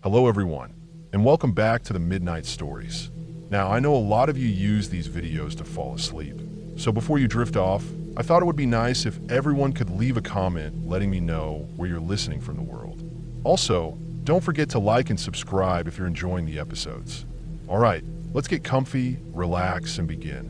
Hello everyone, and welcome back to the Midnight Stories. Now, I know a lot of you use these videos to fall asleep, so before you drift off, I thought it would be nice if everyone could leave a comment letting me know where you're listening from the world. Also, don't forget to like and subscribe if you're enjoying the episodes. Alright, let's get comfy, relax, and begin.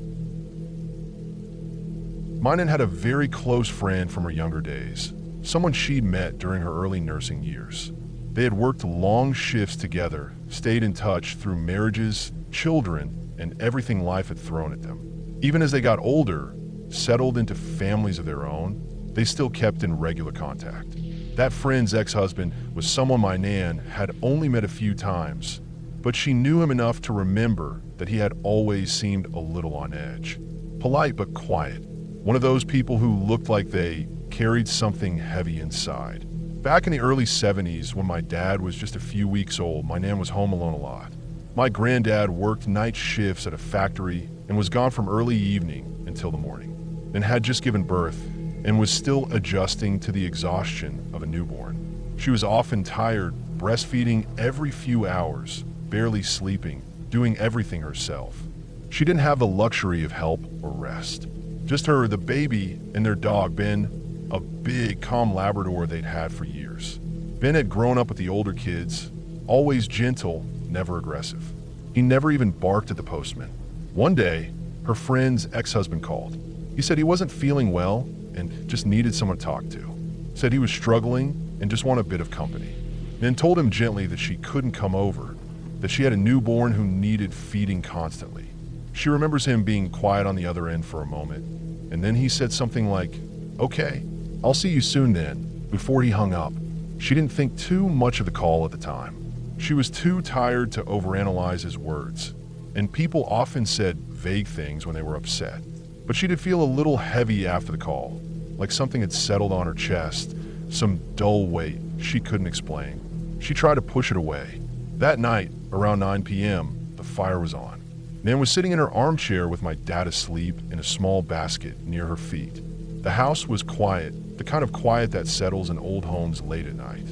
Minen had a very close friend from her younger days, someone she'd met during her early nursing years. They had worked long shifts together, stayed in touch through marriages, children, and everything life had thrown at them. Even as they got older, settled into families of their own, they still kept in regular contact. That friend's ex-husband was someone my Nan had only met a few times, but she knew him enough to remember that he had always seemed a little on edge. Polite but quiet. One of those people who looked like they carried something heavy inside. Back in the early 70s, when my dad was just a few weeks old, my Nan was home alone a lot. My granddad worked night shifts at a factory and was gone from early evening until the morning, and had just given birth and was still adjusting to the exhaustion of a newborn. She was often tired, breastfeeding every few hours, barely sleeping, doing everything herself. She didn't have the luxury of help or rest. Just her, the baby, and their dog, Ben, a big, calm Labrador they'd had for years. Ben had grown up with the older kids, always gentle, never aggressive. He never even barked at the postman. One day, her friend's ex-husband called. He said he wasn't feeling well and just needed someone to talk to. Said he was struggling and just wanted a bit of company. Then told him gently that she couldn't come over, that she had a newborn who needed feeding constantly. She remembers him being quiet on the other end for a moment, and then he said something like, "Okay, I'll see you soon then," before he hung up. She didn't think too much of the call at the time. She was too tired to overanalyze his words, and people often said vague things when they were upset. But she did feel a little heavy after the call, like something had settled on her chest, some dull weight she couldn't explain. She tried to push it away. That night, around 9 p.m., the fire was on. Nan was sitting in her armchair with my dad asleep in a small basket near her feet. The house was quiet, the kind of quiet that settles in old homes late at night.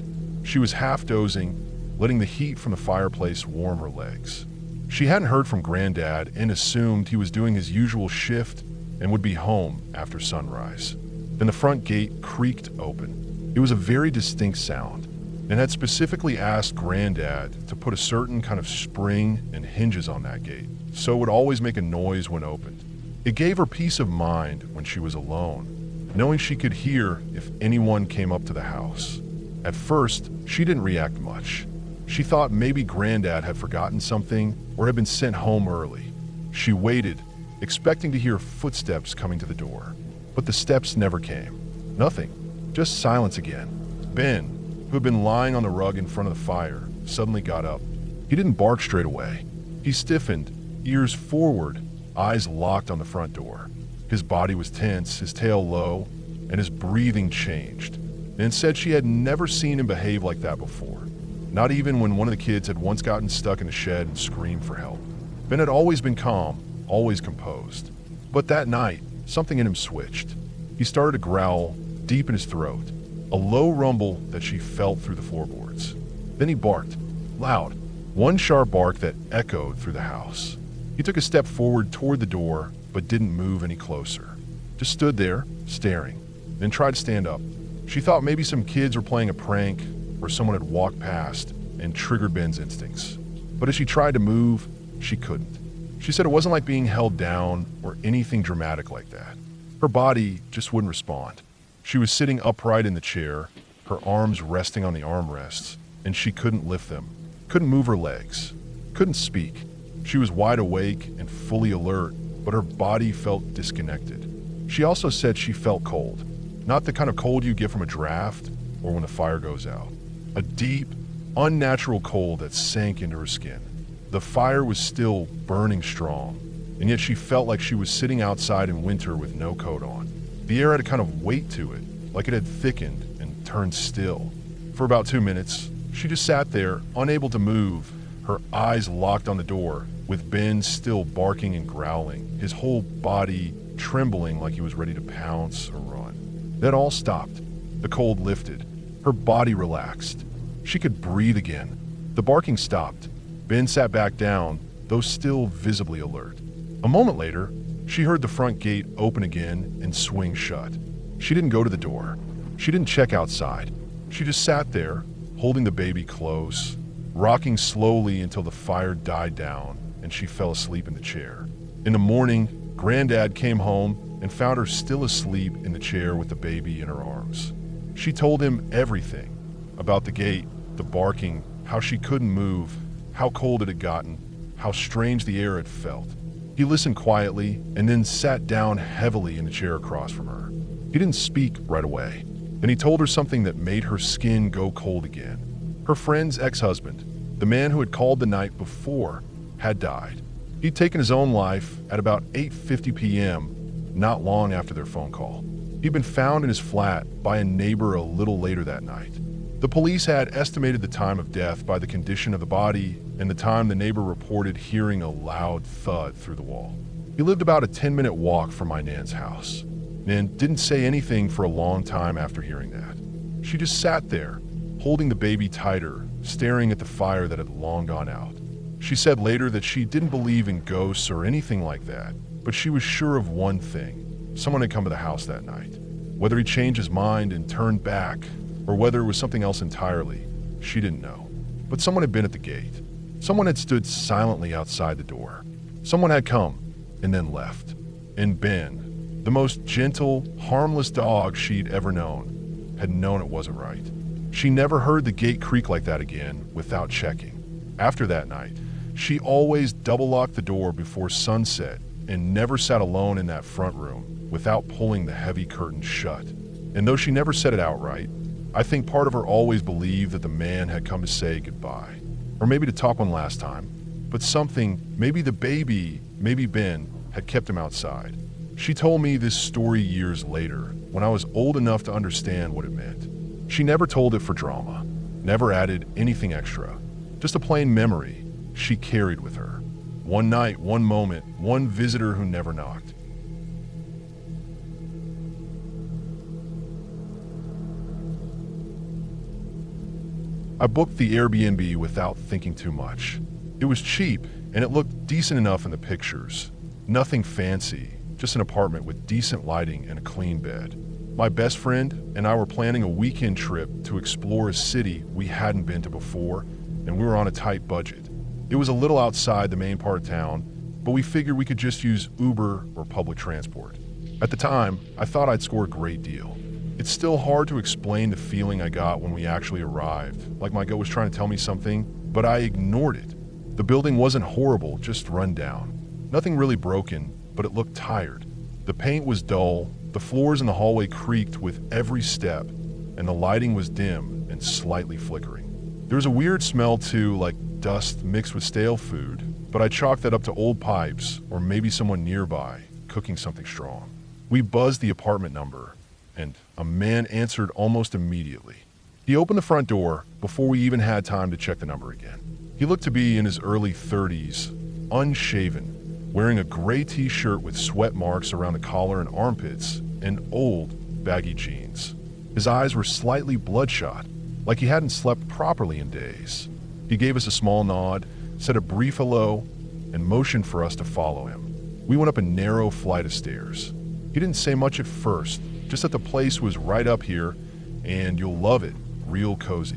She was half dozing, letting the heat from the fireplace warm her legs. She hadn't heard from Granddad and assumed he was doing his usual shift and would be home after sunrise. Then the front gate creaked open. It was a very distinct sound, and had specifically asked Granddad to put a certain kind of spring and hinges on that gate, so it would always make a noise when opened. It gave her peace of mind when she was alone, knowing she could hear if anyone came up to the house. At first, she didn't react much. She thought maybe Granddad had forgotten something or had been sent home early. She waited, expecting to hear footsteps coming to the door. But the steps never came. Nothing. Just silence again. Ben, who had been lying on the rug in front of the fire, suddenly got up. He didn't bark straight away. He stiffened, ears forward, eyes locked on the front door. His body was tense, his tail low, and his breathing changed. Nan said she had never seen him behave like that before, not even when one of the kids had once gotten stuck in a shed and screamed for help. Ben had always been calm, always composed. But that night, something in him switched. He started to growl, deep in his throat, a low rumble that she felt through the floorboards. Then he barked, loud, one sharp bark that echoed through the house. He took a step forward toward the door, but didn't move any closer. Just stood there, staring, then tried to stand up. She thought maybe some kids were playing a prank or someone had walked past and triggered Ben's instincts. But as she tried to move, she couldn't. She said it wasn't like being held down or anything dramatic like that. Her body just wouldn't respond. She was sitting upright in the chair, her arms resting on the armrests, and she couldn't lift them, couldn't move her legs, couldn't speak. She was wide awake and fully alert, but her body felt disconnected. She also said she felt cold, not the kind of cold you get from a draft or when the fire goes out. A deep, unnatural cold that sank into her skin. The fire was still burning strong, and yet she felt like she was sitting outside in winter with no coat on. The air had a kind of weight to it, like it had thickened and turned still. For about 2 minutes, she just sat there, unable to move, her eyes locked on the door, with Ben still barking and growling, his whole body trembling like he was ready to pounce or run. Then all stopped. The cold lifted. Her body relaxed. She could breathe again. The barking stopped. Ben sat back down, though still visibly alert. A moment later, she heard the front gate open again and swing shut. She didn't go to the door. She didn't check outside. She just sat there, holding the baby close, rocking slowly until the fire died down and she fell asleep in the chair. In the morning, Granddad came home and found her still asleep in the chair with the baby in her arms. She told him everything about the gate, the barking, how she couldn't move, how cold it had gotten, how strange the air had felt. He listened quietly and then sat down heavily in the chair across from her. He didn't speak right away. Then he told her something that made her skin go cold again. Her friend's ex-husband, the man who had called the night before, had died. He'd taken his own life at about 8:50 p.m., not long after their phone call. He'd been found in his flat by a neighbor a little later that night. The police had estimated the time of death by the condition of the body and the time the neighbor reported hearing a loud thud through the wall. He lived about a 10-minute walk from my Nan's house and didn't say anything for a long time after hearing that. She just sat there, holding the baby tighter, staring at the fire that had long gone out. She said later that she didn't believe in ghosts or anything like that, but she was sure of one thing. Someone had come to the house that night. Whether he changed his mind and turned back, or whether it was something else entirely, she didn't know. But someone had been at the gate. Someone had stood silently outside the door. Someone had come and then left. And Ben, the most gentle, harmless dog she'd ever known, had known it wasn't right. She never heard the gate creak like that again without checking. After that night, she always double-locked the door before sunset and never sat alone in that front room without pulling the heavy curtains shut. And though she never said it outright, I think part of her always believed that the man had come to say goodbye, or maybe to talk one last time, but something, maybe the baby, maybe Ben, had kept him outside. She told me this story years later, when I was old enough to understand what it meant. She never told it for drama, never added anything extra, just a plain memory she carried with her. One night, one moment, one visitor who never knocked. I booked the Airbnb without thinking too much. It was cheap, and it looked decent enough in the pictures. Nothing fancy, just an apartment with decent lighting and a clean bed. My best friend and I were planning a weekend trip to explore a city we hadn't been to before, and we were on a tight budget. It was a little outside the main part of town, but we figured we could just use Uber or public transport. At the time, I thought I'd score a great deal. It's still hard to explain the feeling I got when we actually arrived, like my gut was trying to tell me something, but I ignored it. The building wasn't horrible, just run down. Nothing really broken, but it looked tired. The paint was dull, the floors in the hallway creaked with every step, and the lighting was dim and slightly flickering. There was a weird smell too, like dust mixed with stale food, but I chalked that up to old pipes or maybe someone nearby cooking something strong. We buzzed the apartment number, and a man answered almost immediately. He opened the front door before we even had time to check the number again. He looked to be in his early 30s, unshaven, wearing a gray t-shirt with sweat marks around the collar and armpits, and old, baggy jeans. His eyes were slightly bloodshot, like he hadn't slept properly in days. He gave us a small nod, said a brief hello, and motioned for us to follow him. We went up a narrow flight of stairs. He didn't say much at first, just that the place was right up here, and you'll love it, real cozy.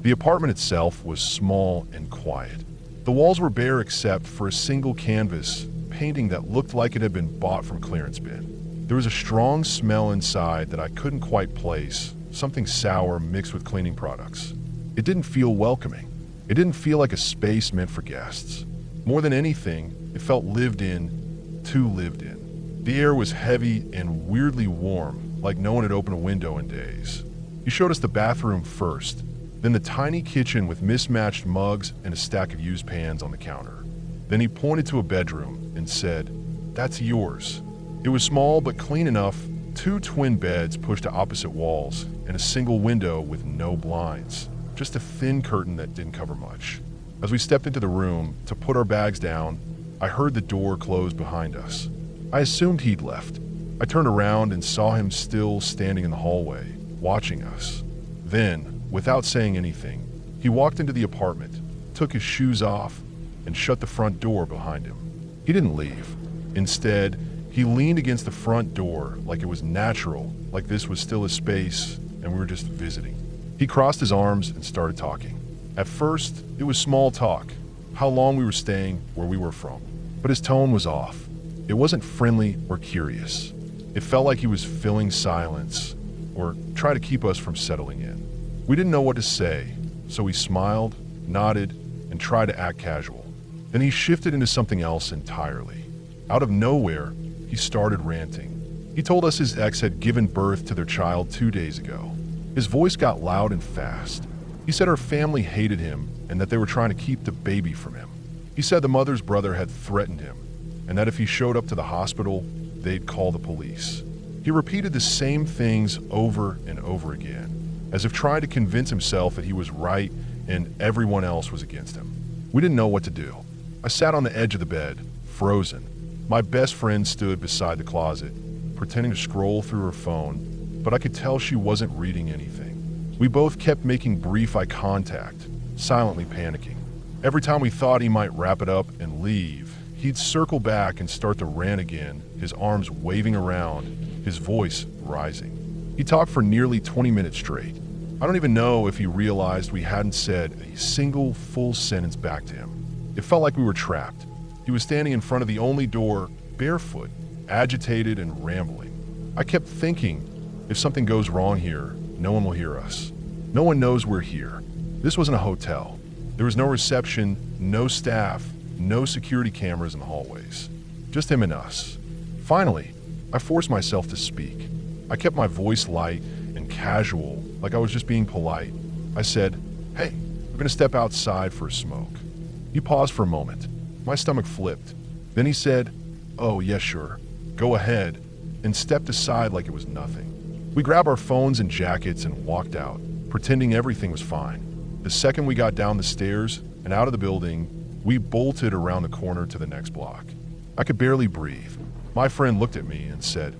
The apartment itself was small and quiet. The walls were bare except for a single canvas painting that looked like it had been bought from clearance bin. There was a strong smell inside that I couldn't quite place, something sour mixed with cleaning products. It didn't feel welcoming. It didn't feel like a space meant for guests. More than anything, it felt lived in, too lived in. The air was heavy and weirdly warm, like no one had opened a window in days. He showed us the bathroom first, then the tiny kitchen with mismatched mugs and a stack of used pans on the counter. Then he pointed to a bedroom and said, "That's yours." It was small but clean enough, 2 twin beds pushed to opposite walls, and a single window with no blinds, just a thin curtain that didn't cover much. As we stepped into the room to put our bags down, I heard the door close behind us. I assumed he'd left. I turned around and saw him still standing in the hallway, watching us. Then, without saying anything, He walked into the apartment, took his shoes off, and shut the front door behind him. He didn't leave. Instead, he leaned against the front door like it was natural, like this was still a space and we were just visiting. He crossed his arms and started talking. At first, it was small talk, how long we were staying, where we were from. But his tone was off. It wasn't friendly or curious. It felt like he was filling silence or trying to keep us from settling in. We didn't know what to say, so we smiled, nodded, and tried to act casual. Then he shifted into something else entirely. Out of nowhere, he started ranting. He told us his ex had given birth to their child 2 days ago. His voice got loud and fast. He said her family hated him and that they were trying to keep the baby from him. He said the mother's brother had threatened him and that if he showed up to the hospital, they'd call the police. He repeated the same things over and over again, as if trying to convince himself that he was right and everyone else was against him. We didn't know what to do. I sat on the edge of the bed, frozen. My best friend stood beside the closet, pretending to scroll through her phone, but I could tell she wasn't reading anything. We both kept making brief eye contact, silently panicking. Every time we thought he might wrap it up and leave, he'd circle back and start to rant again, his arms waving around, his voice rising. He talked for nearly 20 minutes straight. I don't even know if he realized we hadn't said a single full sentence back to him. It felt like we were trapped. He was standing in front of the only door, barefoot, agitated and rambling. I kept thinking, if something goes wrong here, no one will hear us. No one knows we're here. This wasn't a hotel. There was no reception, no staff, no security cameras in the hallways. Just him and us. Finally, I forced myself to speak. I kept my voice light and casual, like I was just being polite. I said, "Hey, we're gonna step outside for a smoke." He paused for a moment. My stomach flipped. Then he said, "Oh, yeah, sure. Go ahead," and stepped aside like it was nothing. We grabbed our phones and jackets and walked out, pretending everything was fine. The second we got down the stairs and out of the building, we bolted around the corner to the next block. I could barely breathe. My friend looked at me and said,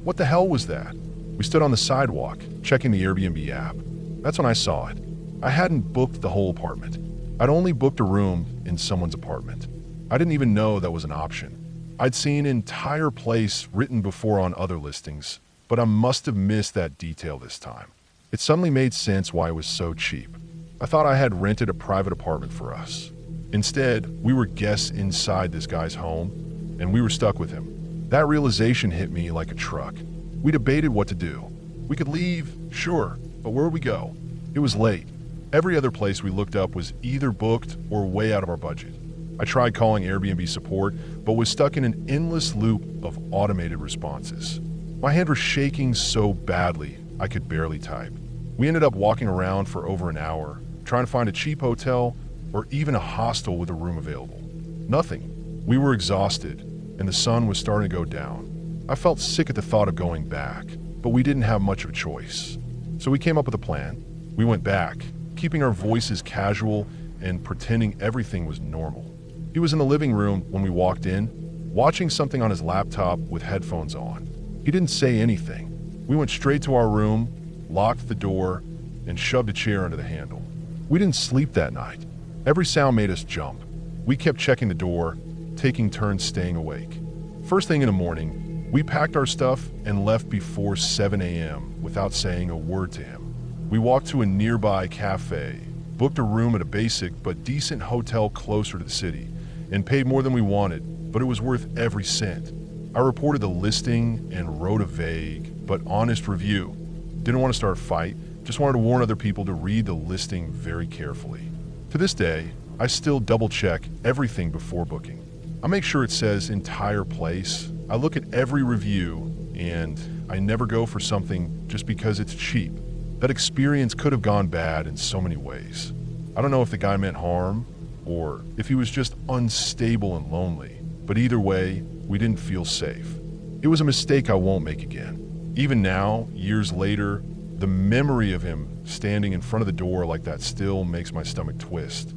"What the hell was that?" We stood on the sidewalk, checking the Airbnb app. That's when I saw it. I hadn't booked the whole apartment. I'd only booked a room in someone's apartment. I didn't even know that was an option. I'd seen an entire place written before on other listings, but I must have missed that detail this time. It suddenly made sense why it was so cheap. I thought I had rented a private apartment for us. Instead, we were guests inside this guy's home, and we were stuck with him. That realization hit me like a truck. We debated what to do. We could leave, sure, but where would we go? It was late. Every other place we looked up was either booked or way out of our budget. I tried calling Airbnb support, but was stuck in an endless loop of automated responses. My hand was shaking so badly, I could barely type. We ended up walking around for over an hour, trying to find a cheap hotel or even a hostel with a room available. Nothing. We were exhausted, and the sun was starting to go down. I felt sick at the thought of going back, but we didn't have much of a choice. So we came up with a plan. We went back, keeping our voices casual and pretending everything was normal. He was in the living room when we walked in, watching something on his laptop with headphones on. He didn't say anything. We went straight to our room, locked the door, and shoved a chair under the handle. We didn't sleep that night. Every sound made us jump. We kept checking the door, taking turns staying awake. First thing in the morning, we packed our stuff and left before 7 a.m. without saying a word to him. We walked to a nearby cafe, booked a room at a basic but decent hotel closer to the city, and paid more than we wanted, but it was worth every cent. I reported the listing and wrote a vague but honest review. Didn't want to start a fight, just wanted to warn other people to read the listing very carefully. To this day, I still double-check everything before booking. I make sure it says entire place. I look at every review, and I never go for something just because it's cheap. That experience could have gone bad in so many ways. I don't know if the guy meant harm, or if he was just unstable and lonely, but either way, we didn't feel safe. It was a mistake I won't make again. Even now, years later, the memory of him standing in front of the door like that still makes my stomach twist.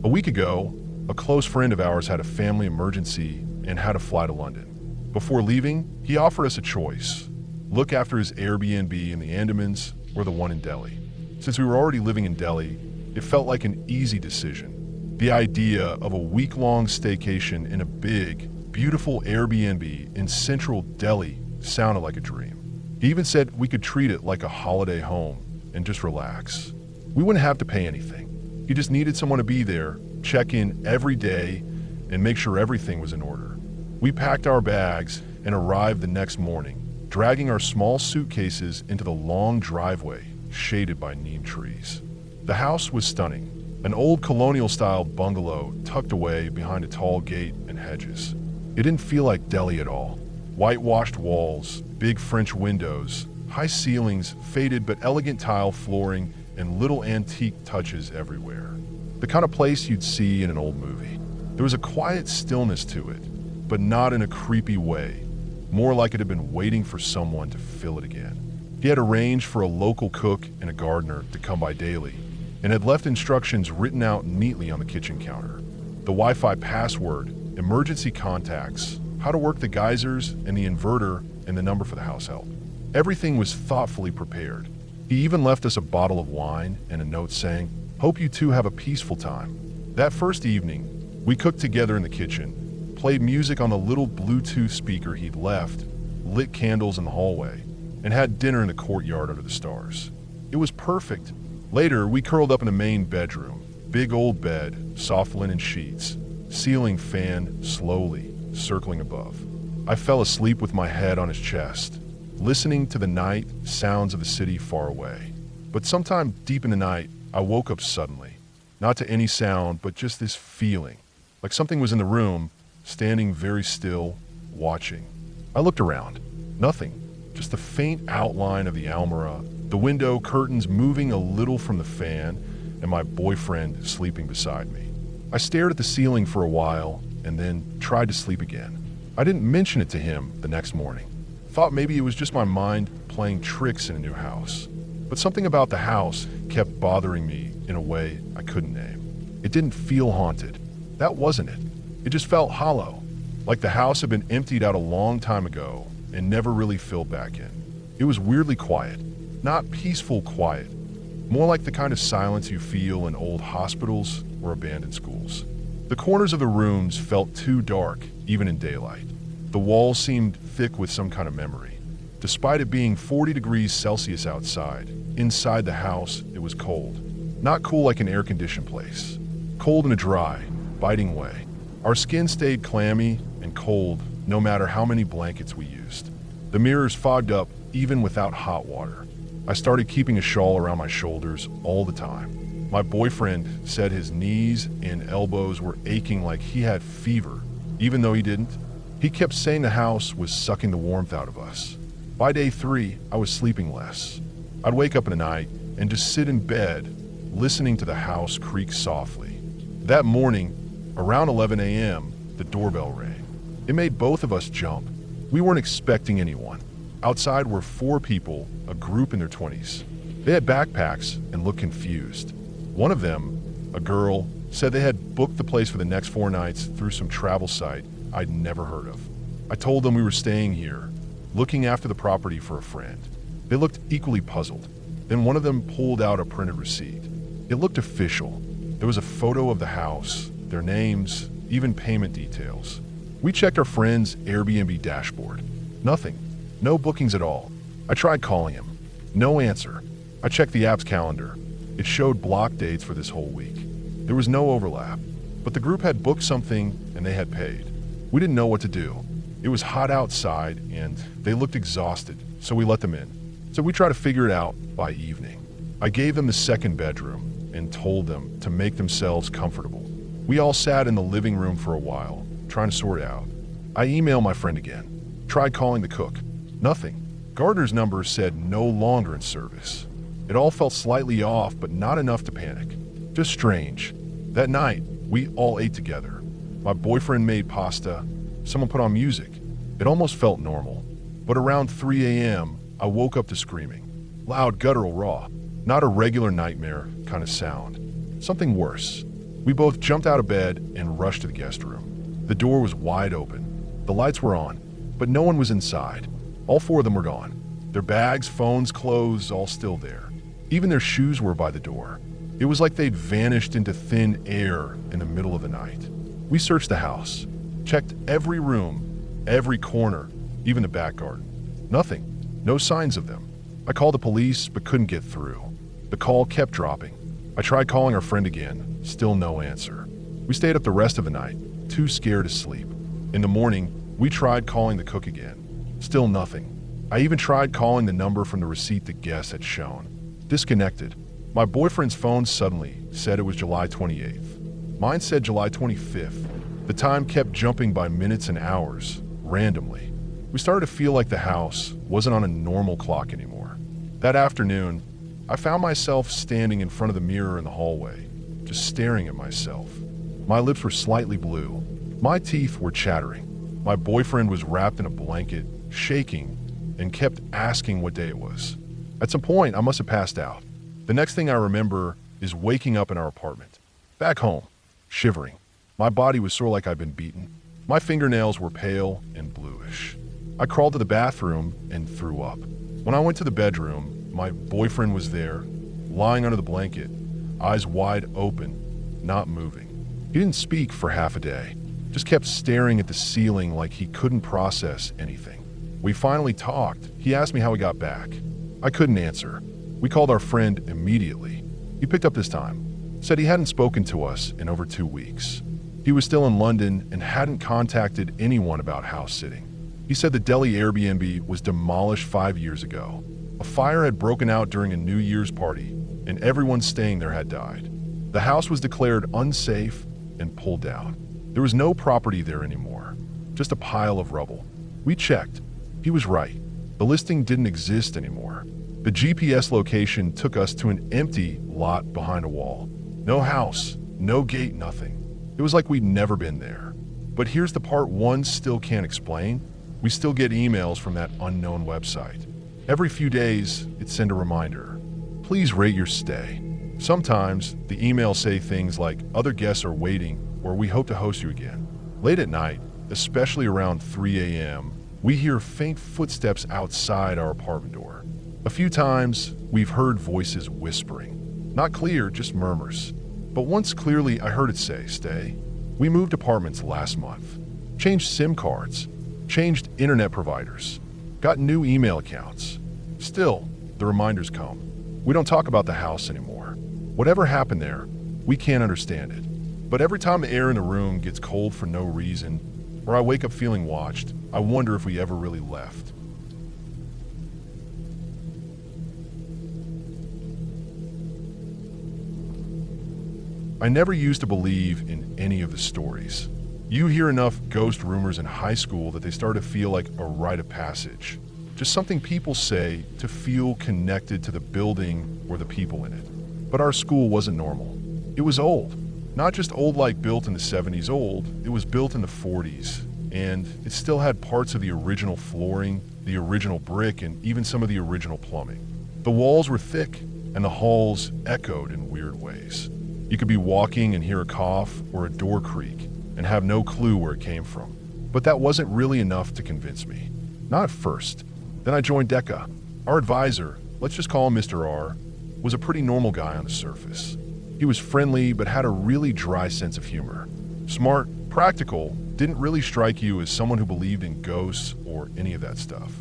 A week ago, a close friend of ours had a family emergency and had to fly to London. Before leaving, he offered us a choice: look after his Airbnb in the Andamans or the one in Delhi. Since we were already living in Delhi, it felt like an easy decision. The idea of a week-long staycation in a big, beautiful Airbnb in central Delhi sounded like a dream. He even said we could treat it like a holiday home and just relax. We wouldn't have to pay anything. He just needed someone to be there, check in every day, and make sure everything was in order. We packed our bags and arrived the next morning, dragging our small suitcases into the long driveway shaded by neem trees. The house was stunning, an old colonial-style bungalow tucked away behind a tall gate and hedges. It didn't feel like Delhi at all. Whitewashed walls, big French windows, high ceilings, faded but elegant tile flooring, and little antique touches everywhere. The kind of place you'd see in an old movie. There was a quiet stillness to it, but not in a creepy way, more like it had been waiting for someone to fill it again. He had arranged for a local cook and a gardener to come by daily, and had left instructions written out neatly on the kitchen counter. The Wi-Fi password, emergency contacts, how to work the geysers and the inverter, and the number for the house help. Everything was thoughtfully prepared. He even left us a bottle of wine and a note saying, "Hope you two have a peaceful time." That first evening, we cooked together in the kitchen, played music on the little Bluetooth speaker he'd left, lit candles in the hallway, and had dinner in the courtyard under the stars. It was perfect. Later, we curled up in the main bedroom. Big old bed, soft linen sheets, ceiling fan slowly circling above. I fell asleep with my head on his chest, listening to the night sounds of a city far away. But sometime deep in the night, I woke up suddenly. Not to any sound, but just this feeling, like something was in the room, standing very still, watching. I looked around. Nothing. Just the faint outline of the almirah, the window curtains moving a little from the fan, and my boyfriend sleeping beside me. I stared at the ceiling for a while, and then tried to sleep again. I didn't mention it to him the next morning. Thought maybe it was just my mind playing tricks in a new house. But something about the house kept bothering me in a way I couldn't name. It didn't feel haunted. That wasn't it. It just felt hollow, like the house had been emptied out a long time ago and never really filled back in. It was weirdly quiet, not peaceful quiet, more like the kind of silence you feel in old hospitals or abandoned schools. The corners of the rooms felt too dark, even in daylight. The walls seemed thick with some kind of memory. Despite it being 40 degrees Celsius outside, inside the house it was cold. Not cool like an air-conditioned place. Cold in a dry, biting way. Our skin stayed clammy and cold no matter how many blankets we used. The mirrors fogged up even without hot water. I started keeping a shawl around my shoulders all the time. My boyfriend said his knees and elbows were aching like he had fever, even though he didn't. He kept saying the house was sucking the warmth out of us. By day 3, I was sleeping less. I'd wake up in the night and just sit in bed, listening to the house creak softly. That morning, around 11 a.m., the doorbell rang. It made both of us jump. We weren't expecting anyone. Outside were 4 people, a group in their 20s. They had backpacks and looked confused. One of them, a girl, said they had booked the place for the next 4 nights through some travel site I'd never heard of. I told them we were staying here, looking after the property for a friend. They looked equally puzzled. Then one of them pulled out a printed receipt. It looked official. There was a photo of the house, their names, even payment details. We checked our friend's Airbnb dashboard. Nothing. No bookings at all. I tried calling him. No answer. I checked the app's calendar. It showed block dates for this whole week. There was no overlap, but the group had booked something and they had paid. We didn't know what to do. It was hot outside and they looked exhausted, so we let them in. So we tried to figure it out by evening. I gave them the second bedroom and told them to make themselves comfortable. We all sat in the living room for a while, trying to sort it out. I emailed my friend again. Tried calling the cook. Nothing. Gardner's number said no longer in service. It all felt slightly off, but not enough to panic. Just strange. That night, we all ate together. My boyfriend made pasta. Someone put on music. It almost felt normal. But around 3 a.m., I woke up to screaming. Loud, guttural, raw. Not a regular nightmare kind of sound. Something worse. We both jumped out of bed and rushed to the guest room. The door was wide open. The lights were on. but no one was inside. All four of them were gone. Their bags, phones, clothes, all still there. Even their shoes were by the door. It was like they'd vanished into thin air in the middle of the night. We searched the house, checked every room, every corner, even the back garden. Nothing. No signs of them. I called the police, but couldn't get through. The call kept dropping. I tried calling our friend again, still no answer. We stayed up the rest of the night, too scared to sleep. In the morning, we tried calling the cook again. Still nothing. I even tried calling the number from the receipt the guest had shown. Disconnected. My boyfriend's phone suddenly said it was July 28th. Mine said July 25th. The time kept jumping by minutes and hours, randomly. We started to feel like the house wasn't on a normal clock anymore. That afternoon, I found myself standing in front of the mirror in the hallway, just staring at myself. My lips were slightly blue. My teeth were chattering. My boyfriend was wrapped in a blanket, shaking, and kept asking what day it was. At some point, I must have passed out. The next thing I remember is waking up in our apartment. Back home, shivering. My body was sore like I'd been beaten. My fingernails were pale and bluish. I crawled to the bathroom and threw up. When I went to the bedroom, my boyfriend was there, lying under the blanket, eyes wide open, not moving. He didn't speak for half a day, just kept staring at the ceiling like he couldn't process anything. We finally talked. He asked me how he got back. I couldn't answer. We called our friend immediately. He picked up this time, said he hadn't spoken to us in over 2 weeks. He was still in London and hadn't contacted anyone about house sitting. He said the Delhi Airbnb was demolished 5 years ago. A fire had broken out during a New Year's party, and everyone staying there had died. The house was declared unsafe and pulled down. There was no property there anymore, just a pile of rubble. We checked. He was right. The listing didn't exist anymore. The GPS location took us to an empty lot behind a wall. No house, no gate, nothing. It was like we'd never been there. But here's the part one still can't explain. We still get emails from that unknown website. Every few days, it'd send a reminder. Please rate your stay. Sometimes, the emails say things like, other guests are waiting, or we hope to host you again. Late at night, especially around 3 a.m., we hear faint footsteps outside our apartment door. A few times, we've heard voices whispering. Not clear, just murmurs. But once clearly, I heard it say, stay. We moved apartments last month. Changed SIM cards. Changed internet providers. Got new email accounts. Still, the reminders come. We don't talk about the house anymore. Whatever happened there, we can't understand it. But every time the air in the room gets cold for no reason, or I wake up feeling watched, I wonder if we ever really left. I never used to believe in any of the stories. You hear enough ghost rumors in high school that they start to feel like a rite of passage. Just something people say to feel connected to the building or the people in it. But our school wasn't normal. It was old. Not just old like built in the 70s old, it was built in the 40s. And it still had parts of the original flooring, the original brick, and even some of the original plumbing. The walls were thick, and the halls echoed in weird ways. You could be walking and hear a cough or a door creak and have no clue where it came from. But that wasn't really enough to convince me. Not at first. Then I joined DECA. Our advisor, let's just call him Mr. R, was a pretty normal guy on the surface. He was friendly but had a really dry sense of humor. Smart, practical, didn't really strike you as someone who believed in ghosts or any of that stuff.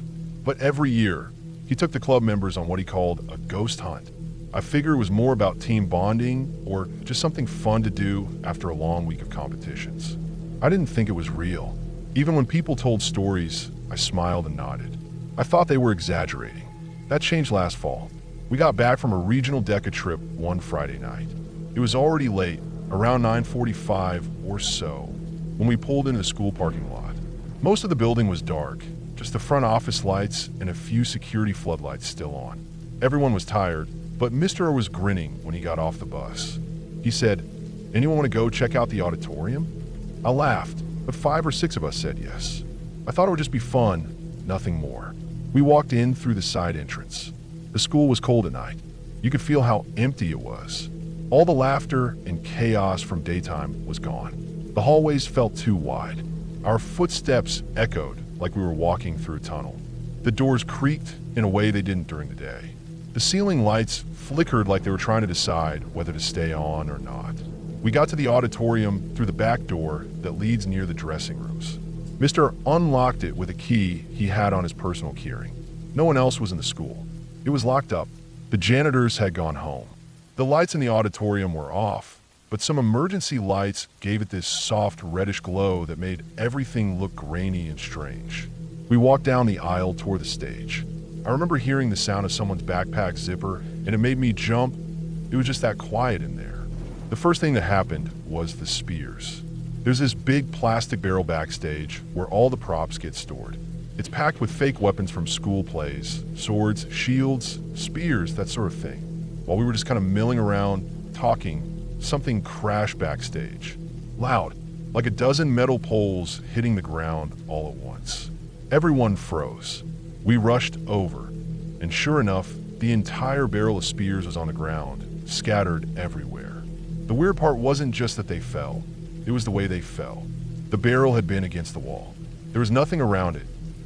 But every year, he took the club members on what he called a ghost hunt. I figure it was more about team bonding or just something fun to do after a long week of competitions. I didn't think it was real. Even when people told stories, I smiled and nodded. I thought they were exaggerating. That changed last fall. We got back from a regional DECA trip one Friday night. It was already late, around 9:45 or so, when we pulled into the school parking lot. Most of the building was dark, just the front office lights and a few security floodlights still on. Everyone was tired, but Mr. R was grinning when he got off the bus. He said, "Anyone want to go check out the auditorium?" I laughed, but 5 or 6 of us said yes. I thought it would just be fun, nothing more. We walked in through the side entrance. The school was cold at night. You could feel how empty it was. All the laughter and chaos from daytime was gone. The hallways felt too wide. Our footsteps echoed like we were walking through a tunnel. The doors creaked in a way they didn't during the day. The ceiling lights flickered like they were trying to decide whether to stay on or not. We got to the auditorium through the back door that leads near the dressing rooms. Mr. unlocked it with a key he had on his personal keyring. No one else was in the school. It was locked up. The janitors had gone home. The lights in the auditorium were off, but some emergency lights gave it this soft reddish glow that made everything look grainy and strange. We walked down the aisle toward the stage. I remember hearing the sound of someone's backpack zipper, and it made me jump. It was just that quiet in there. The first thing that happened was the spears. There's this big plastic barrel backstage where all the props get stored. It's packed with fake weapons from school plays, swords, shields, spears, that sort of thing. While we were just kind of milling around, talking, something crashed backstage. Loud, like a dozen metal poles hitting the ground all at once. Everyone froze. We rushed over, and sure enough, the entire barrel of spears was on the ground, scattered everywhere. The weird part wasn't just that they fell, it was the way they fell. The barrel had been against the wall. There was nothing around it.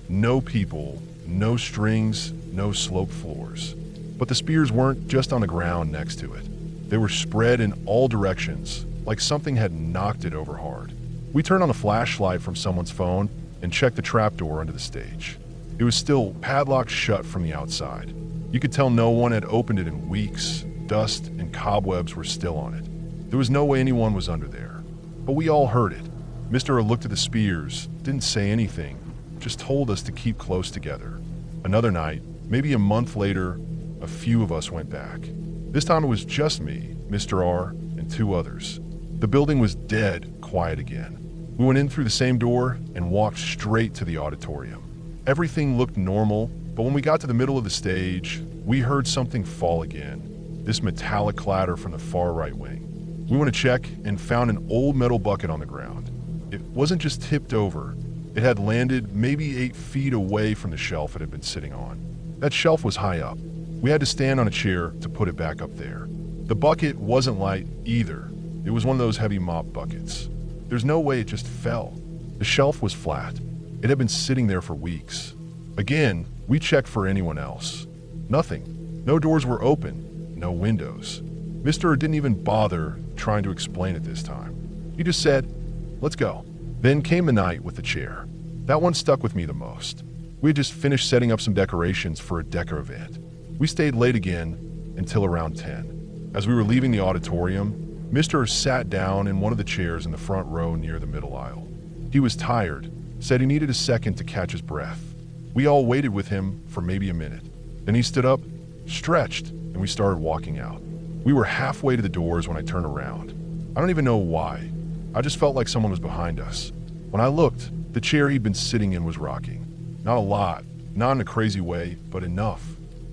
No people, no strings, no sloped floors. But the spears weren't just on the ground next to it. They were spread in all directions, like something had knocked it over hard. We turned on a flashlight from someone's phone and checked the trapdoor under the stage. It was still padlocked shut from the outside. You could tell no one had opened it in weeks. Dust and cobwebs were still on it. There was no way anyone was under there. But we all heard it. Mr. looked at the spears, didn't say anything, just told us to keep close together. Another night, maybe a month later, a few of us went back. This time it was just me, Mr. R, and two others. The building was dead quiet again. We went in through the same door and walked straight to the auditorium. Everything looked normal, but when we got to the middle of the stage, we heard something fall again, this metallic clatter from the far right wing. We went to check and found an old metal bucket on the ground. It wasn't just tipped over, it had landed maybe 8 feet away from the shelf it had been sitting on. That shelf was high up. We had to stand on a chair to put it back up there. The bucket wasn't light either. It was one of those heavy mop buckets. There's no way it just fell. The shelf was flat. It had been sitting there for weeks. Again, we checked for anyone else. Nothing. No doors were open. No windows. Mr. didn't even bother trying to explain it this time. He just said, "Let's go." Then came the night with the chair. That one stuck with me the most. We had just finished setting up some decorations for a Decker event. We stayed late again until around 10. As we were leaving the auditorium, Mr. sat down in one of the chairs in the front row near the middle aisle. He was tired, said he needed a second to catch his breath. We all waited with him for maybe a minute. Then he stood up, stretched, and we started walking out. We were halfway to the doors when I turned around. I don't even know why. I just felt like someone was behind us. When I looked, the chair he'd been sitting in was rocking. Not a lot, not in a crazy way, but enough.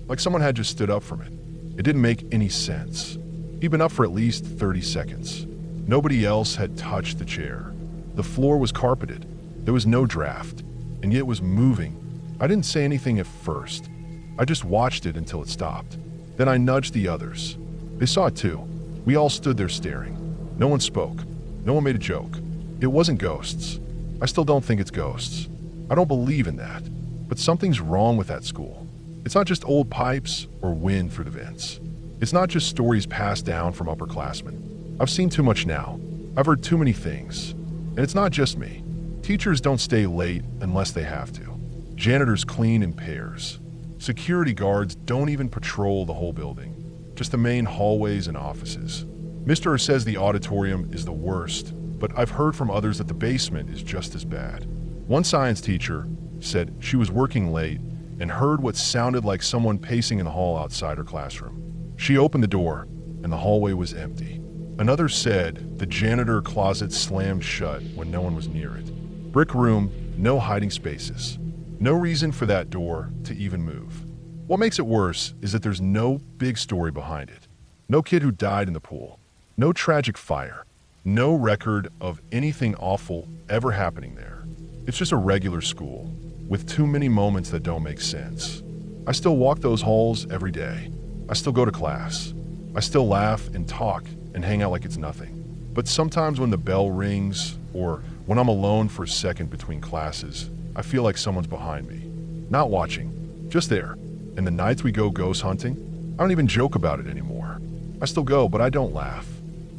Like someone had just stood up from it. It didn't make any sense. He'd been up for at least 30 seconds. Nobody else had touched the chair. The floor was carpeted. There was no draft, and yet it was moving. I didn't say anything at first. I just watched it until it stopped. Then I nudged the others. They saw it too. We all stood there staring. No one spoke. No one made a joke. It wasn't ghosts. I still don't think it's ghosts. I don't believe in that. But something's wrong with that school. It's not just old pipes or wind through the vents. It's not just stories passed down from upperclassmen. I've seen too much now. I've heard too many things. And it's not just me. Teachers don't stay late unless they have to. Janitors clean in pairs. Security guards don't even patrol the whole building, just the main hallways and offices. Mr. says the auditorium is the worst, but I've heard from others that the basement is just as bad. One science teacher said she was working late and heard what sounded like someone pacing in the hall outside her classroom. She opened the door, and the hallway was empty. Another said the janitor closet slammed shut when no one was near it. Brick room, no hiding spaces. No reason for that door to even move. What makes it worse is that there's no big story behind it. No kid who died in the pool. No tragic fire. No record of anything awful ever happening there. It's just a regular school, with too many moments that don't make sense. I still walk those halls every day. I still go to class. I still laugh and talk and hang out like it's nothing. But sometimes when the bell rings, or when I'm alone for a second between classes, I feel like someone's behind me. Not watching, just there. And the nights we go ghost hunting, I don't even joke about it anymore. I still go, but I don't laugh.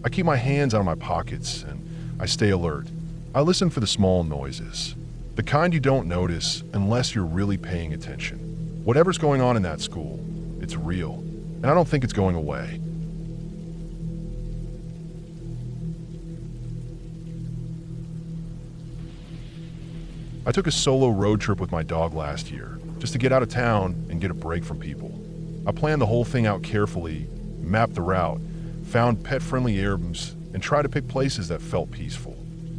I keep my hands out of my pockets and I stay alert. I listen for the small noises, the kind you don't notice unless you're really paying attention. Whatever's going on in that school, it's real, and I don't think it's going away. I took a solo road trip with my dog last year, just to get out of town and get a break from people. I planned the whole thing out carefully, mapped the route, found pet-friendly areas, and tried to pick places that felt peaceful.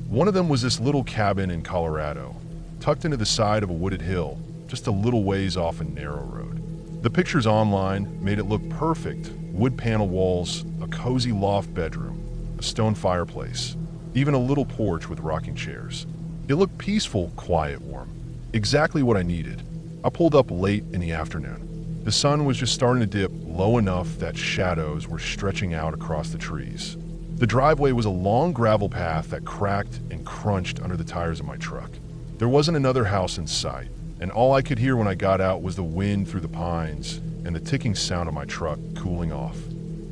One of them was this little cabin in Colorado, tucked into the side of a wooded hill, just a little ways off a narrow road. The pictures online made it look perfect. Wood panel walls, a cozy loft bedroom, a stone fireplace, even a little porch with rocking chairs. It looked peaceful, quiet, warm. Exactly what I needed. I pulled up late in the afternoon. The sun was just starting to dip low enough that shadows were stretching out across the trees. The driveway was a long gravel path that cracked and crunched under the tires of my truck. There wasn't another house in sight, and all I could hear when I got out was the wind through the pines and the ticking sound of my truck cooling off.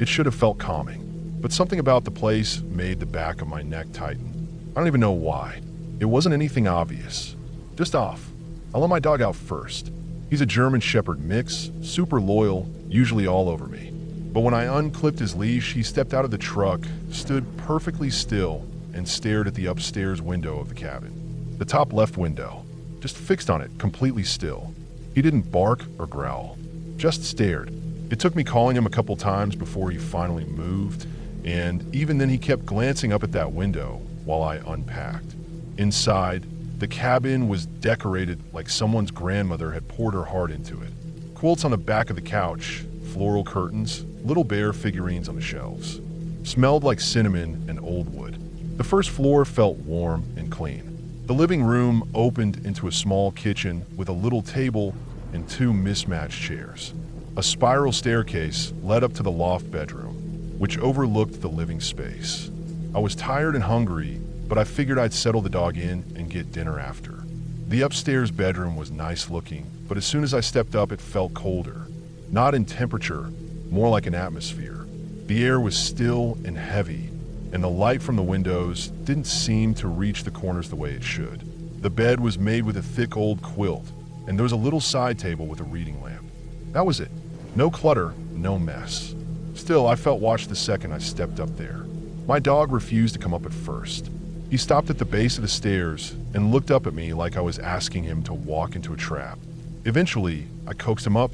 It should have felt calming, but something about the place made the back of my neck tighten. I don't even know why. It wasn't anything obvious, just off. I let my dog out first. He's a German Shepherd mix, super loyal, usually all over me. But when I unclipped his leash, he stepped out of the truck, stood perfectly still, and stared at the upstairs window of the cabin. The top left window, just fixed on it, completely still. He didn't bark or growl, just stared. It took me calling him a couple times before he finally moved, and even then he kept glancing up at that window while I unpacked. Inside, the cabin was decorated like someone's grandmother had poured her heart into it. Quilts on the back of the couch, floral curtains, little bear figurines on the shelves. Smelled like cinnamon and old wood. The first floor felt warm and clean. The living room opened into a small kitchen with a little table and two mismatched chairs. A spiral staircase led up to the loft bedroom, which overlooked the living space. I was tired and hungry, but I figured I'd settle the dog in and get dinner after. The upstairs bedroom was nice looking, but as soon as I stepped up, it felt colder. Not in temperature, more like an atmosphere. The air was still and heavy, and the light from the windows didn't seem to reach the corners the way it should. The bed was made with a thick old quilt, and there was a little side table with a reading lamp. That was it. No clutter, no mess. Still, I felt watched the second I stepped up there. My dog refused to come up at first. He stopped at the base of the stairs and looked up at me like I was asking him to walk into a trap. Eventually, I coaxed him up,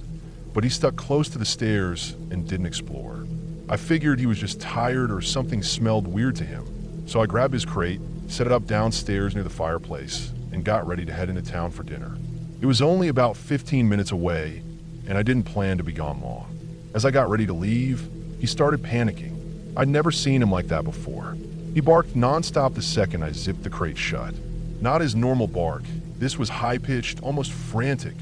but he stuck close to the stairs and didn't explore. I figured he was just tired or something smelled weird to him, so I grabbed his crate, set it up downstairs near the fireplace, and got ready to head into town for dinner. It was only about 15 minutes away, and I didn't plan to be gone long. As I got ready to leave, he started panicking. I'd never seen him like that before. He barked nonstop the second I zipped the crate shut. Not his normal bark. This was high-pitched, almost frantic.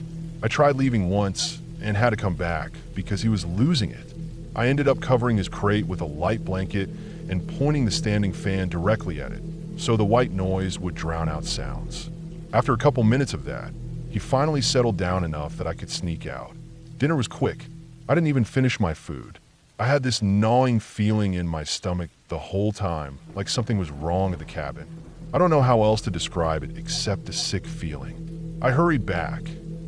I tried leaving once and had to come back because he was losing it. I ended up covering his crate with a light blanket and pointing the standing fan directly at it, so the white noise would drown out sounds. After a couple minutes of that, he finally settled down enough that I could sneak out. Dinner was quick. I didn't even finish my food. I had this gnawing feeling in my stomach the whole time, like something was wrong at the cabin. I don't know how else to describe it except a sick feeling. I hurried back,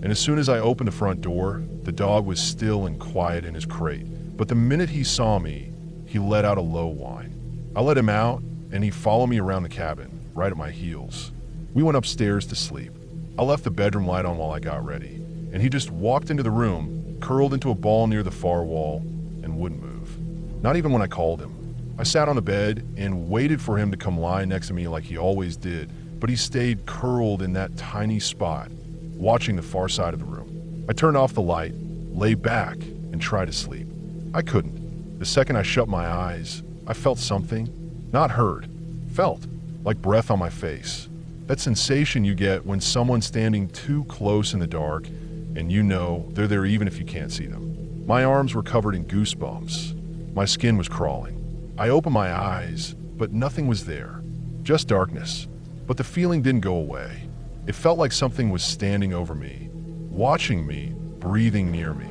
and as soon as I opened the front door, the dog was still and quiet in his crate. But the minute he saw me, he let out a low whine. I let him out, and he followed me around the cabin, right at my heels. We went upstairs to sleep. I left the bedroom light on while I got ready, and he just walked into the room, curled into a ball near the far wall, and wouldn't move. Not even when I called him. I sat on the bed and waited for him to come lie next to me like he always did, but he stayed curled in that tiny spot, watching the far side of the room. I turned off the light, lay back, and tried to sleep. I couldn't. The second I shut my eyes, I felt something, not heard, felt, like breath on my face. That sensation you get when someone's standing too close in the dark and you know they're there even if you can't see them. My arms were covered in goosebumps. My skin was crawling. I opened my eyes, but nothing was there. Just darkness. But the feeling didn't go away. It felt like something was standing over me, watching me, breathing near me.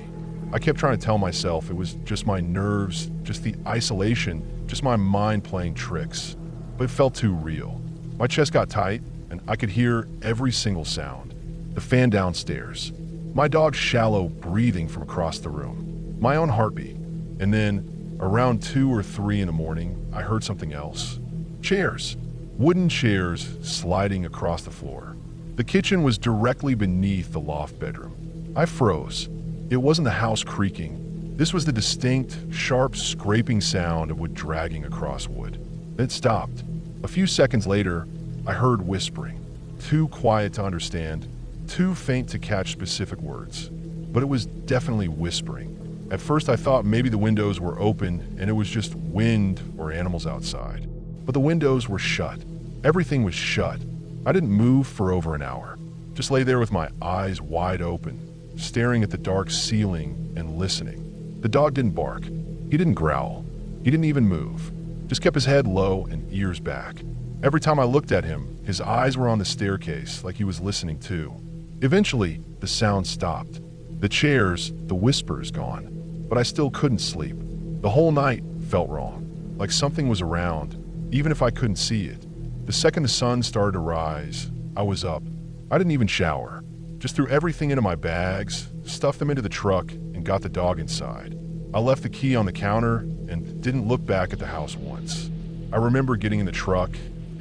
I kept trying to tell myself it was just my nerves, just the isolation, just my mind playing tricks. But it felt too real. My chest got tight, and I could hear every single sound. The fan downstairs, my dog's shallow breathing from across the room, my own heartbeat. And then, around 2 or 3 in the morning, I heard something else. Chairs. Wooden chairs sliding across the floor. The kitchen was directly beneath the loft bedroom. I froze. It wasn't the house creaking. This was the distinct, sharp scraping sound of wood dragging across wood. Then it stopped. A few seconds later, I heard whispering. Too quiet to understand, too faint to catch specific words. But it was definitely whispering. At first I thought maybe the windows were open and it was just wind or animals outside. But the windows were shut. Everything was shut. I didn't move for over an hour. Just lay there with my eyes wide open, staring at the dark ceiling and listening. The dog didn't bark. He didn't growl. He didn't even move. Just kept his head low and ears back. Every time I looked at him, his eyes were on the staircase like he was listening too. Eventually, the sound stopped. The chairs, the whispers gone. But I still couldn't sleep. The whole night felt wrong, like something was around, even if I couldn't see it. The second the sun started to rise, I was up. I didn't even shower. Just threw everything into my bags, stuffed them into the truck, and got the dog inside. I left the key on the counter and didn't look back at the house once. I remember getting in the truck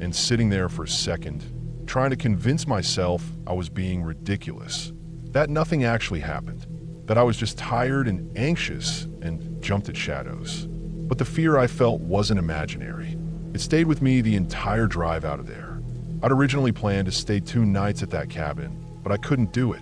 and sitting there for a second, trying to convince myself I was being ridiculous, that nothing actually happened, that I was just tired and anxious and jumped at shadows. But the fear I felt wasn't imaginary. It stayed with me the entire drive out of there. I'd originally planned to stay 2 nights at that cabin, but I couldn't do it.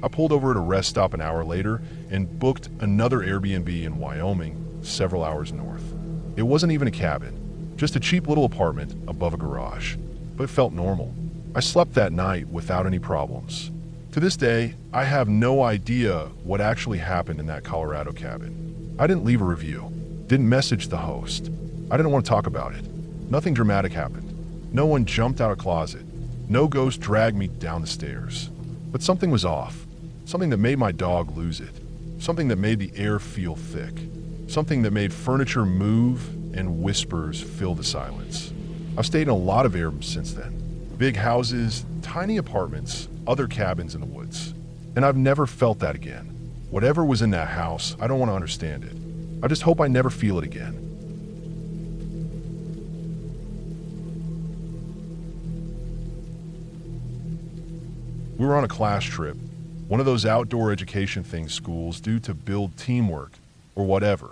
I pulled over at a rest stop an hour later and booked another Airbnb in Wyoming, several hours north. It wasn't even a cabin, just a cheap little apartment above a garage, but it felt normal. I slept that night without any problems. To this day, I have no idea what actually happened in that Colorado cabin. I didn't leave a review, didn't message the host. I didn't want to talk about it. Nothing dramatic happened. No one jumped out of a closet. No ghost dragged me down the stairs. But something was off. Something that made my dog lose it. Something that made the air feel thick. Something that made furniture move and whispers fill the silence. I've stayed in a lot of Airbnbs since then. Big houses, tiny apartments, other cabins in the woods. And I've never felt that again. Whatever was in that house, I don't want to understand it. I just hope I never feel it again. We were on a class trip, one of those outdoor education things schools do to build teamwork or whatever.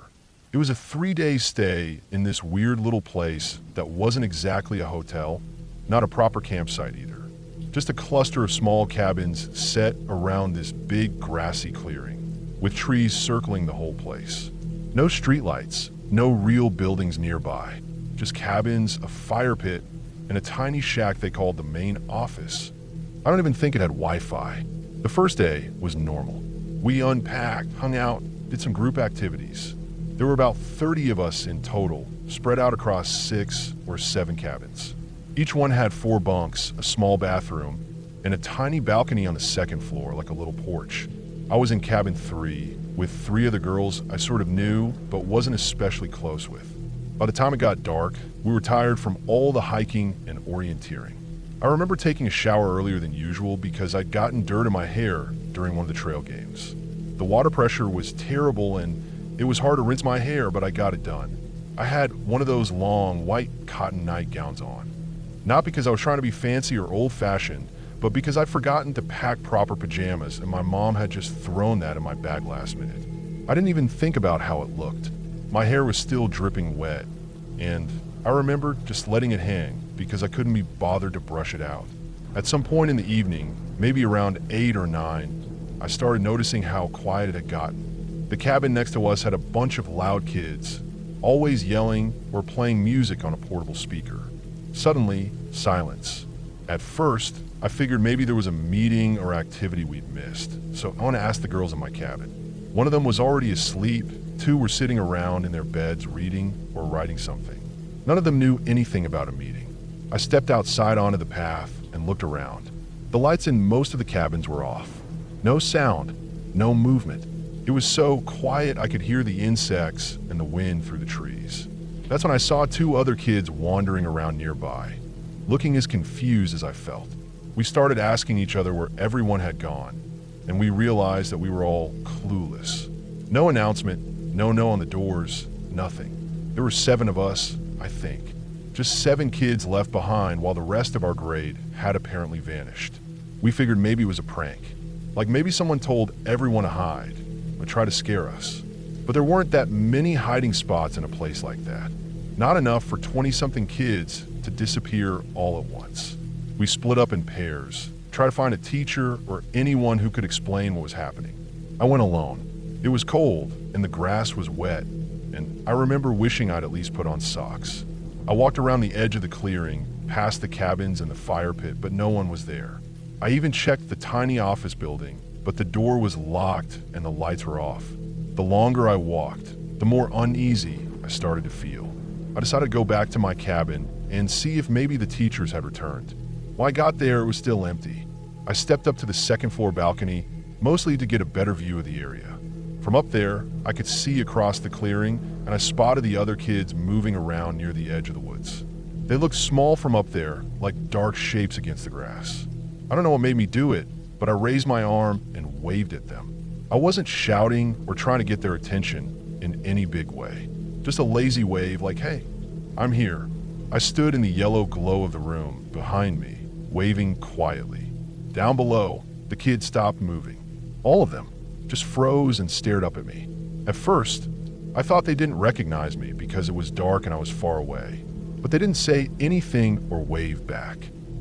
It was a 3-day stay in this weird little place that wasn't exactly a hotel, not a proper campsite either. Just a cluster of small cabins set around this big grassy clearing, with trees circling the whole place. No streetlights, no real buildings nearby, just cabins, a fire pit, and a tiny shack they called the main office. I don't even think it had Wi-Fi. The first day was normal. We unpacked, hung out, did some group activities. There were about 30 of us in total, spread out across 6 or 7 cabins. Each one had 4 bunks, a small bathroom, and a tiny balcony on the second floor, like a little porch. I was in cabin 3, with 3 of the girls I sort of knew, but wasn't especially close with. By the time it got dark, we were tired from all the hiking and orienteering. I remember taking a shower earlier than usual because I'd gotten dirt in my hair during one of the trail games. The water pressure was terrible and it was hard to rinse my hair, but I got it done. I had one of those long, white cotton nightgowns on. Not because I was trying to be fancy or old-fashioned, but because I'd forgotten to pack proper pajamas and my mom had just thrown that in my bag last minute. I didn't even think about how it looked. My hair was still dripping wet, and I remember just letting it hang because I couldn't be bothered to brush it out. At some point in the evening, maybe around 8 or 9, I started noticing how quiet it had gotten. The cabin next to us had a bunch of loud kids, always yelling or playing music on a portable speaker. Suddenly, silence. At first, I figured maybe there was a meeting or activity we'd missed, so I went to ask the girls in my cabin. One of them was already asleep, 2 were sitting around in their beds reading or writing something. None of them knew anything about a meeting. I stepped outside onto the path and looked around. The lights in most of the cabins were off. No sound, no movement. It was so quiet I could hear the insects and the wind through the trees. That's when I saw two other kids wandering around nearby, looking as confused as I felt. We started asking each other where everyone had gone, and we realized that we were all clueless. No announcement, no on the doors, nothing. There were 7 of us, I think. Just 7 kids left behind while the rest of our grade had apparently vanished. We figured maybe it was a prank. Like maybe someone told everyone to hide, or try to scare us. But there weren't that many hiding spots in a place like that. Not enough for 20-something kids to disappear all at once. We split up in pairs, tried to find a teacher or anyone who could explain what was happening. I went alone. It was cold and the grass was wet, and I remember wishing I'd at least put on socks. I walked around the edge of the clearing, past the cabins and the fire pit, but no one was there. I even checked the tiny office building, but the door was locked and the lights were off. The longer I walked, the more uneasy I started to feel. I decided to go back to my cabin and see if maybe the teachers had returned. When I got there, it was still empty. I stepped up to the second-floor balcony, mostly to get a better view of the area. From up there, I could see across the clearing, and I spotted the other kids moving around near the edge of the woods. They looked small from up there, like dark shapes against the grass. I don't know what made me do it, but I raised my arm and waved at them. I wasn't shouting or trying to get their attention in any big way. Just a lazy wave like, hey, I'm here. I stood in the yellow glow of the room behind me, waving quietly. Down below, the kids stopped moving. All of them just froze and stared up at me. At first, I thought they didn't recognize me because it was dark and I was far away. But they didn't say anything or wave back.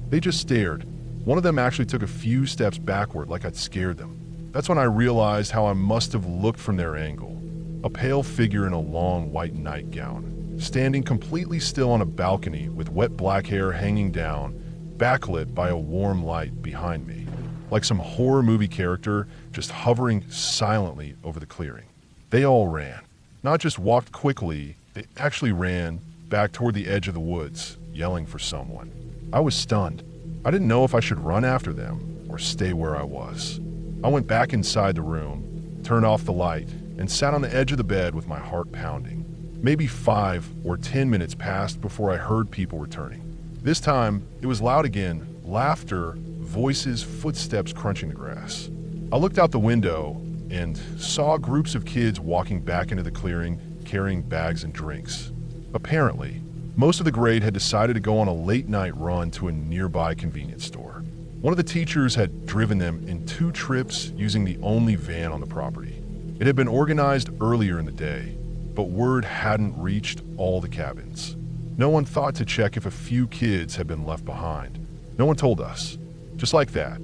They just stared. One of them actually took a few steps backward like I'd scared them. That's when I realized how I must have looked from their angle. A pale figure in a long white nightgown, standing completely still on a balcony with wet black hair hanging down, backlit by a warm light behind me, like some horror movie character just hovering silently over the clearing. They all ran. Not just walked quickly, they actually ran back toward the edge of the woods, yelling for someone. I was stunned. I didn't know if I should run after them or stay where I was. I went back inside the room, turned off the light, and sat on the edge of the bed with my heart pounding. Maybe 5 or 10 minutes passed before I heard people returning. This time, it was loud again, laughter, voices, footsteps crunching the grass. I looked out the window and saw groups of kids walking back into the clearing, carrying bags and drinks. Apparently, most of the grade had decided to go on a late-night run to a nearby convenience store. One of the teachers had driven them in 2 trips using the only van on the property. It had been organized earlier in the day, but word hadn't reached all the cabins. No one thought to check if a few kids had been left behind. No one told us. Just like that,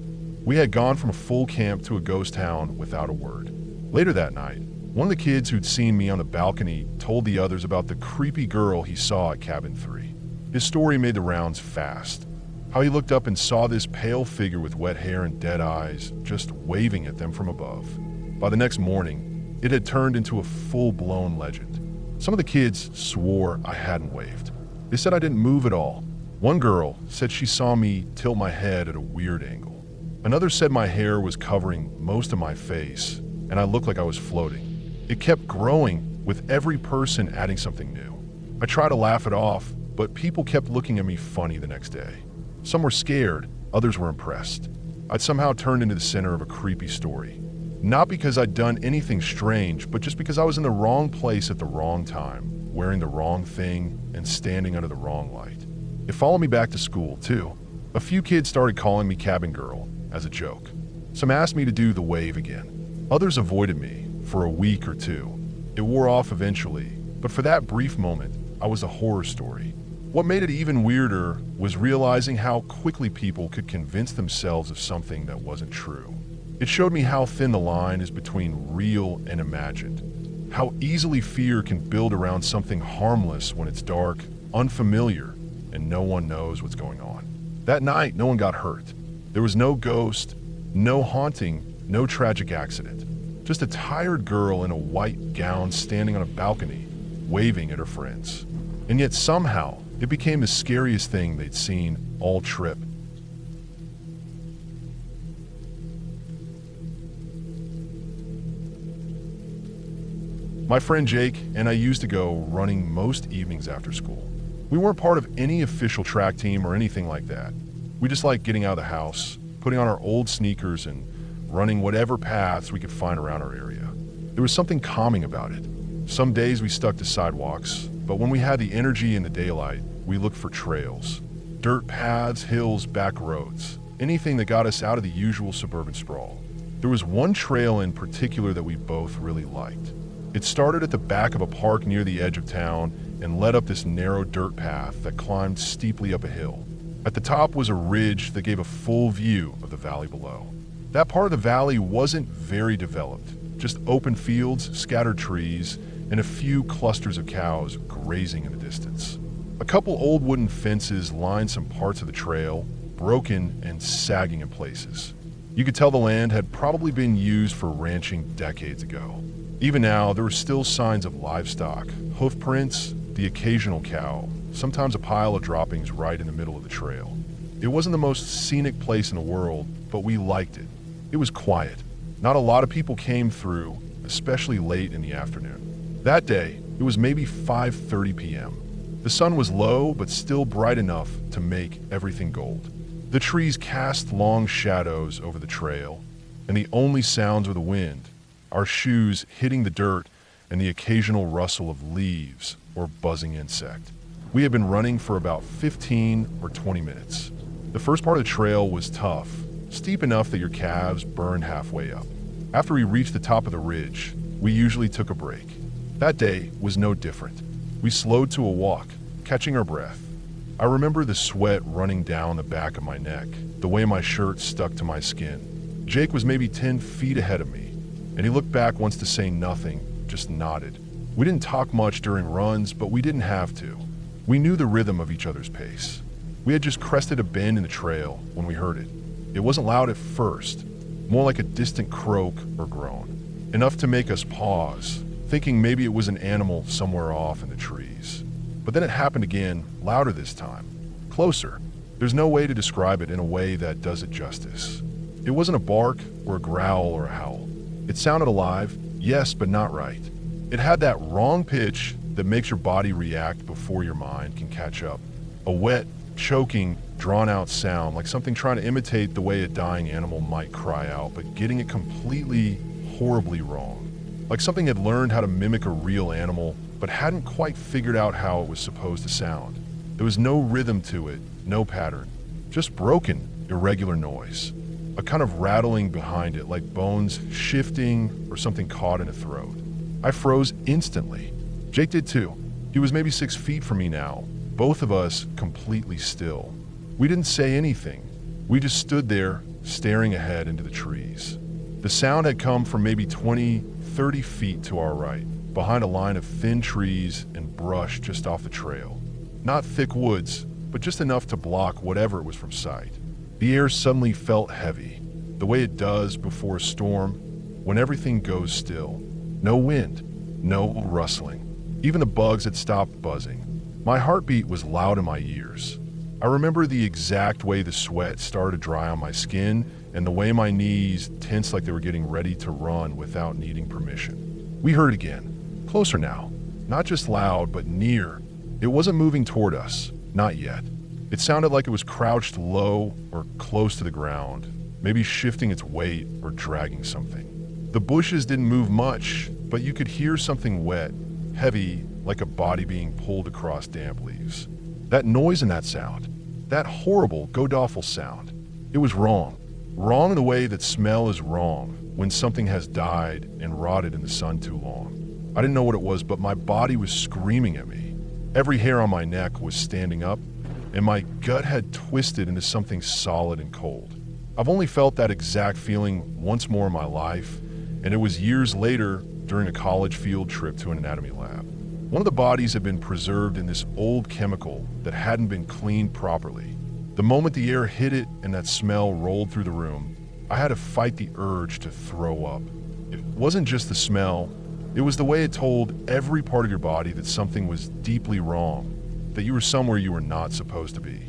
we had gone from a full camp to a ghost town without a word. Later that night, one of the kids who'd seen me on the balcony told the others about the creepy girl he saw at cabin 3. His story made the rounds fast. How he looked up and saw this pale figure with wet hair and dead eyes just waving at them from above. By the next morning, it had turned into a full-blown legend. Some of the kids swore I hadn't waved. They said I didn't move at all. One girl said she saw me tilt my head at a weird angle. Another said my hair was covering most of my face, and I looked like I was floating. It kept growing, with every person adding something new. I tried to laugh it off, but people kept looking at me funny the next day. Some were scared, others were impressed. I'd somehow turned into the center of a creepy story. Not because I'd done anything strange, but just because I was in the wrong place at the wrong time, wearing the wrong thing, and standing under the wrong light. It followed me back to school, too. A few kids started calling me cabin girl, as a joke. Some asked me to do the wave again. Others avoided me for a week or 2. It wore off eventually, but for that brief moment, I was a horror story. What made it even weirder was realizing how quickly people could convince themselves of something that wasn't true. It showed me how thin the line is between real and imagined. How easily fear can build around something harmless when it's dark, unfamiliar, and no one knows what's going on. That night, no one got hurt. There was no ghost, no haunting, no tragic accident. Just a tired girl in a white gown standing on a balcony, waving at her friends. And yet somehow, it became the scariest thing they'd seen all trip. My friend Jake and I used to go running most evenings after school. We weren't part of any official track team or anything like that. We just liked getting out of the house, putting on our old sneakers and running whatever paths we could find around our area. There was something calming about it. Some days we stuck to sidewalks, but when we had the energy and the daylight, we looked for trails. Dirt paths, hills, back roads, anything that got us out of the usual suburban sprawl. There was one trail in particular that we both really liked. It started at the back of a park near the edge of town and led up this narrow dirt path that climbed steeply up a hill. At the top was a ridge that gave a full view of the valley below. That part of the valley wasn't very developed, just open fields, scattered trees, and a few clusters of cows grazing in the distance. A couple old wooden fences lined some parts of the trail, broken and sagging in places. You could tell the land had probably been used for ranching decades ago. Even now, there were still signs of livestock, hoof prints, the occasional cow, sometimes a pile of droppings right in the middle of the trail. It wasn't the most scenic place in the world, but we liked it. It was quiet. Not a lot of people came through, especially late in the afternoon. That day, it was maybe 5:30 p.m. The sun was low, but still bright enough to make everything gold. The trees cast long shadows over the trail, and the only sounds were the wind, our shoes hitting the dirt, and the occasional rustle of leaves or buzzing insect. We had been running for about 15 or 20 minutes. The first part of the trail was tough, steep enough that your calves burned halfway up. After we reached the top of the ridge, we usually took a break. That day was no different. We slowed to a walk, catching our breath. I remember the sweat running down the back of my neck, the way my shirt stuck to my skin. Jake was maybe 10 feet ahead of me, and he looked back once to say nothing, just nodded. We didn't talk much during runs, but we didn't have to. We knew the rhythm of each other's pace. We had just crested a bend in the trail when we heard it. It wasn't loud at first, more like a distant croak or groan, enough to make us pause, thinking maybe it was an animal somewhere off in the trees. But then it happened again, louder this time, closer. There's no way to describe it in a way that does it justice. It wasn't a bark or a growl or a howl. It sounded alive, yes, but not right. It had that wrong pitch that makes your body react before your mind can catch up. A wet, choking, drawn-out sound, like something trying to imitate the way a dying animal might cry out, but getting it completely, horribly wrong. Like something had learned how to mimic a real animal, but hadn't quite figured out how it was supposed to sound. There was no rhythm to it, no pattern, just broken, irregular noise. A kind of rattling behind it, like bones shifting or something caught in a throat. I froze instantly. Jake did too. He was maybe 6 feet from me now, both of us completely still. We didn't say anything. We just stood there, staring ahead into the trees. The sound had come from maybe 20, 30 feet to our right, behind a line of thin trees and brush just off the trail. Not thick woods, but just enough to block whatever it was from sight. The air suddenly felt heavy, the way it does before a storm, when everything goes still. No wind, no rustling. Even the bugs had stopped buzzing. My heartbeat was loud in my ears. I remember the exact way the sweat started to dry on my skin and the way my knees tensed like they were getting ready to run without needing permission. We heard again, closer now, not just loud, but near. It wasn't moving toward us, not yet. It sounded like it was crouched low or close to the ground, maybe shifting its weight or dragging something. The bushes didn't move much, but you could hear something wet, heavy, like a body being pulled across damp leaves. That noise and that sound, that horrible, god-awful sound, it was wrong. Wrong in the way that smell is wrong when something has died and rotted in the sun too long. I didn't know what it was, but my body was screaming at me. Every hair on my neck was standing up, and my gut had twisted into something solid and cold. I've only felt that exact feeling once more in my life, and it was years later during a college field trip to an anatomy lab. One of the bodies had been preserved in this old chemical that hadn't been cleaned properly. The moment the air hit it and that smell rolled through the room, I had to fight the urge to throw up. It wasn't just the smell, it was the way it told every part of your body that something was deeply wrong, that you were somewhere you were not supposed to be.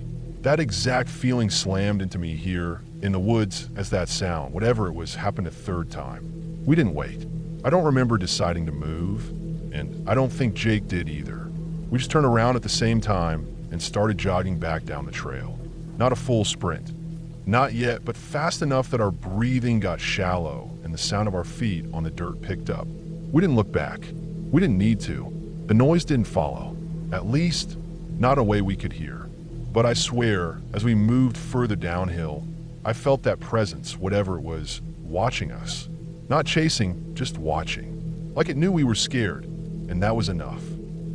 That exact feeling slammed into me here in the woods as that sound, whatever it was, happened a third time. We didn't wait. I don't remember deciding to move. and I don't think Jake did either. We just turned around at the same time and started jogging back down the trail. Not a full sprint. Not yet, but fast enough that our breathing got shallow and the sound of our feet on the dirt picked up. We didn't look back. We didn't need to. The noise didn't follow. At least, not a way we could hear. But I swear, as we moved further downhill, I felt that presence, whatever it was, watching us. Not chasing, just watching. Like it knew we were scared, and that was enough.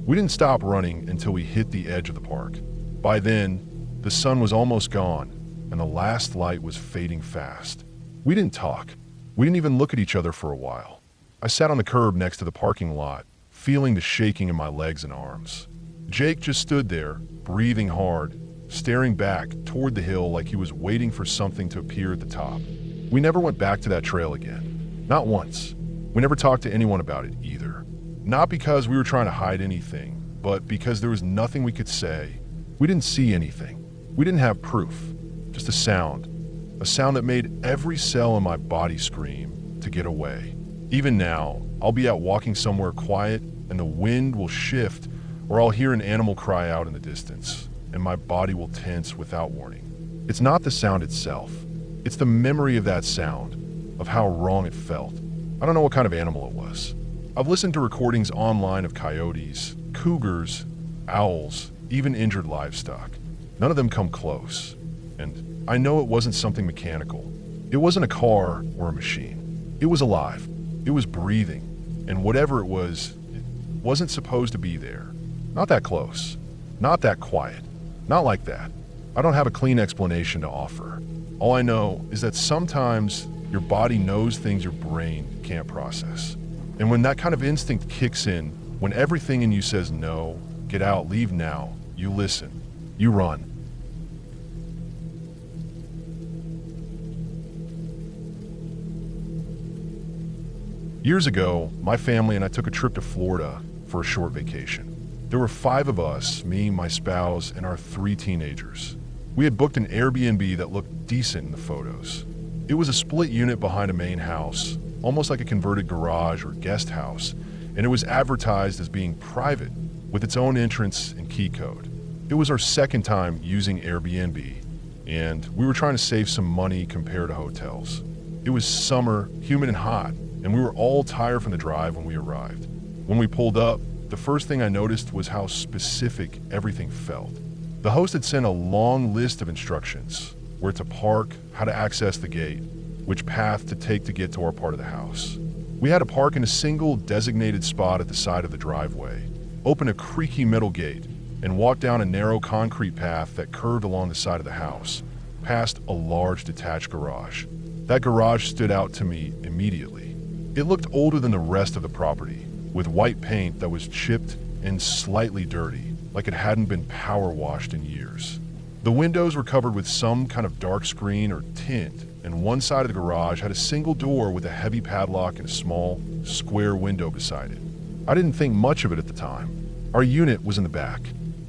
We didn't stop running until we hit the edge of the park. By then, the sun was almost gone, and the last light was fading fast. We didn't talk. We didn't even look at each other for a while. I sat on the curb next to the parking lot, feeling the shaking in my legs and arms. Jake just stood there, breathing hard, staring back toward the hill like he was waiting for something to appear at the top. We never went back to that trail again. Not once. We never talked to anyone about it either. Not because we were trying to hide anything, but because there was nothing we could say. We didn't see anything. We didn't have proof. Just a sound that made every cell in my body scream to get away. Even now, I'll be out walking somewhere quiet and the wind will shift, or I'll hear an animal cry out in the distance, and my body will tense without warning. It's not the sound itself. It's the memory of that sound, of how wrong it felt. I don't know what kind of animal it was. I've listened to recordings online of coyotes, cougars, owls, even injured livestock. None of them come close. And I know it wasn't something mechanical. It wasn't a car or a machine. It was alive. It was breathing. And whatever it wasn't supposed to be there. Not that close. Not that quiet. Not like that. I don't have a clean explanation to offer. All I know is that sometimes your body knows things your brain can't process. And when that kind of instinct kicks in, when everything in you says no, get out, leave now, you listen, you run. Years ago, my family and I took a trip to Florida for a short vacation. There were 5 of us, me, my spouse, and our 3 teenagers. We had booked an Airbnb that looked decent in the photos. It was a split unit behind a main house, almost like a converted garage or guest house, and it was advertised as being private with its own entrance and key code. It was our second time using Airbnb, and we were trying to save some money compared to hotels. It was summer, humid and hot, and we were all tired from the drive when we arrived. When we pulled up, the first thing I noticed was how specific everything felt. The host had sent a long list of instructions: where to park, how to access the gate, which path to take to get to our part of the house. We had to park in a single designated spot at the side of the driveway, open a creaky metal gate, and walk down a narrow concrete path that curved along the side of the house, past a large detached garage. That garage stood out to me immediately. It looked older than the rest of the property, with white paint that was chipped and slightly dirty, like it hadn't been power washed in years. The windows were covered with some kind of dark screen or tint, and one side of the garage had a single door with a heavy padlock and a small, square window beside it. I didn't think much of it at the time. Our unit was in the back.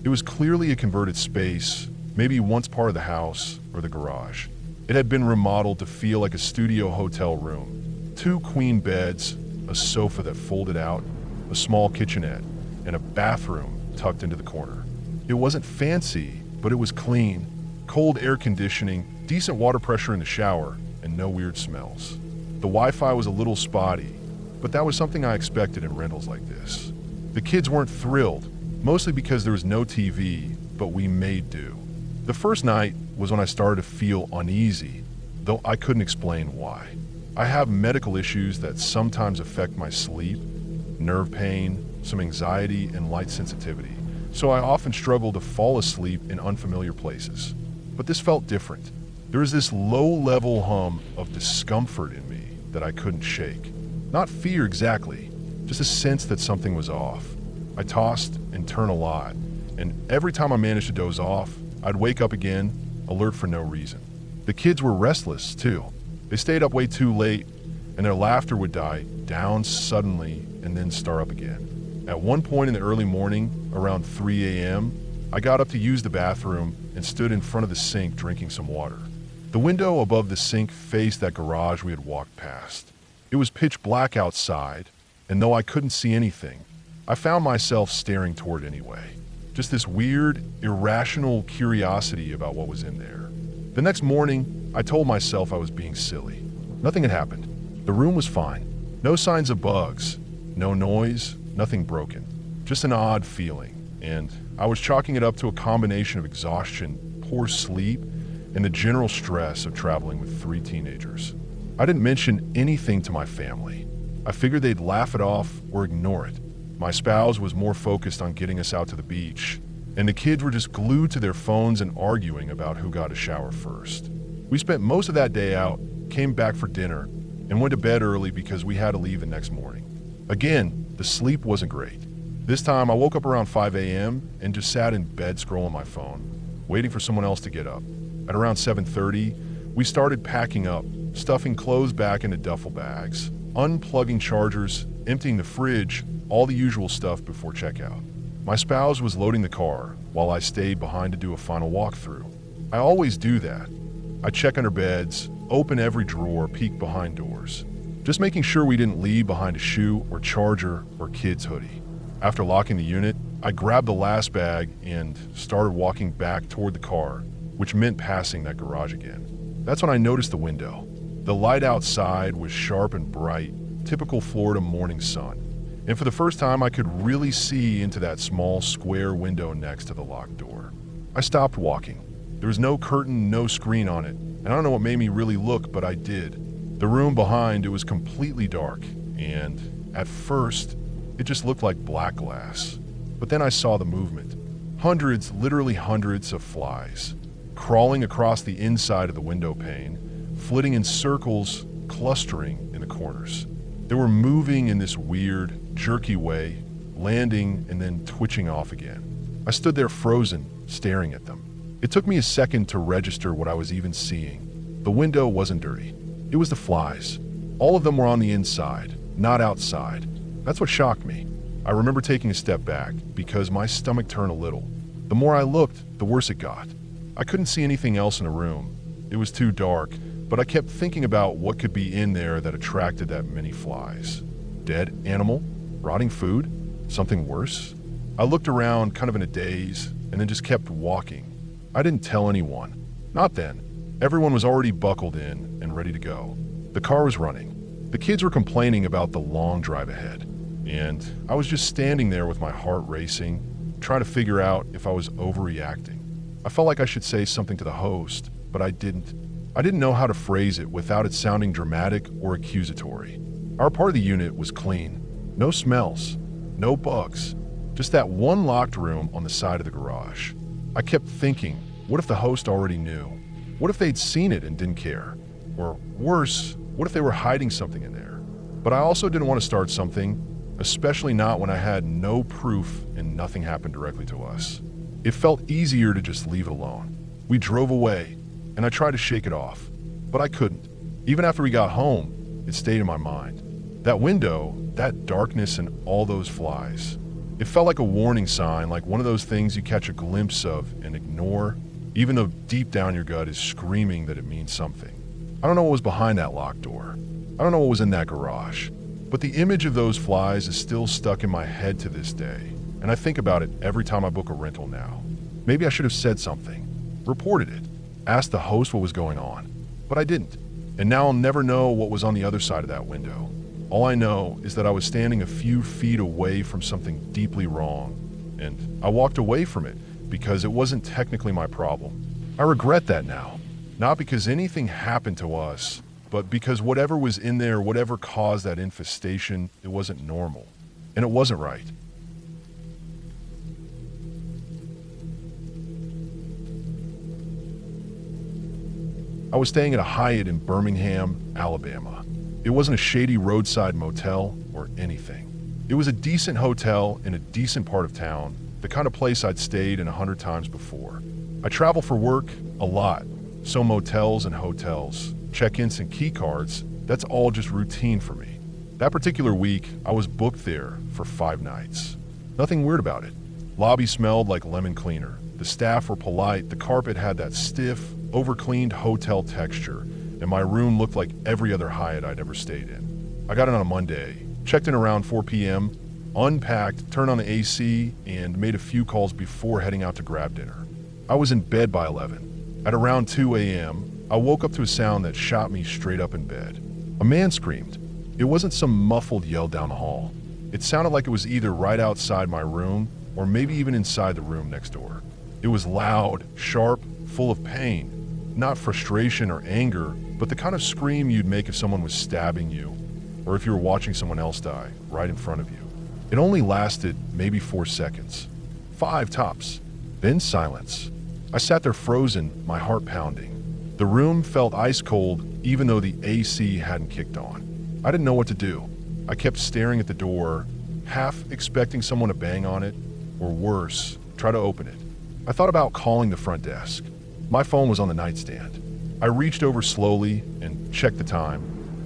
It was clearly a converted space, maybe once part of the house or the garage. It had been remodeled to feel like a studio hotel room. 2 queen beds, a sofa that folded out, a small kitchenette, and a bathroom tucked into the corner. It wasn't fancy, but it was clean. Cold air conditioning, decent water pressure in the shower, and no weird smells. The Wi-Fi was a little spotty, but that was something I expected in rentals like this. The kids weren't thrilled, mostly because there was no TV, but we made do. The first night was when I started to feel uneasy, though I couldn't explain why. I have medical issues that sometimes affect my sleep, nerve pain, some anxiety, and light sensitivity, so I often struggle to fall asleep in unfamiliar places. But this felt different. There was this low-level hum of discomfort in me that I couldn't shake. Not fear exactly, just a sense that something was off. I tossed and turned a lot, and every time I managed to doze off, I'd wake up again, alert for no reason. The kids were restless, too. They stayed up way too late, and their laughter would die down suddenly and then start up again. At one point in the early morning, around 3 a.m., I got up to use the bathroom and stood in front of the sink drinking some water. The window above the sink faced that garage we had walked past. It was pitch black outside, and though I couldn't see anything, I found myself staring toward it anyway. Just this weird, irrational curiosity about what was in there. The next morning, I told myself I was being silly. Nothing had happened. The room was fine. No signs of bugs, no noise, nothing broken. Just an odd feeling. And I was chalking it up to a combination of exhaustion, poor sleep, and the general stress of traveling with 3 teenagers. I didn't mention anything to my family. I figured they'd laugh it off or ignore it. My spouse was more focused on getting us out to the beach, and the kids were just glued to their phones and arguing about who got a shower first. We spent most of that day out, came back for dinner, and went to bed early because we had to leave the next morning. Again, the sleep wasn't great. This time I woke up around 5 a.m. and just sat in bed scrolling my phone, waiting for someone else to get up. At around 7:30, we started packing up, stuffing clothes back into duffel bags, unplugging chargers, emptying the fridge, all the usual stuff before checkout. My spouse was loading the car while I stayed behind to do a final walkthrough. I always do that. I check under beds, open every drawer, peek behind doors, just making sure we didn't leave behind a shoe or charger or kid's hoodie. After locking the unit, I grabbed the last bag and started walking back toward the car, which meant passing that garage again. That's when I noticed the window. The light outside was sharp and bright, typical Florida morning sun. And for the first time, I could really see into that small square window next to the locked door. I stopped walking. There was no curtain, no screen on it, and I don't know what made me really look, but I did. The room behind, it was completely dark, and at first, it just looked like black glass. But then I saw the movement. Hundreds, literally hundreds of flies, crawling across the inside of the window pane, flitting in circles, clustering in the corners. They were moving in this weird, jerky way, landing and then twitching off again. I stood there frozen, staring at them. It took me a second to register what I was even seeing. The window wasn't dirty. It was the flies. All of them were on the inside, not outside. That's what shocked me. I remember taking a step back because my stomach turned a little. The more I looked, the worse it got. I couldn't see anything else in the room. It was too dark, but I kept thinking about what could be in there that attracted that many flies. Dead animal? Rotting food? Something worse? I looked around kind of in a daze and then just kept walking. I didn't tell anyone. Not then. Everyone was already buckled in and ready to go. The car was running. The kids were complaining about the long drive ahead. And I was just standing there with my heart racing, trying to figure out if I was overreacting. I felt like I should say something to the host, but I didn't. I didn't know how to phrase it without it sounding dramatic or accusatory. Our part of the unit was clean. No smells, no bugs, just that one locked room on the side of the garage. I kept thinking, what if the host already knew? What if they'd seen it and didn't care? Or worse, what if they were hiding something in there? But I also didn't want to start something, especially not when I had no proof and nothing happened directly to us. It felt easier to just leave it alone. We drove away, and I tried to shake it off, but I couldn't. Even after we got home, it stayed in my mind. That window, that darkness, and all those flies. It felt like a warning sign, like one of those things you catch a glimpse of and ignore, even though deep down your gut is screaming that it means something. I don't know what was behind that locked door. I don't know what was in that garage. But the image of those flies is still stuck in my head to this day, and I think about it every time I book a rental now. Maybe I should have said something, reported it, asked the host what was going on, but I didn't. And now I'll never know what was on the other side of that window. All I know is that I was standing a few feet away from something deeply wrong, and I walked away from it because it wasn't technically my problem. I regret that now, not because anything happened to us, but because whatever was in there, whatever caused that infestation, it wasn't normal, and it wasn't right. I was staying at a Hyatt in Birmingham, Alabama. It wasn't a shady roadside motel or anything. It was a decent hotel in a decent part of town, the kind of place I'd stayed in 100 times before. I travel for work a lot, so motels and hotels, check-ins and key cards, that's all just routine for me. That particular week, I was booked there for 5 nights. Nothing weird about it. Lobby smelled like lemon cleaner. The staff were polite, the carpet had that stiff, over-cleaned hotel texture, and my room looked like every other Hyatt I'd ever stayed in. I got in on a Monday, checked in around 4 p.m., unpacked, turned on the AC, and made a few calls before heading out to grab dinner. I was in bed by 11. At around 2 a.m., I woke up to a sound that shot me straight up in bed. A man screamed. It wasn't some muffled yell down the hall. It sounded like it was either right outside my room or maybe even inside the room next door. It was loud, sharp, full of pain. Not frustration or anger, but the kind of scream you'd make if someone was stabbing you or if you were watching someone else die right in front of you. It only lasted maybe 4 seconds. 5 tops. Then silence. I sat there frozen, my heart pounding. The room felt ice cold even though the AC hadn't kicked on. I didn't know what to do. I kept staring at the door, half expecting someone to bang on it, or worse, try to open it. I thought about calling the front desk. My phone was on the nightstand. I reached over slowly and checked the time,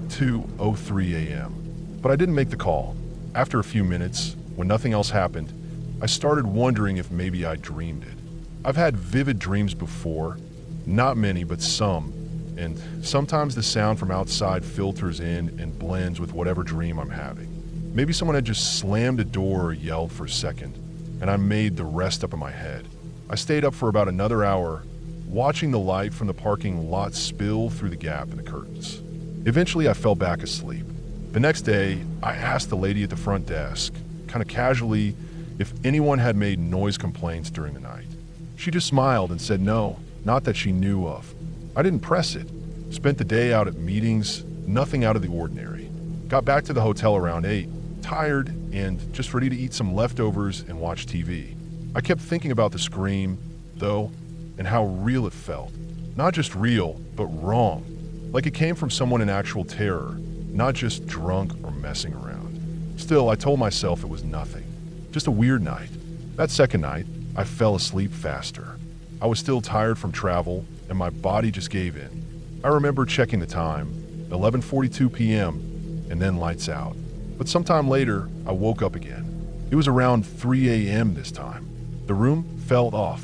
2:03 a.m. But I didn't make the call. After a few minutes, when nothing else happened, I started wondering if maybe I dreamed it. I've had vivid dreams before, not many, but some, and sometimes the sound from outside filters in and blends with whatever dream I'm having. Maybe someone had just slammed a door or yelled for a second, and I made the rest up in my head. I stayed up for about another hour, watching the light from the parking lot spill through the gap in the curtains. Eventually, I fell back asleep. The next day, I asked the lady at the front desk, kind of casually, if anyone had made noise complaints during the night. She just smiled and said no, not that she knew of. I didn't press it. Spent the day out at meetings, nothing out of the ordinary. Got back to the hotel around 8, tired and just ready to eat some leftovers and watch TV. I kept thinking about the scream, though, and how real it felt. Not just real, but wrong. Like it came from someone in actual terror, not just drunk or messing around. Still, I told myself it was nothing. Just a weird night. That second night, I fell asleep faster. I was still tired from travel, and my body just gave in. I remember checking the time, 11:42 p.m., and then lights out. But sometime later, I woke up again. It was around 3 a.m. this time. The room felt off.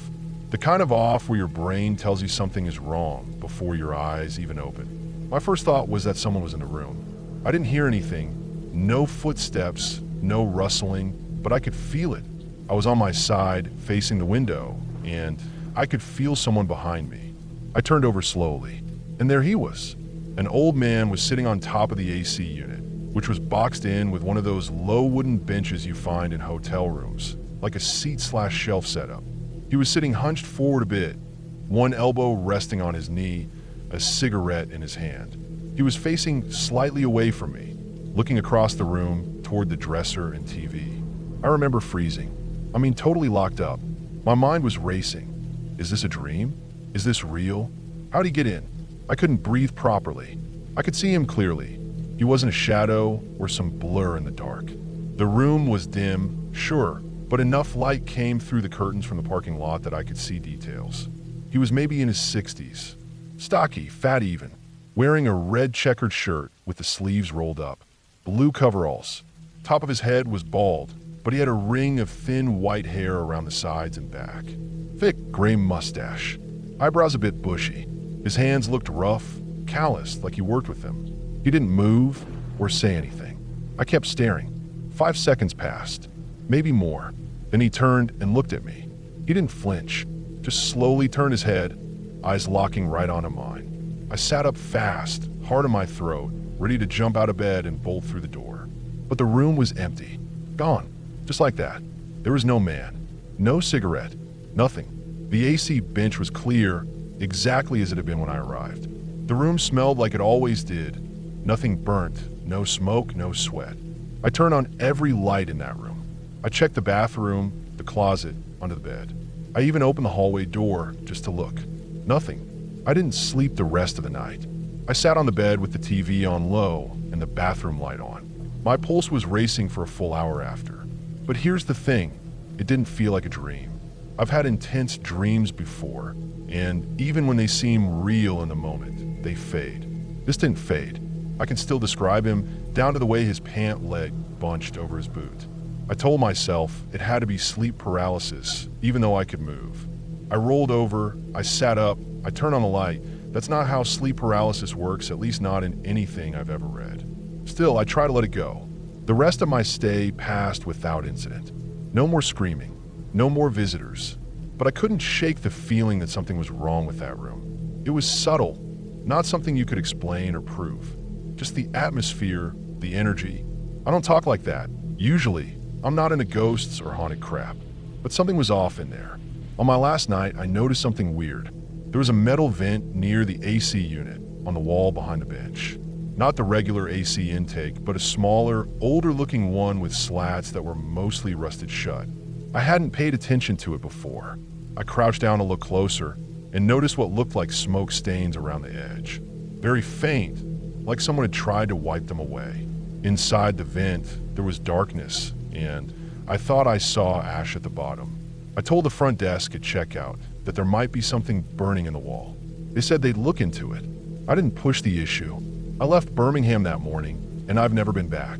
The kind of off where your brain tells you something is wrong before your eyes even open. My first thought was that someone was in the room. I didn't hear anything, no footsteps, no rustling, but I could feel it. I was on my side, facing the window, and I could feel someone behind me. I turned over slowly, and there he was. An old man was sitting on top of the AC unit, which was boxed in with one of those low wooden benches you find in hotel rooms, like a seat/shelf setup. He was sitting hunched forward a bit, one elbow resting on his knee, a cigarette in his hand. He was facing slightly away from me, looking across the room toward the dresser and TV. I remember freezing. Totally locked up. My mind was racing. Is this a dream? Is this real? How'd he get in? I couldn't breathe properly. I could see him clearly. He wasn't a shadow or some blur in the dark. The room was dim, sure, but enough light came through the curtains from the parking lot that I could see details. He was maybe in his 60s. Stocky, fat even, wearing a red checkered shirt with the sleeves rolled up. Blue coveralls. Top of his head was bald, but he had a ring of thin white hair around the sides and back. Thick gray mustache. Eyebrows a bit bushy. His hands looked rough, calloused, like he worked with them. He didn't move or say anything. I kept staring. 5 seconds passed, maybe more. Then he turned and looked at me. He didn't flinch, just slowly turned his head, eyes locking right onto mine. I sat up fast, heart in my throat, ready to jump out of bed and bolt through the door. But the room was empty. Gone. Just like that. There was no man. No cigarette. Nothing. The AC bench was clear, exactly as it had been when I arrived. The room smelled like it always did. Nothing burnt. No smoke, no sweat. I turned on every light in that room. I checked the bathroom, the closet, under the bed. I even opened the hallway door just to look. Nothing. I didn't sleep the rest of the night. I sat on the bed with the TV on low and the bathroom light on. My pulse was racing for a full hour after. But here's the thing, it didn't feel like a dream. I've had intense dreams before, and even when they seem real in the moment, they fade. This didn't fade. I can still describe him down to the way his pant leg bunched over his boot. I told myself it had to be sleep paralysis, even though I could move. I rolled over, I sat up, I turned on the light. That's not how sleep paralysis works, at least not in anything I've ever read. Still, I try to let it go. The rest of my stay passed without incident. No more screaming, no more visitors, but I couldn't shake the feeling that something was wrong with that room. It was subtle, not something you could explain or prove. Just the atmosphere, the energy. I don't talk like that. Usually, I'm not into ghosts or haunted crap, but something was off in there. On my last night, I noticed something weird. There was a metal vent near the AC unit on the wall behind the bench. Not the regular AC intake, but a smaller, older-looking one with slats that were mostly rusted shut. I hadn't paid attention to it before. I crouched down to look closer and noticed what looked like smoke stains around the edge. Very faint, like someone had tried to wipe them away. Inside the vent, there was darkness, and I thought I saw ash at the bottom. I told the front desk at checkout that there might be something burning in the wall. They said they'd look into it. I didn't push the issue. I left Birmingham that morning, and I've never been back.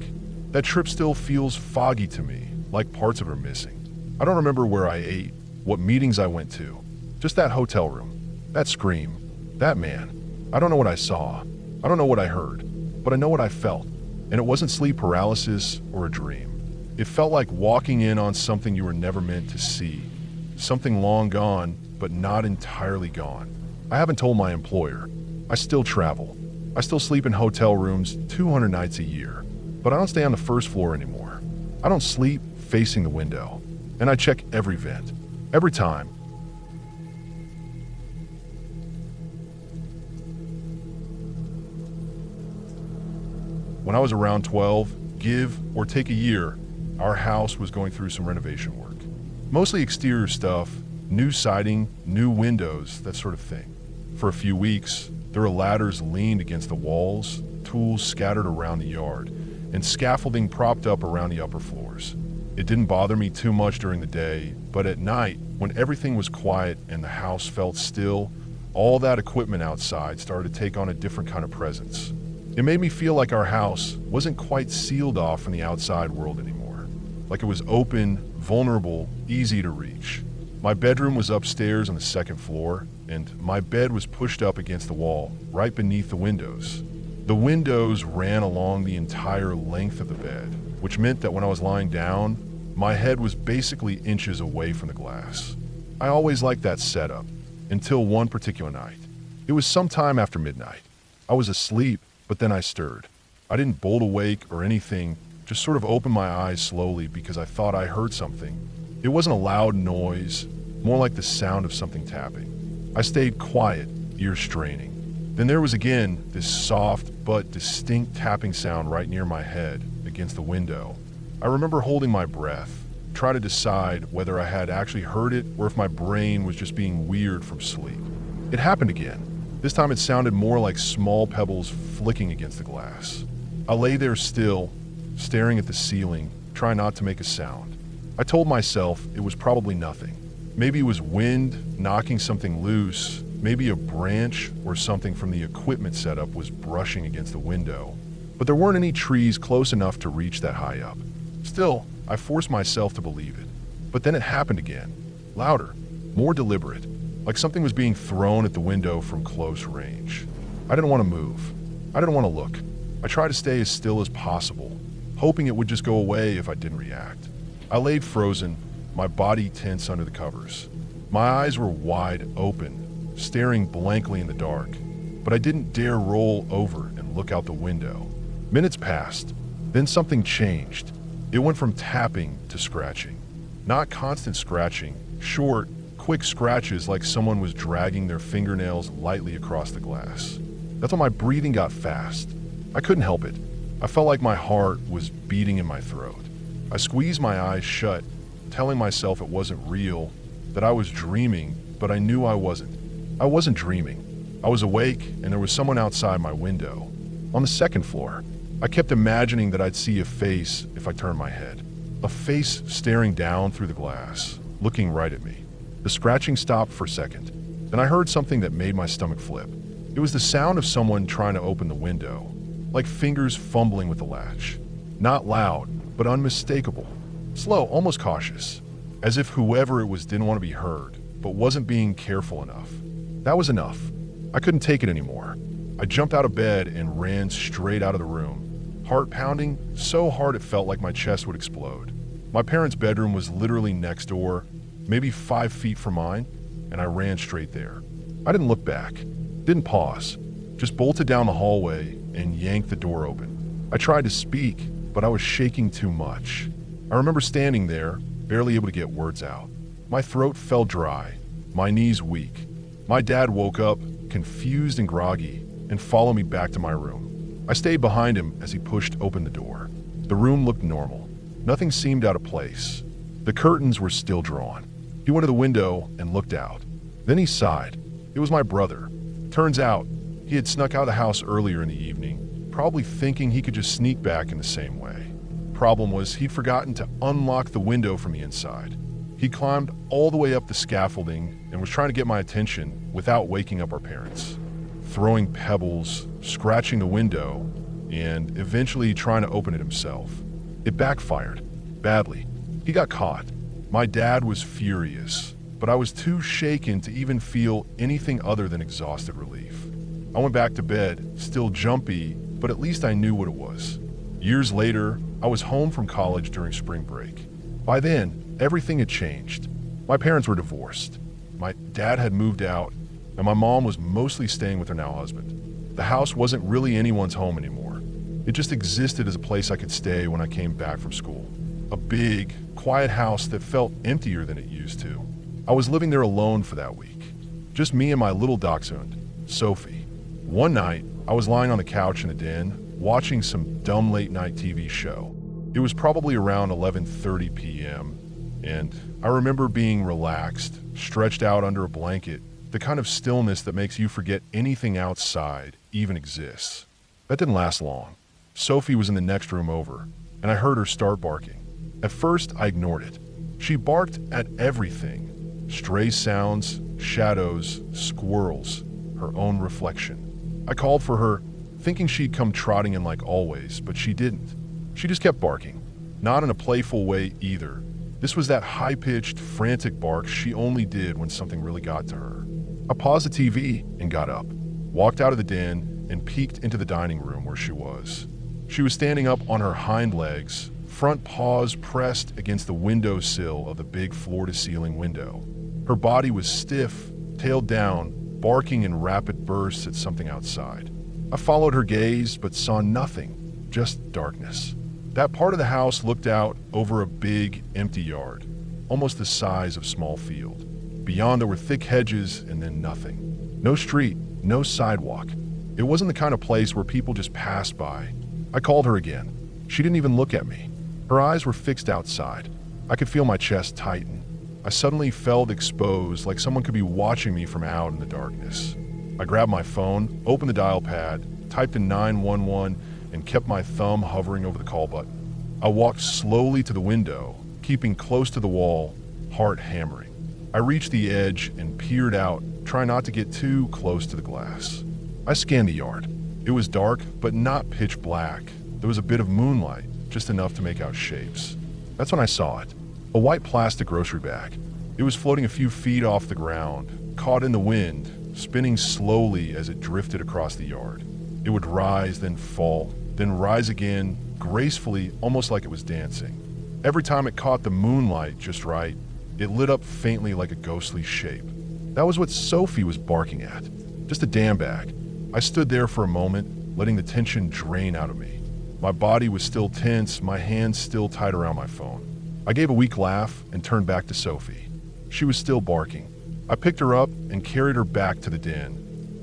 That trip still feels foggy to me, like parts of it are missing. I don't remember where I ate, what meetings I went to, just that hotel room, that scream, that man. I don't know what I saw. I don't know what I heard, but I know what I felt, and it wasn't sleep paralysis or a dream. It felt like walking in on something you were never meant to see, something long gone, but not entirely gone. I haven't told my employer. I still travel. I still sleep in hotel rooms 200 nights a year, but I don't stay on the first floor anymore. I don't sleep facing the window, and I check every vent, every time. When I was around 12, give or take a year, our house was going through some renovation work. Mostly exterior stuff, new siding, new windows, that sort of thing. For a few weeks, there were ladders leaned against the walls, tools scattered around the yard, and scaffolding propped up around the upper floors. It didn't bother me too much during the day, but at night, when everything was quiet and the house felt still, all that equipment outside started to take on a different kind of presence. It made me feel like our house wasn't quite sealed off from the outside world anymore. Like it was open, vulnerable, easy to reach. My bedroom was upstairs on the second floor, and my bed was pushed up against the wall, right beneath the windows. The windows ran along the entire length of the bed, which meant that when I was lying down, my head was basically inches away from the glass. I always liked that setup, until one particular night. It was sometime after midnight. I was asleep, but then I stirred. I didn't bolt awake or anything, just sort of opened my eyes slowly because I thought I heard something. It wasn't a loud noise, more like the sound of something tapping. I stayed quiet, ears straining. Then there was again this soft but distinct tapping sound right near my head against the window. I remember holding my breath, trying to decide whether I had actually heard it or if my brain was just being weird from sleep. It happened again. This time it sounded more like small pebbles flicking against the glass. I lay there still, staring at the ceiling, trying not to make a sound. I told myself it was probably nothing. Maybe it was wind knocking something loose, maybe a branch or something from the equipment setup was brushing against the window. But there weren't any trees close enough to reach that high up. Still, I forced myself to believe it. But then it happened again, louder, more deliberate, like something was being thrown at the window from close range. I didn't want to move. I didn't want to look. I tried to stay as still as possible, hoping it would just go away if I didn't react. I laid frozen, my body tense under the covers. My eyes were wide open, staring blankly in the dark, but I didn't dare roll over and look out the window. Minutes passed, then something changed. It went from tapping to scratching. Not constant scratching, short, quick scratches like someone was dragging their fingernails lightly across the glass. That's when my breathing got fast. I couldn't help it. I felt like my heart was beating in my throat. I squeezed my eyes shut, telling myself it wasn't real, that I was dreaming, but I knew I wasn't. I wasn't dreaming. I was awake, and there was someone outside my window. On the second floor, I kept imagining that I'd see a face if I turned my head. A face staring down through the glass, looking right at me. The scratching stopped for a second. Then I heard something that made my stomach flip. It was the sound of someone trying to open the window, like fingers fumbling with the latch. Not loud, but unmistakable. Slow, almost cautious, as if whoever it was didn't want to be heard, but wasn't being careful enough. That was enough. I couldn't take it anymore. I jumped out of bed and ran straight out of the room. heart pounding so hard it felt like my chest would explode. My parents' bedroom was literally next door, maybe 5 feet from mine, and I ran straight there. I didn't look back, didn't pause, just bolted down the hallway and yanked the door open. I tried to speak, but I was shaking too much. I remember standing there, barely able to get words out. My throat felt dry, my knees weak. My dad woke up, confused and groggy, and followed me back to my room. I stayed behind him as he pushed open the door. The room looked normal. Nothing seemed out of place. The curtains were still drawn. He went to the window and looked out. Then he sighed. It was my brother. Turns out, he had snuck out of the house earlier in the evening, probably thinking he could just sneak back in the same way. Problem was, he'd forgotten to unlock the window from the inside. He climbed all the way up the scaffolding and was trying to get my attention without waking up our parents. Throwing pebbles, scratching the window, and eventually trying to open it himself. It backfired, badly. He got caught. My dad was furious, but I was too shaken to even feel anything other than exhausted relief. I went back to bed, still jumpy, but at least I knew what it was. Years later, I was home from college during spring break. By then, everything had changed. My parents were divorced. My dad had moved out, and my mom was mostly staying with her now husband. The house wasn't really anyone's home anymore. It just existed as a place I could stay when I came back from school. A big, quiet house that felt emptier than it used to. I was living there alone for that week. Just me and my little dachshund, Sophie. One night, I was lying on the couch in the den, watching some dumb late-night TV show. It was probably around 11:30 p.m., and I remember being relaxed, stretched out under a blanket, the kind of stillness that makes you forget anything outside even exists. That didn't last long. Sophie was in the next room over, and I heard her start barking. At first, I ignored it. She barked at everything. Stray sounds, shadows, squirrels, her own reflection. I called for her, thinking she'd come trotting in like always, but she didn't. She just kept barking, not in a playful way either. This was that high-pitched, frantic bark she only did when something really got to her. I paused the TV and got up, walked out of the den, and peeked into the dining room where she was. She was standing up on her hind legs, front paws pressed against the windowsill of the big floor-to-ceiling window. Her body was stiff, tail down, barking in rapid bursts at something outside. I followed her gaze, but saw nothing, just darkness. That part of the house looked out over a big, empty yard, almost the size of a small field. Beyond there were thick hedges and then nothing. No street, no sidewalk. It wasn't the kind of place where people just passed by. I called her again. She didn't even look at me. Her eyes were fixed outside. I could feel my chest tighten. I suddenly felt exposed, like someone could be watching me from out in the darkness. I grabbed my phone, opened the dial pad, typed in 911, and kept my thumb hovering over the call button. I walked slowly to the window, keeping close to the wall, heart hammering. I reached the edge and peered out, trying not to get too close to the glass. I scanned the yard. It was dark, but not pitch black. There was a bit of moonlight, just enough to make out shapes. That's when I saw it. A white plastic grocery bag. It was floating a few feet off the ground, caught in the wind, spinning slowly as it drifted across the yard. It would rise, then fall, then rise again, gracefully, almost like it was dancing. Every time it caught the moonlight just right, it lit up faintly like a ghostly shape. That was what Sophie was barking at. Just a damn bag. I stood there for a moment, letting the tension drain out of me. My body was still tense, my hands still tied around my phone. I gave a weak laugh and turned back to Sophie. She was still barking. I picked her up and carried her back to the den,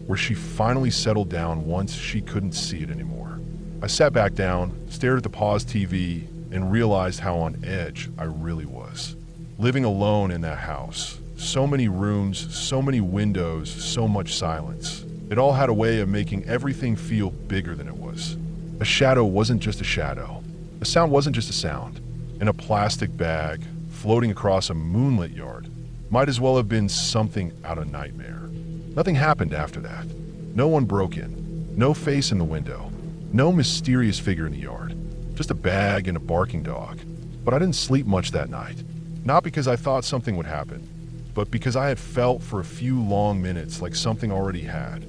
where she finally settled down once she couldn't see it anymore. I sat back down, stared at the paused TV, and realized how on edge I really was. Living alone in that house. So many rooms, so many windows, so much silence. It all had a way of making everything feel bigger than it was. A shadow wasn't just a shadow. A sound wasn't just a sound. In a plastic bag, floating across a moonlit yard, might as well have been something out of Nightmare. Nothing happened after that. No one broke in. No face in the window. No mysterious figure in the yard. Just a bag and a barking dog. But I didn't sleep much that night. Not because I thought something would happen, but because I had felt for a few long minutes like something already had.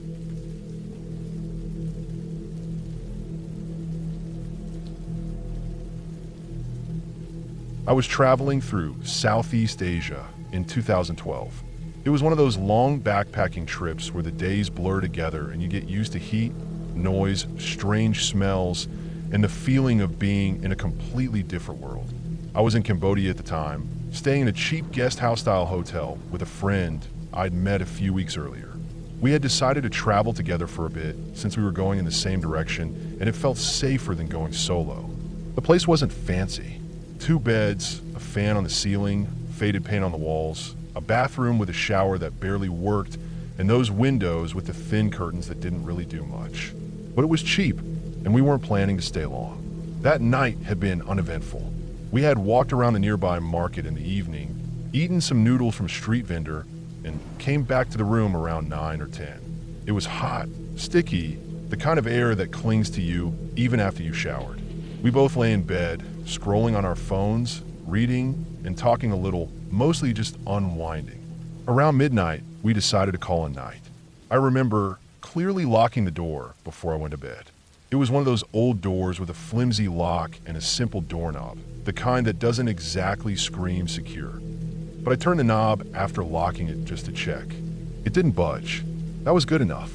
I was traveling through Southeast Asia in 2012. It was one of those long backpacking trips where the days blur together and you get used to heat, noise, strange smells, and the feeling of being in a completely different world. I was in Cambodia at the time, staying in a cheap guest house-style hotel with a friend I'd met a few weeks earlier. We had decided to travel together for a bit since we were going in the same direction, and it felt safer than going solo. The place wasn't fancy. 2 beds, a fan on the ceiling, faded paint on the walls, a bathroom with a shower that barely worked, and those windows with the thin curtains that didn't really do much. But it was cheap, and we weren't planning to stay long. That night had been uneventful. We had walked around the nearby market in the evening, eaten some noodles from a street vendor, and came back to the room around 9 or 10. It was hot, sticky, the kind of air that clings to you even after you showered. We both lay in bed, scrolling on our phones, reading, and talking a little, mostly just unwinding. Around midnight, we decided to call a night. I remember clearly locking the door before I went to bed. It was one of those old doors with a flimsy lock and a simple doorknob, the kind that doesn't exactly scream secure. But I turned the knob after locking it just to check. It didn't budge. That was good enough.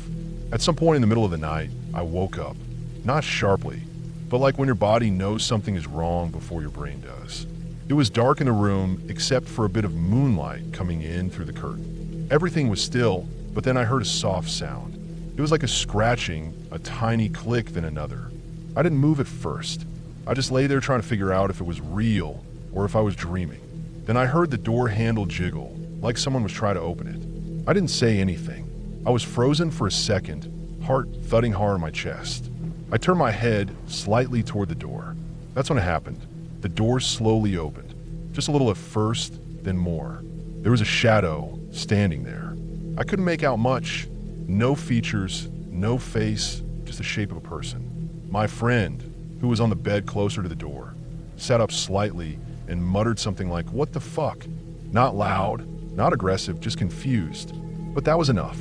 At some point in the middle of the night, I woke up. Not sharply, but like when your body knows something is wrong before your brain does. It was dark in the room except for a bit of moonlight coming in through the curtain. Everything was still, but then I heard a soft sound. It was like a scratching, a tiny click, then another. I didn't move at first. I just lay there trying to figure out if it was real or if I was dreaming. Then I heard the door handle jiggle, like someone was trying to open it. I didn't say anything. I was frozen for a second, heart thudding hard in my chest. I turned my head slightly toward the door. That's when it happened. The door slowly opened. Just a little at first, then more. There was a shadow standing there. I couldn't make out much. No features, no face, just the shape of a person. My friend, who was on the bed closer to the door, sat up slightly and muttered something like, "What the fuck?" Not loud, not aggressive, just confused. But that was enough.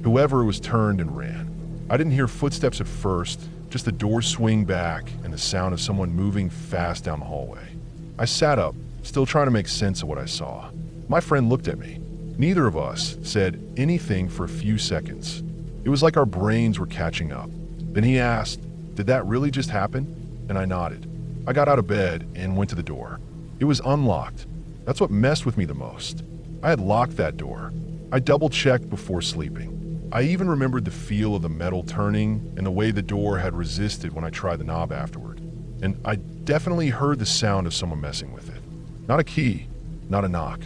Whoever was turned and ran. I didn't hear footsteps at first, just the door swing back and the sound of someone moving fast down the hallway. I sat up, still trying to make sense of what I saw. My friend looked at me. Neither of us said anything for a few seconds. It was like our brains were catching up. Then he asked, "Did that really just happen?" And I nodded. I got out of bed and went to the door. It was unlocked. That's what messed with me the most. I had locked that door. I double-checked before sleeping. I even remembered the feel of the metal turning and the way the door had resisted when I tried the knob afterward. And I definitely heard the sound of someone messing with it. Not a key, not a knock.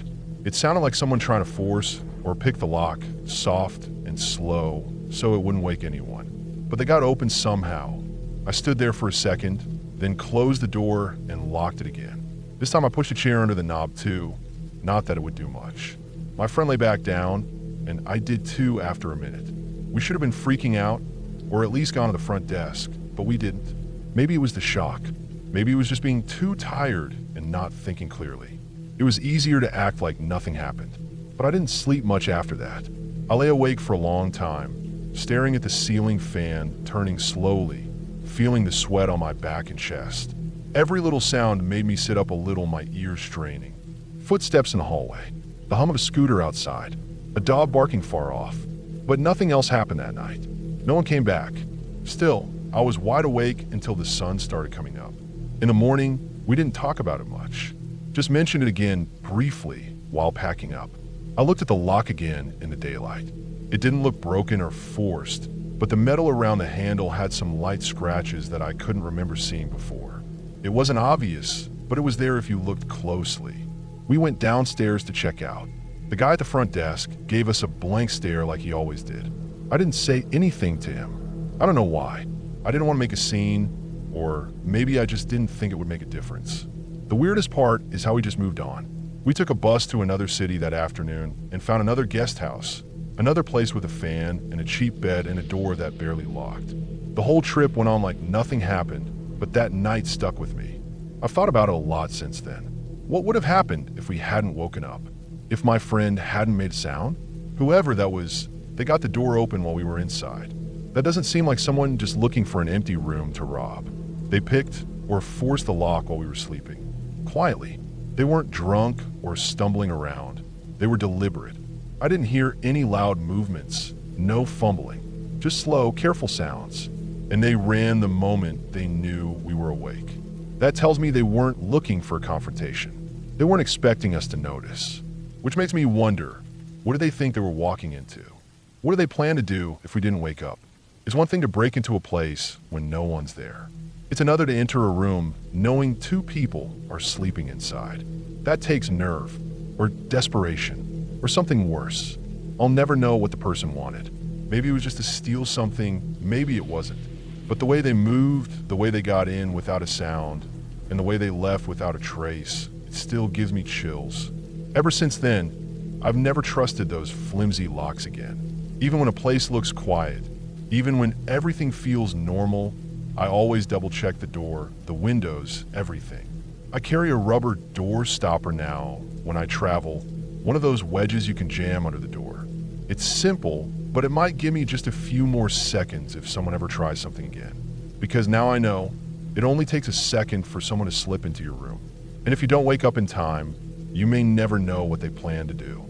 It sounded like someone trying to force or pick the lock, soft and slow, so it wouldn't wake anyone. But they got open somehow. I stood there for a second, then closed the door and locked it again. This time I pushed a chair under the knob too, not that it would do much. My friend lay back down, and I did too after a minute. We should have been freaking out, or at least gone to the front desk, but we didn't. Maybe it was the shock. Maybe it was just being too tired and not thinking clearly. It was easier to act like nothing happened. But I didn't sleep much after that. I lay awake for a long time, staring at the ceiling fan turning slowly, feeling the sweat on my back and chest. Every little sound made me sit up a little, my ears straining. Footsteps in the hallway, the hum of a scooter outside, a dog barking far off. But nothing else happened that night. No one came back. Still, I was wide awake until the sun started coming up. In the morning, we didn't talk about it much. Just mentioned it again briefly while packing up. I looked at the lock again in the daylight. It didn't look broken or forced, but the metal around the handle had some light scratches that I couldn't remember seeing before. It wasn't obvious, but it was there if you looked closely. We went downstairs to check out. The guy at the front desk gave us a blank stare like he always did. I didn't say anything to him. I don't know why. I didn't want to make a scene, or maybe I just didn't think it would make a difference. The weirdest part is how we just moved on. We took a bus to another city that afternoon and found another guest house, another place with a fan and a cheap bed and a door that barely locked. The whole trip went on like nothing happened, but that night stuck with me. I've thought about it a lot since then. What would have happened if we hadn't woken up? If my friend hadn't made a sound? Whoever that was, they got the door open while we were inside. That doesn't seem like someone just looking for an empty room to rob. They picked or forced the lock while we were sleeping. Quietly. They weren't drunk or stumbling around. They were deliberate. I didn't hear any loud movements, no fumbling, just slow, careful sounds. And they ran the moment they knew we were awake. That tells me they weren't looking for a confrontation. They weren't expecting us to notice. Which makes me wonder, what do they think they were walking into? What do they plan to do if we didn't wake up? It's one thing to break into a place when no one's there. It's another to enter a room knowing two people are sleeping inside. That takes nerve, or desperation, or something worse. I'll never know what the person wanted. Maybe it was just to steal something, maybe it wasn't. But the way they moved, the way they got in without a sound, and the way they left without a trace, it still gives me chills. Ever since then, I've never trusted those flimsy locks again. Even when a place looks quiet, even when everything feels normal, I always double-check the door, the windows, everything. I carry a rubber door stopper now when I travel, one of those wedges you can jam under the door. It's simple, but it might give me just a few more seconds if someone ever tries something again. Because now I know it only takes a second for someone to slip into your room. And if you don't wake up in time, you may never know what they plan to do.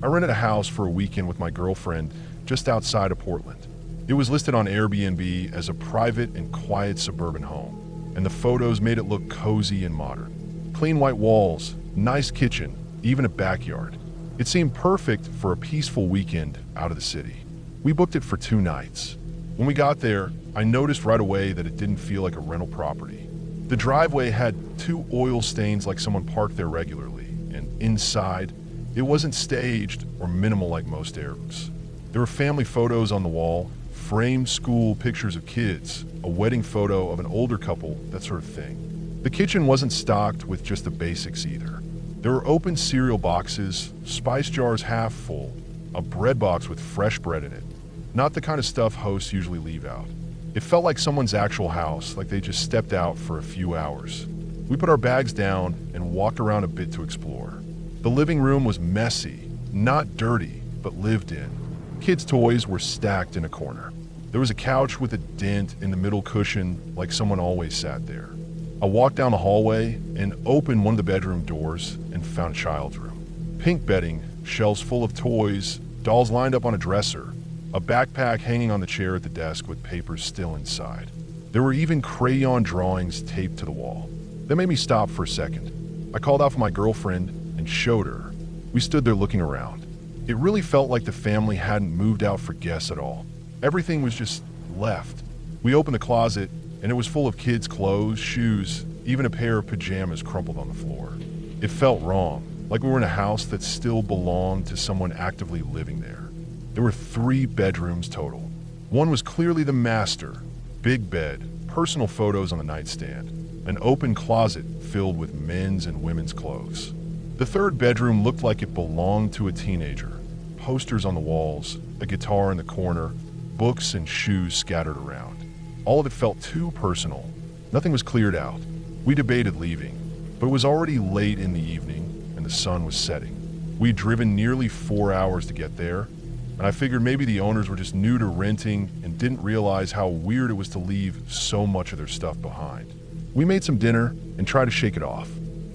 I rented a house for a weekend with my girlfriend just outside of Portland. It was listed on Airbnb as a private and quiet suburban home, and the photos made it look cozy and modern. Clean white walls, nice kitchen, even a backyard. It seemed perfect for a peaceful weekend out of the city. We booked it for 2 nights. When we got there, I noticed right away that it didn't feel like a rental property. The driveway had 2 oil stains like someone parked there regularly, and inside, it wasn't staged or minimal like most Arabs. There were family photos on the wall, framed school pictures of kids, a wedding photo of an older couple, that sort of thing. The kitchen wasn't stocked with just the basics either. There were open cereal boxes, spice jars half full, a bread box with fresh bread in it. Not the kind of stuff hosts usually leave out. It felt like someone's actual house, like they just stepped out for a few hours. We put our bags down and walked around a bit to explore. The living room was messy, not dirty, but lived in. Kids' toys were stacked in a corner. There was a couch with a dent in the middle cushion, like someone always sat there. I walked down the hallway and opened one of the bedroom doors and found a child's room. Pink bedding, shelves full of toys, dolls lined up on a dresser, a backpack hanging on the chair at the desk with papers still inside. There were even crayon drawings taped to the wall. That made me stop for a second. I called out for my girlfriend and showed her. We stood there looking around. It really felt like the family hadn't moved out for guests at all. Everything was just left. We opened the closet, and it was full of kids' clothes, shoes, even a pair of pajamas crumpled on the floor. It felt wrong, like we were in a house that still belonged to someone actively living there. There were 3 bedrooms total. One was clearly the master, big bed, personal photos on the nightstand, an open closet filled with men's and women's clothes. The 3rd bedroom looked like it belonged to a teenager. Posters on the walls, a guitar in the corner, books and shoes scattered around. All of it felt too personal. Nothing was cleared out. We debated leaving, but it was already late in the evening and the sun was setting. We'd driven nearly 4 hours to get there, and I figured maybe the owners were just new to renting and didn't realize how weird it was to leave so much of their stuff behind. We made some dinner and tried to shake it off.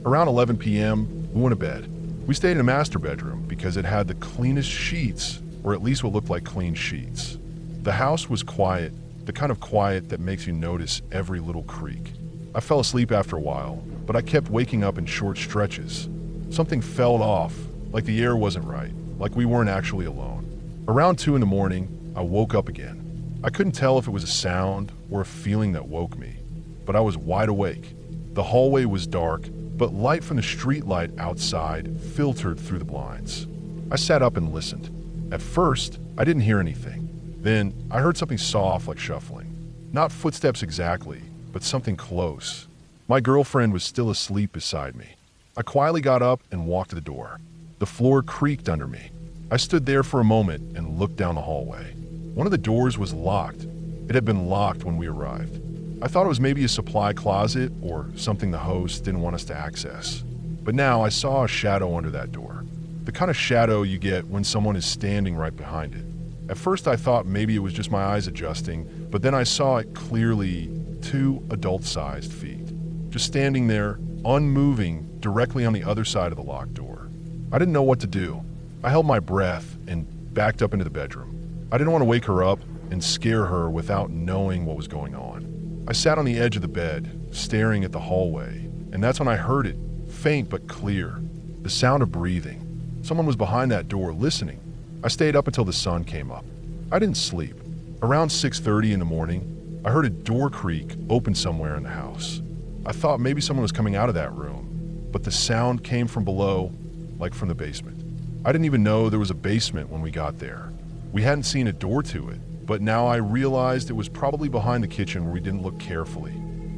Around 11 p.m., we went to bed. We stayed in a master bedroom because it had the cleanest sheets, or at least what looked like clean sheets. The house was quiet, the kind of quiet that makes you notice every little creak. I fell asleep after a while, but I kept waking up in short stretches. Something felt off, like the air wasn't right, like we weren't actually alone. Around 2 in the morning, I woke up again. I couldn't tell if it was a sound or a feeling that woke me, but I was wide awake. The hallway was dark, but light from the street light outside filtered through the blinds. I sat up and listened. At first, I didn't hear anything. Then, I heard something soft like shuffling. Not footsteps exactly, but something close. My girlfriend was still asleep beside me. I quietly got up and walked to the door. The floor creaked under me. I stood there for a moment and looked down the hallway. One of the doors was locked. It had been locked when we arrived. I thought it was maybe a supply closet or something the host didn't want us to access. But now I saw a shadow under that door. The kind of shadow you get when someone is standing right behind it. At first I thought maybe it was just my eyes adjusting, but then I saw it clearly, 2 adult-sized feet, just standing there, unmoving, directly on the other side of the locked door. I didn't know what to do. I held my breath and backed up into the bedroom. I didn't want to wake her up and scare her without knowing what was going on. I sat on the edge of the bed, staring at the hallway, and that's when I heard it, faint but clear, the sound of breathing. Someone was behind that door listening. I stayed up until the sun came up. I didn't sleep. Around 6:30 in the morning, I heard a door creak open somewhere in the house. I thought maybe someone was coming out of that room, but the sound came from below, like from the basement. I didn't even know there was a basement when we got there. We hadn't seen a door to it, but now I realized it was probably behind the kitchen where we didn't look carefully.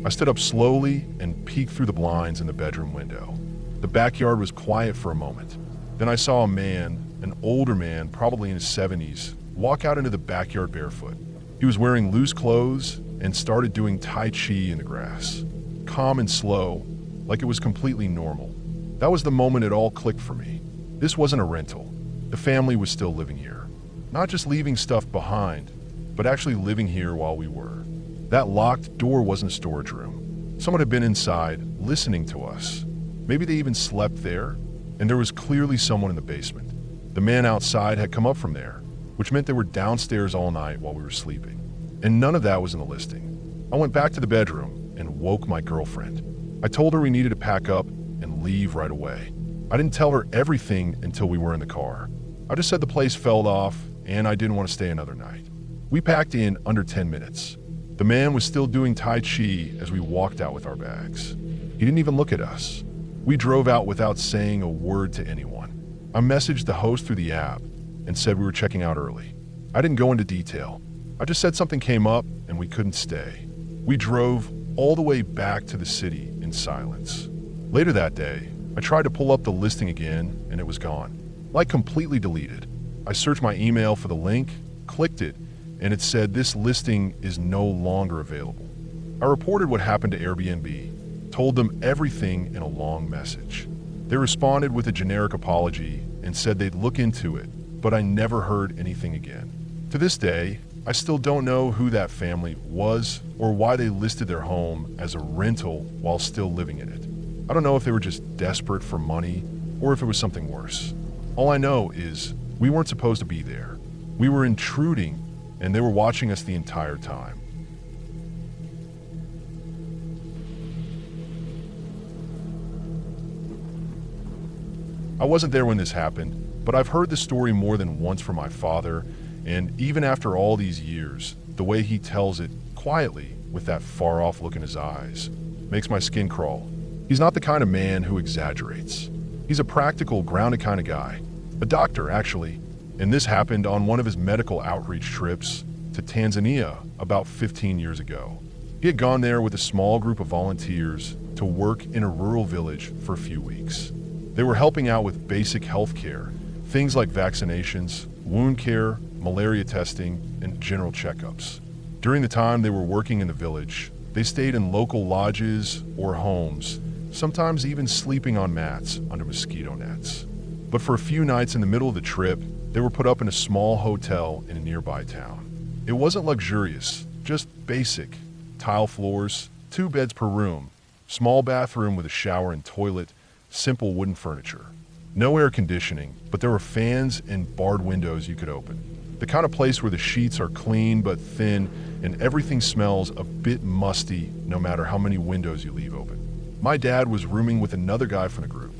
I stood up slowly and peeked through the blinds in the bedroom window. The backyard was quiet for a moment. Then I saw a man, an older man, probably in his 70s, walk out into the backyard barefoot. He was wearing loose clothes and started doing Tai Chi in the grass. Calm and slow, like it was completely normal. That was the moment it all clicked for me. This wasn't a rental. The family was still living here. Not just leaving stuff behind, but actually living here while we were. That locked door wasn't a storage room. Someone had been inside, listening to us. Maybe they even slept there, and there was clearly someone in the basement. The man outside had come up from there, which meant they were downstairs all night while we were sleeping. And none of that was in the listing. I went back to the bedroom and woke my girlfriend. I told her we needed to pack up and leave right away. I didn't tell her everything until we were in the car. I just said the place fell off and I didn't want to stay another night. We packed in under 10 minutes. The man was still doing Tai Chi as we walked out with our bags. He didn't even look at us. We drove out without saying a word to anyone. I messaged the host through the app and said we were checking out early. I didn't go into detail. I just said something came up and we couldn't stay. We drove all the way back to the city in silence. Later that day, I tried to pull up the listing again and it was gone, like completely deleted. I searched my email for the link, clicked it, and it said this listing is no longer available. I reported what happened to Airbnb, told them everything in a long message. They responded with a generic apology and said they'd look into it, but I never heard anything again. To this day, I still don't know who that family was or why they listed their home as a rental while still living in it. I don't know if they were just desperate for money or if it was something worse. All I know is we weren't supposed to be there. We were intruding and they were watching us the entire time. I wasn't there when this happened, but I've heard the story more than once from my father, and even after all these years, the way he tells it quietly with that far-off look in his eyes makes my skin crawl. He's not the kind of man who exaggerates. He's a practical, grounded kind of guy. A doctor, actually. And this happened on one of his medical outreach trips to Tanzania about 15 years ago. He had gone there with a small group of volunteers to work in a rural village for a few weeks. They were helping out with basic health care, things like vaccinations, wound care, malaria testing, and general checkups. During the time they were working in the village, they stayed in local lodges or homes, sometimes even sleeping on mats under mosquito nets. But for a few nights in the middle of the trip, they were put up in a small hotel in a nearby town. It wasn't luxurious, just basic. Tile floors, 2 beds per room, small bathroom with a shower and toilet, simple wooden furniture. No air conditioning, but there were fans and barred windows you could open. The kind of place where the sheets are clean but thin and everything smells a bit musty no matter how many windows you leave open. My dad was rooming with another guy from the group.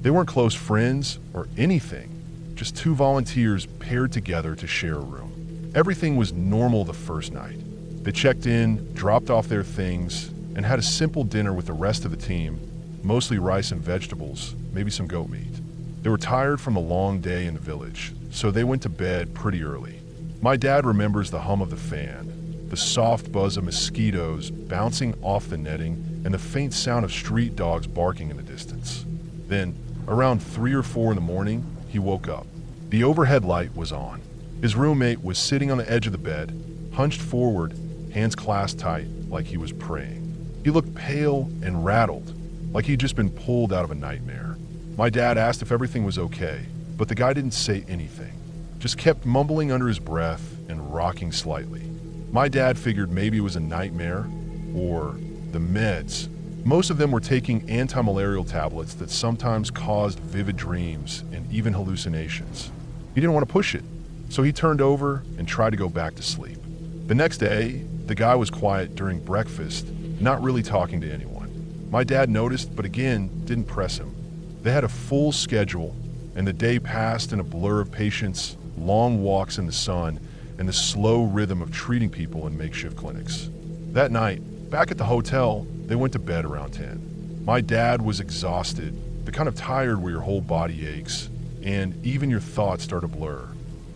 They weren't close friends or anything, just 2 volunteers paired together to share a room. Everything was normal the first night. They checked in, dropped off their things, and had a simple dinner with the rest of the team, mostly rice and vegetables, maybe some goat meat. They were tired from a long day in the village, so they went to bed pretty early. My dad remembers the hum of the fan, the soft buzz of mosquitoes bouncing off the netting, and the faint sound of street dogs barking in the distance. Then, around 3 or 4 in the morning, he woke up. The overhead light was on. His roommate was sitting on the edge of the bed, hunched forward, hands clasped tight, like he was praying. He looked pale and rattled, like he'd just been pulled out of a nightmare. My dad asked if everything was okay, but the guy didn't say anything. just kept mumbling under his breath and rocking slightly. My dad figured maybe it was a nightmare or the meds. Most of them were taking anti-malarial tablets that sometimes caused vivid dreams and even hallucinations. He didn't want to push it, so he turned over and tried to go back to sleep. The next day, the guy was quiet during breakfast, not really talking to anyone. My dad noticed, but again, didn't press him. They had a full schedule, and the day passed in a blur of patients, long walks in the sun, and the slow rhythm of treating people in makeshift clinics. That night, back at the hotel, they went to bed around 10. My dad was exhausted, the kind of tired where your whole body aches, and even your thoughts start to blur.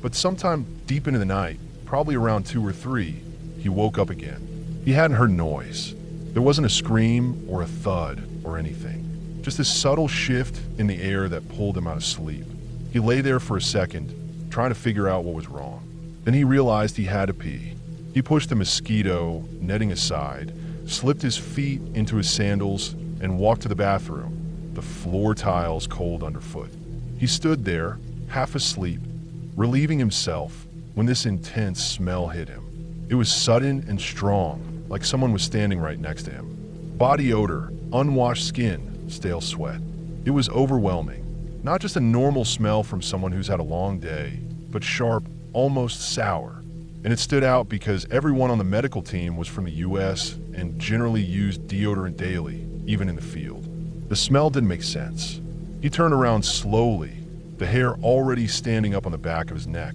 But sometime deep into the night, probably around 2 or 3, he woke up again. He hadn't heard noise. There wasn't a scream or a thud or anything. Just this subtle shift in the air that pulled him out of sleep. He lay there for a second, trying to figure out what was wrong. Then he realized he had to pee. He pushed the mosquito netting aside, slipped his feet into his sandals, and walked to the bathroom, the floor tiles cold underfoot. He stood there, half asleep, relieving himself, when this intense smell hit him. It was sudden and strong, like someone was standing right next to him. Body odor, unwashed skin, stale sweat. It was overwhelming. Not just a normal smell from someone who's had a long day, but sharp, almost sour. And it stood out because everyone on the medical team was from the US and generally used deodorant daily, even in the field. The smell didn't make sense. He turned around slowly, the hair already standing up on the back of his neck,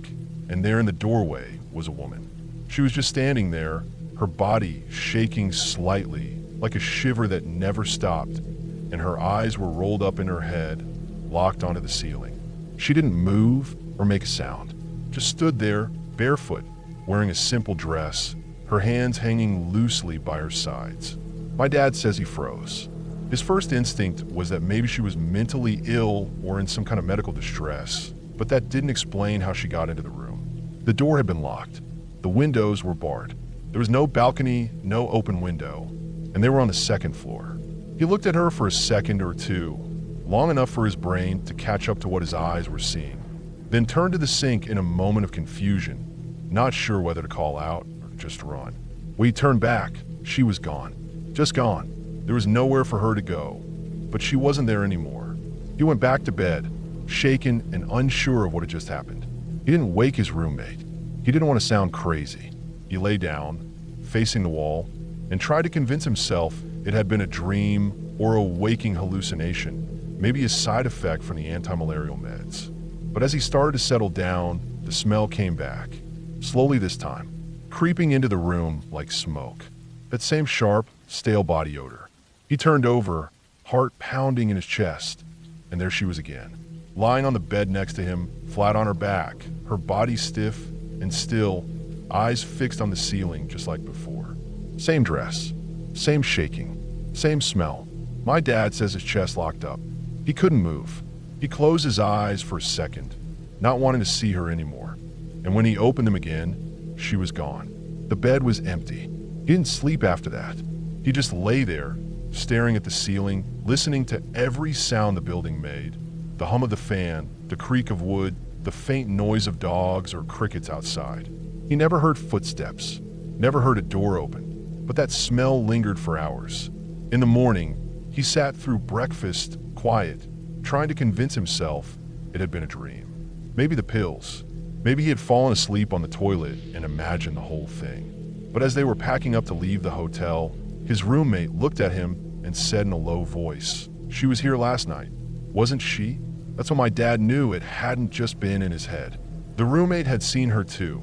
and there in the doorway was a woman. She was just standing there, her body shaking slightly, like a shiver that never stopped, and her eyes were rolled up in her head, locked onto the ceiling. She didn't move or make a sound, just stood there, barefoot, wearing a simple dress, her hands hanging loosely by her sides. My dad says he froze. His first instinct was that maybe she was mentally ill or in some kind of medical distress, but that didn't explain how she got into the room. The door had been locked. The windows were barred. There was no balcony, no open window, and they were on the second floor. He looked at her for a second or two, long enough for his brain to catch up to what his eyes were seeing, then turned to the sink in a moment of confusion, not sure whether to call out or just run. When he turned back, she was gone. Just gone. There was nowhere for her to go, but she wasn't there anymore. He went back to bed, shaken and unsure of what had just happened. He didn't wake his roommate. He didn't want to sound crazy. He lay down, facing the wall, and tried to convince himself it had been a dream or a waking hallucination, maybe a side effect from the anti-malarial meds. But as he started to settle down, the smell came back. Slowly this time, creeping into the room like smoke. That same sharp, stale body odor. He turned over, heart pounding in his chest, and there she was again, lying on the bed next to him, flat on her back, her body stiff and still, eyes fixed on the ceiling just like before. Same dress, same shaking, same smell. My dad says his chest locked up. He couldn't move. He closed his eyes for a second, not wanting to see her anymore. And when he opened them again, she was gone. The bed was empty. He didn't sleep after that. He just lay there, staring at the ceiling, listening to every sound the building made. The hum of the fan, the creak of wood, the faint noise of dogs or crickets outside. He never heard footsteps, never heard a door open, but that smell lingered for hours. In the morning, he sat through breakfast, quiet, trying to convince himself it had been a dream. Maybe the pills. Maybe he had fallen asleep on the toilet and imagined the whole thing. But as they were packing up to leave the hotel, his roommate looked at him and said in a low voice, "She was here last night, wasn't she?" That's when my dad knew it hadn't just been in his head. The roommate had seen her too.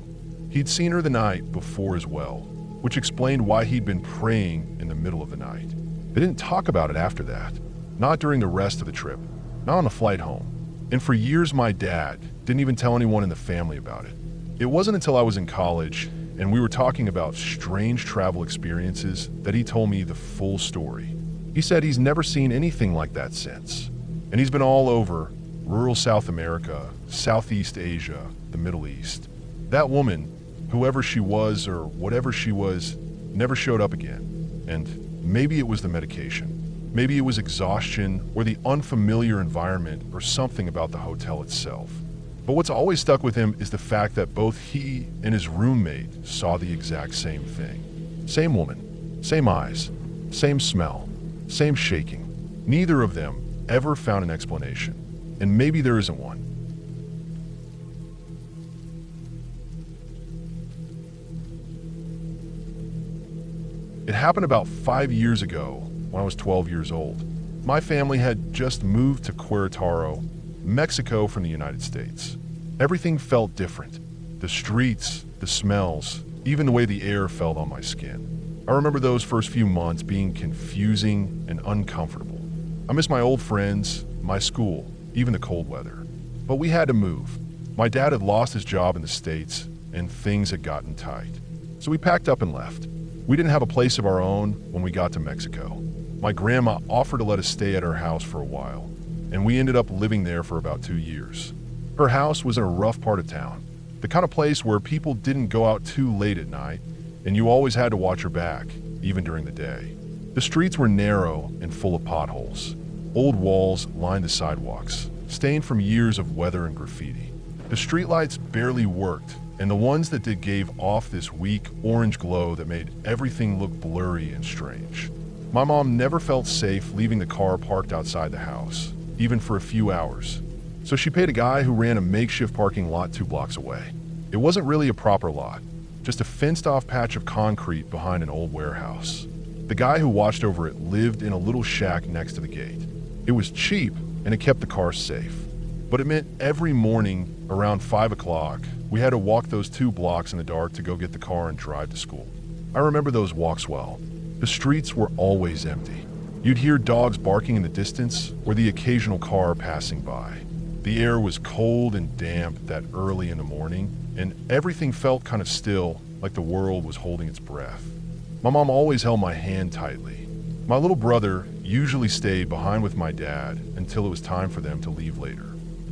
He'd seen her the night before as well, which explained why he'd been praying in the middle of the night. They didn't talk about it after that, not during the rest of the trip, not on the flight home. And for years my dad didn't even tell anyone in the family about it. It wasn't until I was in college and we were talking about strange travel experiences that he told me the full story. He said he's never seen anything like that since. And he's been all over rural South America, Southeast Asia, the Middle East. That woman, whoever she was or whatever she was, never showed up again. And maybe it was the medication. Maybe it was exhaustion or the unfamiliar environment or something about the hotel itself. But what's always stuck with him is the fact that both he and his roommate saw the exact same thing. Same woman, same eyes, same smell, same shaking. Neither of them ever found an explanation, and maybe there isn't one. It happened about 5 years ago when I was 12 years old. My family had just moved to Querétaro, Mexico from the United States. Everything felt different. The streets, the smells, even the way the air felt on my skin. I remember those first few months being confusing and uncomfortable. I missed my old friends, my school, even the cold weather. But we had to move. My dad had lost his job in the States, and things had gotten tight. So we packed up and left. We didn't have a place of our own when we got to Mexico. My grandma offered to let us stay at her house for a while, and we ended up living there for about 2 years. Her house was in a rough part of town, the kind of place where people didn't go out too late at night, and you always had to watch your back, even during the day. The streets were narrow and full of potholes. Old walls lined the sidewalks, stained from years of weather and graffiti. The streetlights barely worked, and the ones that did gave off this weak orange glow that made everything look blurry and strange. My mom never felt safe leaving the car parked outside the house, even for a few hours. So she paid a guy who ran a makeshift parking lot 2 blocks away. It wasn't really a proper lot, just a fenced-off patch of concrete behind an old warehouse. The guy who watched over it lived in a little shack next to the gate. It was cheap, and it kept the car safe. But it meant every morning, around 5 o'clock, we had to walk those 2 blocks in the dark to go get the car and drive to school. I remember those walks well. The streets were always empty. You'd hear dogs barking in the distance or the occasional car passing by. The air was cold and damp that early in the morning, and everything felt kind of still, like the world was holding its breath. My mom always held my hand tightly. My little brother usually stayed behind with my dad until it was time for them to leave later.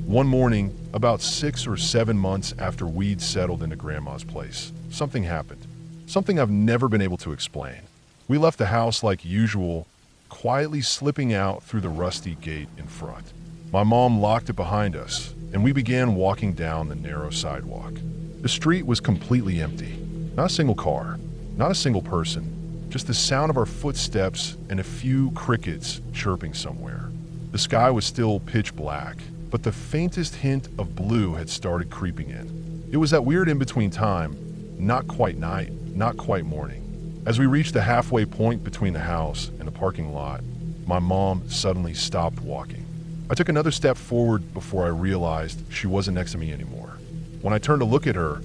One morning, about 6 or 7 months after we'd settled into Grandma's place, something happened. Something I've never been able to explain. We left the house like usual, quietly slipping out through the rusty gate in front. My mom locked it behind us, and we began walking down the narrow sidewalk. The street was completely empty. Not a single car, not a single person, just the sound of our footsteps and a few crickets chirping somewhere. The sky was still pitch black, but the faintest hint of blue had started creeping in. It was that weird in-between time, not quite night, not quite morning. As we reached the halfway point between the house and the parking lot, my mom suddenly stopped walking. I took another step forward before I realized she wasn't next to me anymore. When I turned to look at her,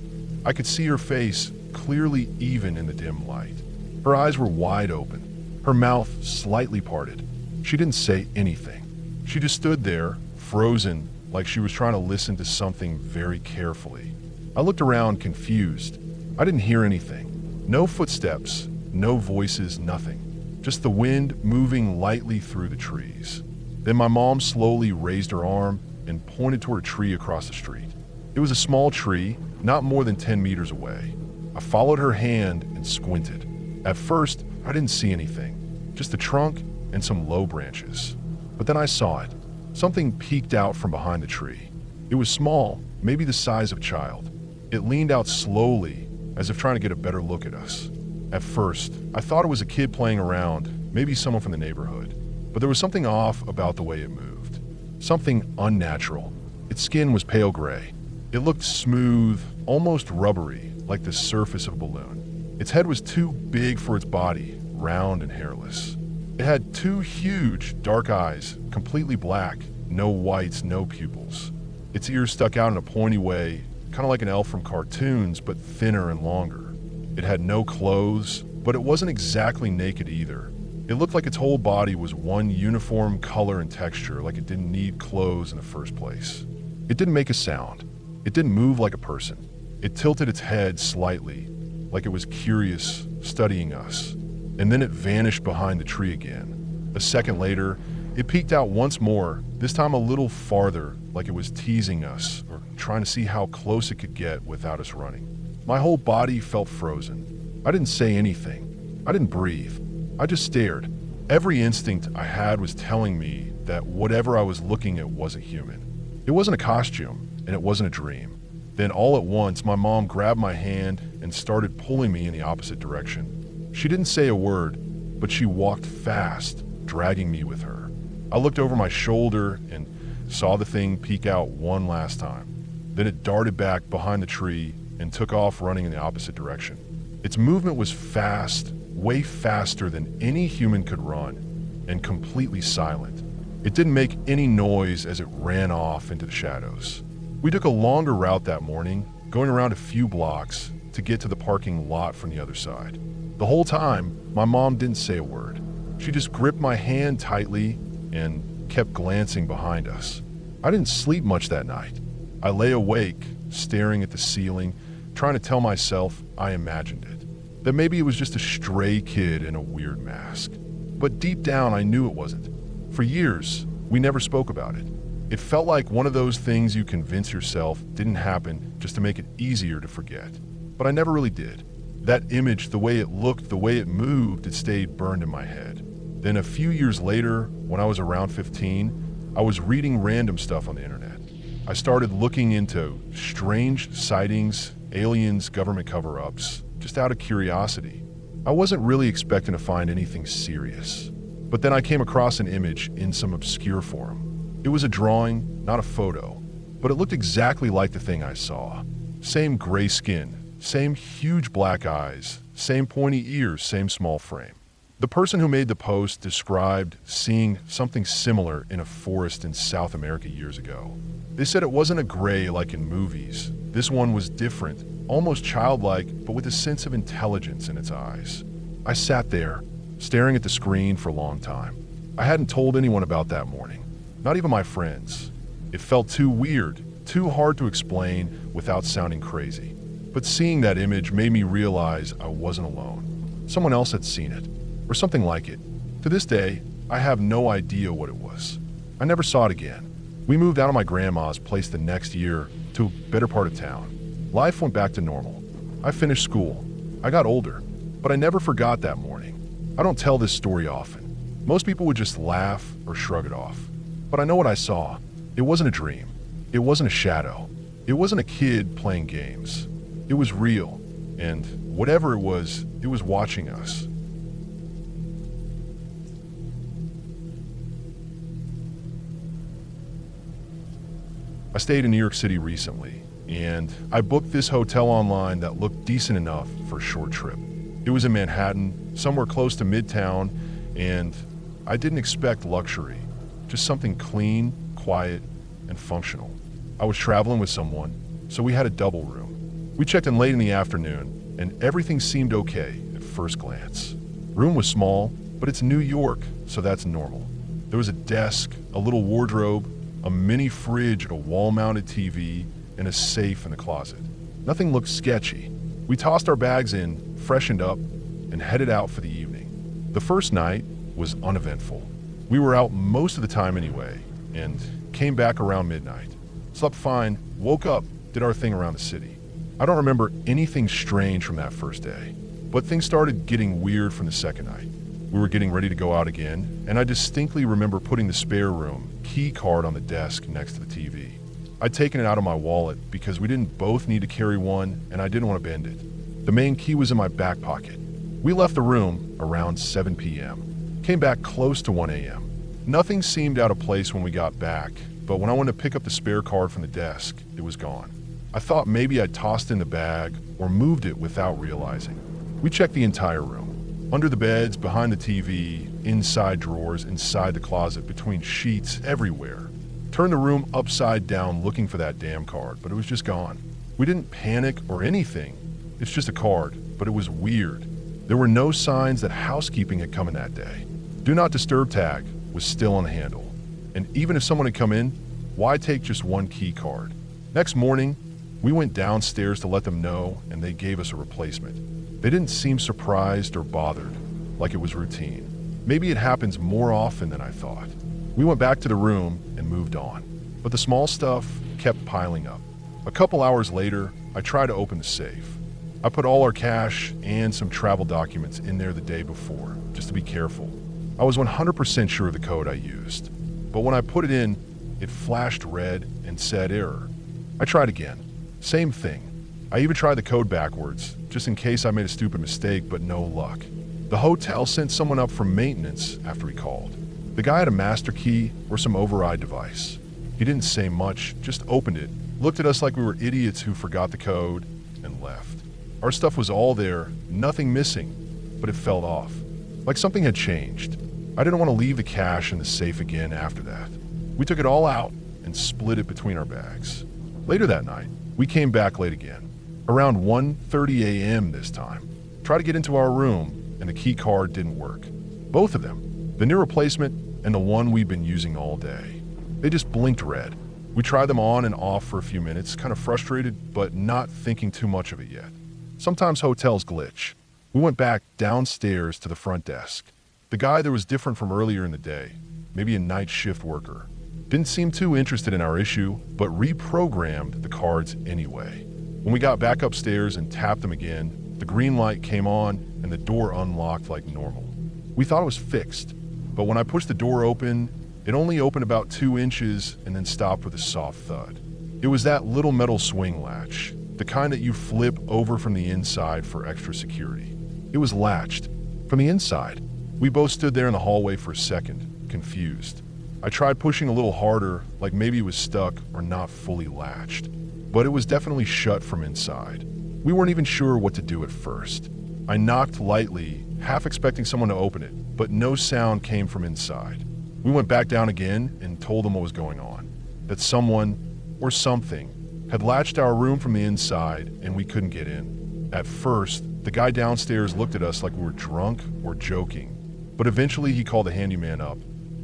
I could see her face clearly even in the dim light. Her eyes were wide open, her mouth slightly parted. She didn't say anything. She just stood there, frozen, like she was trying to listen to something very carefully. I looked around confused. I didn't hear anything. No footsteps, no voices, nothing. Just the wind moving lightly through the trees. Then my mom slowly raised her arm and pointed toward a tree across the street. It was a small tree, not more than 10 meters away. I followed her hand and squinted. At first, I didn't see anything, just the trunk and some low branches. But then I saw it. Something peeked out from behind the tree. It was small, maybe the size of a child. It leaned out slowly, as if trying to get a better look at us. At first, I thought it was a kid playing around, maybe someone from the neighborhood. But there was something off about the way it moved. Something unnatural. Its skin was pale gray. It looked smooth, almost rubbery, like the surface of a balloon. Its head was too big for its body, round and hairless. It had 2 huge, dark eyes, completely black, no whites, no pupils. Its ears stuck out in a pointy way, kind of like an elf from cartoons, but thinner and longer. It had no clothes, but it wasn't exactly naked either. It looked like its whole body was one uniform color and texture, like it didn't need clothes in the first place. It didn't make a sound. It didn't move like a person. It tilted its head slightly, like it was curious, studying us. And then it vanished behind the tree again. A second later, it peeked out once more, this time a little farther, like it was teasing us or trying to see how close it could get without us running. My whole body felt frozen. I didn't say anything. I didn't breathe. I just stared. Every instinct I had was telling me that whatever I was looking at wasn't human. It wasn't a costume. and it wasn't a dream. Then all at once, my mom grabbed my hand and started pulling me in the opposite direction. She didn't say a word, but she walked fast, dragging me with her. I looked over my shoulder and saw the thing peek out one last time. Then it darted back behind the tree and took off running in the opposite direction. Its movement was fast, way faster than any human could run, and completely silent. It didn't make any noise as it ran off into the shadows. We took a longer route that morning, going around a few blocks to get to the parking lot from the other side. The whole time, my mom didn't say a word. She just gripped my hand tightly and kept glancing behind us. I didn't sleep much that night. I lay awake, staring at the ceiling, trying to tell myself I imagined it. That maybe it was just a stray kid in a weird mask. But deep down, I knew it wasn't. For years, we never spoke about it. It felt like one of those things you convince yourself didn't happen just to make it easier to forget. But I never really did. That image, the way it looked, the way it moved, it stayed burned in my head. Then a few years later, when I was around 15, I was reading random stuff on the internet. I started looking into strange sightings, aliens, government cover-ups, just out of curiosity. I wasn't really expecting to find anything serious. But then I came across an image in some obscure forum. It was a drawing, not a photo, but it looked exactly like the thing I saw. Same gray skin, same huge black eyes, same pointy ears, same small frame. The person who made the post described seeing something similar in a forest in South America years ago. They said it wasn't a gray like in movies. This one was different, almost childlike, but with a sense of intelligence in its eyes. I sat there, staring at the screen for a long time. I hadn't told anyone about that morning, not even my friends. It felt too weird, too hard to explain without sounding crazy. But seeing that image made me realize I wasn't alone. Someone else had seen it, or something like it. To this day, I have no idea what it was. I never saw it again. We moved out of my grandma's place the next year to a better part of town. Life went back to normal. I finished school. I got older, but I never forgot that morning. I don't tell this story often. Most people would just laugh or shrug it off. But I know what I saw. It wasn't a dream. It wasn't a shadow. It wasn't a kid playing games. It was real, and whatever it was watching us. I stayed in New York City recently, and I booked this hotel online that looked decent enough for a short trip. It was in Manhattan, somewhere close to Midtown, and I didn't expect luxury, just something clean, quiet, and functional. I was traveling with someone, so we had a double room. We checked in late in the afternoon, and everything seemed okay at first glance. Room was small, but it's New York, so that's normal. There was a desk, a little wardrobe, a mini fridge, a wall-mounted TV, and a safe in the closet. Nothing looked sketchy. We tossed our bags in, freshened up, and headed out for the evening. The first night was uneventful. We were out most of the time anyway, and came back around midnight. Slept fine, woke up, did our thing around the city. I don't remember anything strange from that first day, but things started getting weird from the second night. We were getting ready to go out again, and I distinctly remember putting the spare room key card on the desk next to the TV. I'd taken it out of my wallet because we didn't both need to carry one, and I didn't want to bend it. The main key was in my back pocket. We left the room around 7 p.m., came back close to 1 a.m. Nothing seemed out of place when we got back, but when I went to pick up the spare card from the desk, it was gone. I thought maybe I'd tossed in the bag or moved it without realizing. We checked the entire room. Under the beds, behind the TV, inside drawers, inside the closet, between sheets, everywhere. Turned the room upside down looking for that damn card, but it was just gone. We didn't panic or anything. It's just a card, but it was weird. There were no signs that housekeeping had come in that day. Do not disturb tag was still on the handle. And even if someone had come in, why take just one key card? Next morning, we went downstairs to let them know, and they gave us a replacement. They didn't seem surprised or bothered, like it was routine. Maybe it happens more often than I thought. We went back to the room and moved on, but the small stuff kept piling up. A couple hours later, I tried to open the safe. I put all our cash and some travel documents in there the day before, just to be careful. I was 100% sure of the code I used, but when I put it in, it flashed red and said error. I tried again. Same thing. I even tried the code backwards, just in case I made a stupid mistake, but no luck. The hotel sent someone up from maintenance after he called. The guy had a master key or some override device. He didn't say much, just opened it, looked at us like we were idiots who forgot the code, and left. Our stuff was all there, nothing missing, but it felt off. Like something had changed. I didn't want to leave the cash in the safe again after that. We took it all out and split it between our bags. Later that night, we came back late again. Around 1:30 a.m. this time. Tried to get into our room, and the key card didn't work. Both of them, the new replacement and the one we've been using all day. They just blinked red. We tried them on and off for a few minutes, kind of frustrated, but not thinking too much of it yet. Sometimes hotels glitch. We went back downstairs to the front desk. The guy there was different from earlier in the day, maybe a night shift worker. Didn't seem too interested in our issue, but reprogrammed the cards anyway. When we got back upstairs and tapped them again, the green light came on and the door unlocked like normal. We thought it was fixed, but when I pushed the door open, it only opened about 2 inches and then stopped with a soft thud. It was that little metal swing latch, the kind that you flip over from the inside for extra security. It was latched from the inside. We both stood there in the hallway for a second, confused. I tried pushing a little harder, like maybe it was stuck or not fully latched, but it was definitely shut from inside. We weren't even sure what to do at first. I knocked lightly, half expecting someone to open it, but no sound came from inside. We went back down again and told them what was going on, that someone or something had latched our room from the inside and we couldn't get in. At first, the guy downstairs looked at us like we were drunk or joking, but eventually he called the handyman up.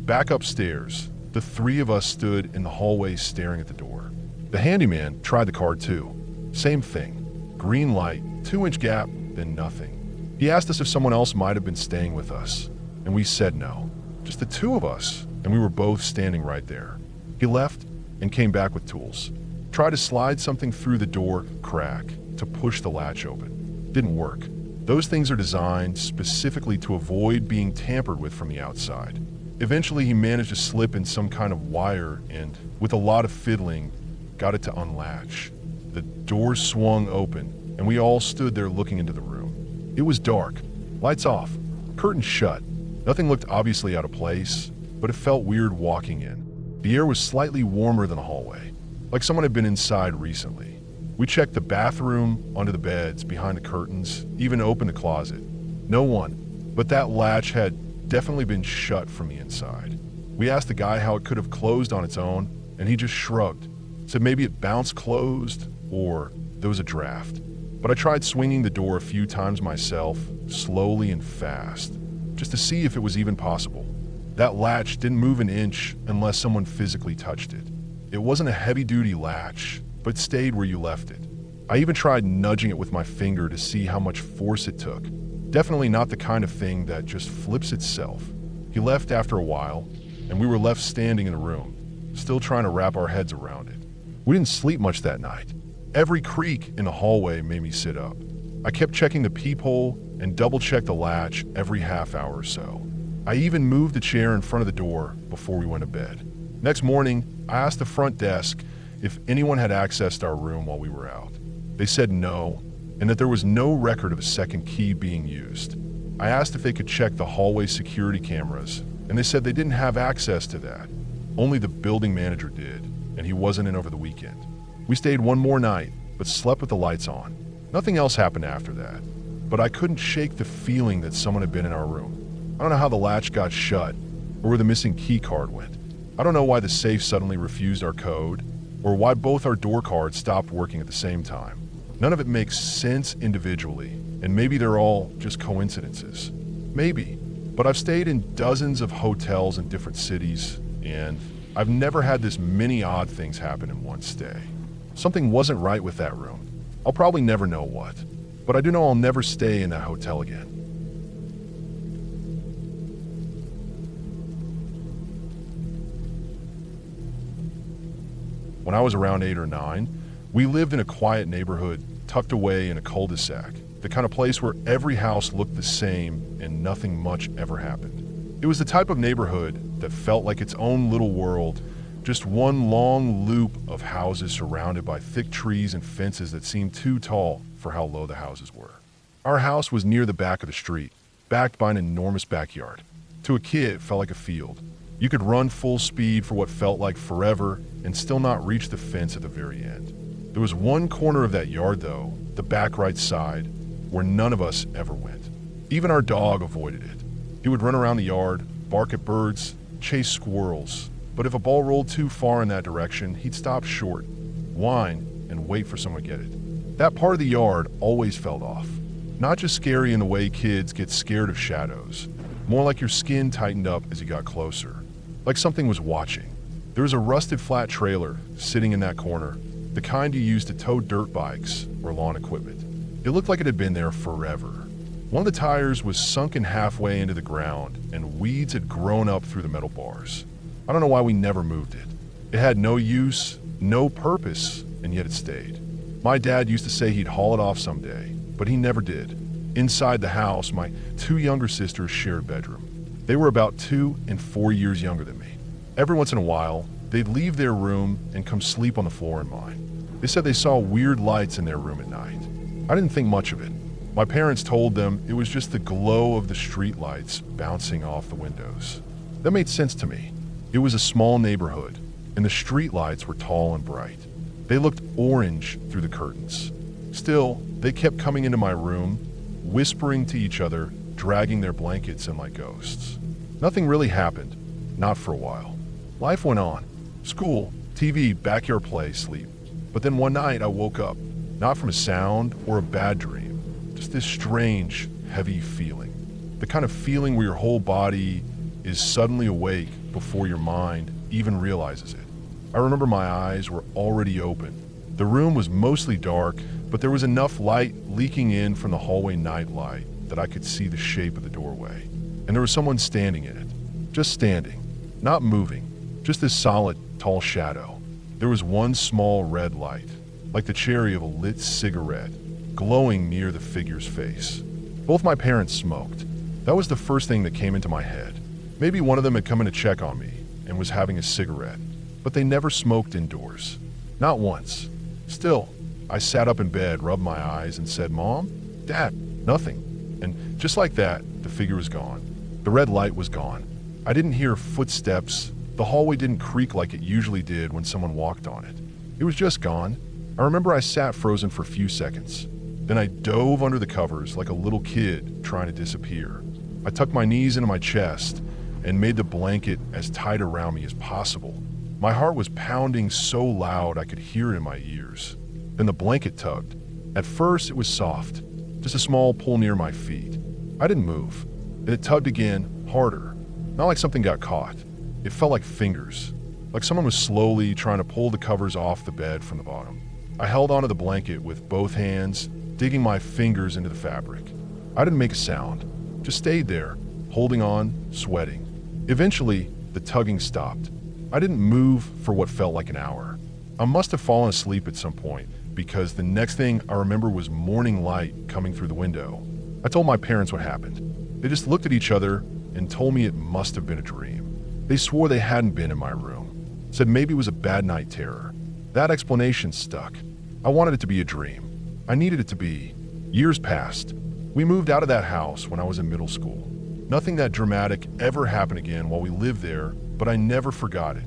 Back upstairs, the 3 of us stood in the hallway staring at the door. The handyman tried the card too. Same thing. Green light, 2-inch gap, then nothing. He asked us if someone else might have been staying with us, and we said no. Just the 2 of us, and we were both standing right there. He left and came back with tools. Tried to slide something through the door crack to push the latch open. Didn't work. Those things are designed specifically to avoid being tampered with from the outside. Eventually, he managed to slip in some kind of wire and, with a lot of fiddling, got it to unlatch. The door swung open, and we all stood there looking into the room. It was dark, lights off, curtains shut. Nothing looked obviously out of place, but it felt weird walking in. The air was slightly warmer than the hallway, like someone had been inside recently. We checked the bathroom, under the beds, behind the curtains, even opened the closet. No one, but that latch had definitely been shut from the inside. We asked the guy how it could have closed on its own, and he just shrugged, said maybe it bounced closed, or there was a draft. But I tried swinging the door a few times myself, slowly and fast, just to see if it was even possible. That latch didn't move an inch unless someone physically touched it. It wasn't a heavy-duty latch, but stayed where you left it. I even tried nudging it with my finger to see how much force it took. Definitely not the kind of thing that just flips itself. He left after a while, and we were left standing in the room, still trying to wrap our heads around it. We didn't sleep much that night. Every creak in the hallway made me sit up. I kept checking the peephole and double-checked the latch every half hour or so. I even moved the chair in front of the door before we went to bed. Next morning, I asked the front desk if anyone had accessed our room while we were out. They said no, and that there was no record of a second key being used. I asked if they could check the hallway security cameras, and they said they didn't have access to that. Only the building manager did, and he wasn't in over the weekend. We stayed one more night, but slept with the lights on. Nothing else happened after that, but I couldn't shake the feeling that someone had been in our room. I don't know how the latch got shut, or where the missing key card went. I don't know why the safe suddenly refused our code, or why both our door cards stopped working at the same time. None of it makes sense individually, and maybe they're all just coincidences. Maybe, but I've stayed in dozens of hotels in different cities, and I've never had this many odd things happen in one stay. Something wasn't right with that room. I'll probably never know what, but I do know I'll never stay in that hotel again. When I was around 8 or 9, we lived in a quiet neighborhood tucked away in a cul-de-sac, the kind of place where every house looked the same and nothing much ever happened. It was the type of neighborhood that felt like its own little world Just one long loop of houses surrounded by thick trees and fences that seemed too tall for how low the houses were. Our house was near the back of the street, backed by an enormous backyard. To a kid, it felt like a field. You could run full speed for what felt like forever and still not reach the fence at the very end. There was one corner of that yard, though, the back right side, where none of us ever went. Even our dog avoided it. He would run around the yard, bark at birds, chase squirrels, but if a ball rolled too far in that direction, he'd stop short, whine, and wait for someone to get it. That part of the yard always felt off. Not just scary in the way kids get scared of shadows, more like your skin tightened up as you got closer, like something was watching. There was a rusted flat trailer sitting in that corner, the kind you use to tow dirt bikes or lawn equipment. It looked like it had been there forever. One of the tires was sunken halfway into the ground, and weeds had grown up through the metal bars. I don't know why we never moved it. It had no use, no purpose, and yet it stayed. My dad used to say he'd haul it off someday, but he never did. Inside the house, my two younger sisters shared a bedroom. They were about 2 and 4 years younger than me. Every once in a while, they'd leave their room and come sleep on the floor in mine. They said they saw weird lights in their room at night. I didn't think much of it. My parents told them it was just the glow of the street lights bouncing off the windows. That made sense to me. It was a small neighborhood, and the street lights were tall and bright. They looked orange through the curtains. Still, they kept coming into my room, whispering to each other, dragging their blankets in like ghosts. Nothing really happened, not for a while. Life went on. School, TV, backyard play, sleep. But then one night I woke up, not from a sound or a bad dream, just this strange, heavy feeling. The kind of feeling where your whole body is suddenly awake before your mind even realizes it. I remember my eyes were already open. The room was mostly dark, but there was enough light leaking in from the hallway night light that I could see the shape of the doorway. And there was someone standing in it. Just standing. Not moving. Just this solid, tall shadow. There was one small red light, like the cherry of a lit cigarette, glowing near the figure's face. Both my parents smoked. That was the first thing that came into my head. Maybe one of them had come in to check on me and was having a cigarette, but they never smoked indoors. Not once. Still, I sat up in bed, rubbed my eyes, and said, "Mom? Dad? Nothing." And just like that, the figure was gone. The red light was gone. I didn't hear footsteps. The hallway didn't creak like it usually did when someone walked on it. It was just gone. I remember I sat frozen for a few seconds. Then I dove under the covers like a little kid trying to disappear. I tucked my knees into my chest and made the blanket as tight around me as possible. My heart was pounding so loud I could hear it in my ears. Then the blanket tugged. At first, it was soft, just a small pull near my feet. I didn't move. Then it tugged again, harder. Not like something got caught. It felt like fingers, like someone was slowly trying to pull the covers off the bed from the bottom. I held onto the blanket with both hands, digging my fingers into the fabric. I didn't make a sound, just stayed there, holding on, sweating. Eventually, the tugging stopped. I didn't move for what felt like an hour. I must have fallen asleep at some point, because the next thing I remember was morning light coming through the window. I told my parents what happened. They just looked at each other and told me it must have been a dream. They swore they hadn't been in my room, said maybe it was a bad night terror. That explanation stuck. I wanted it to be a dream. I needed it to be. Years passed. We moved out of that house when I was in middle school. Nothing that dramatic ever happened again while we lived there, but I never forgot it.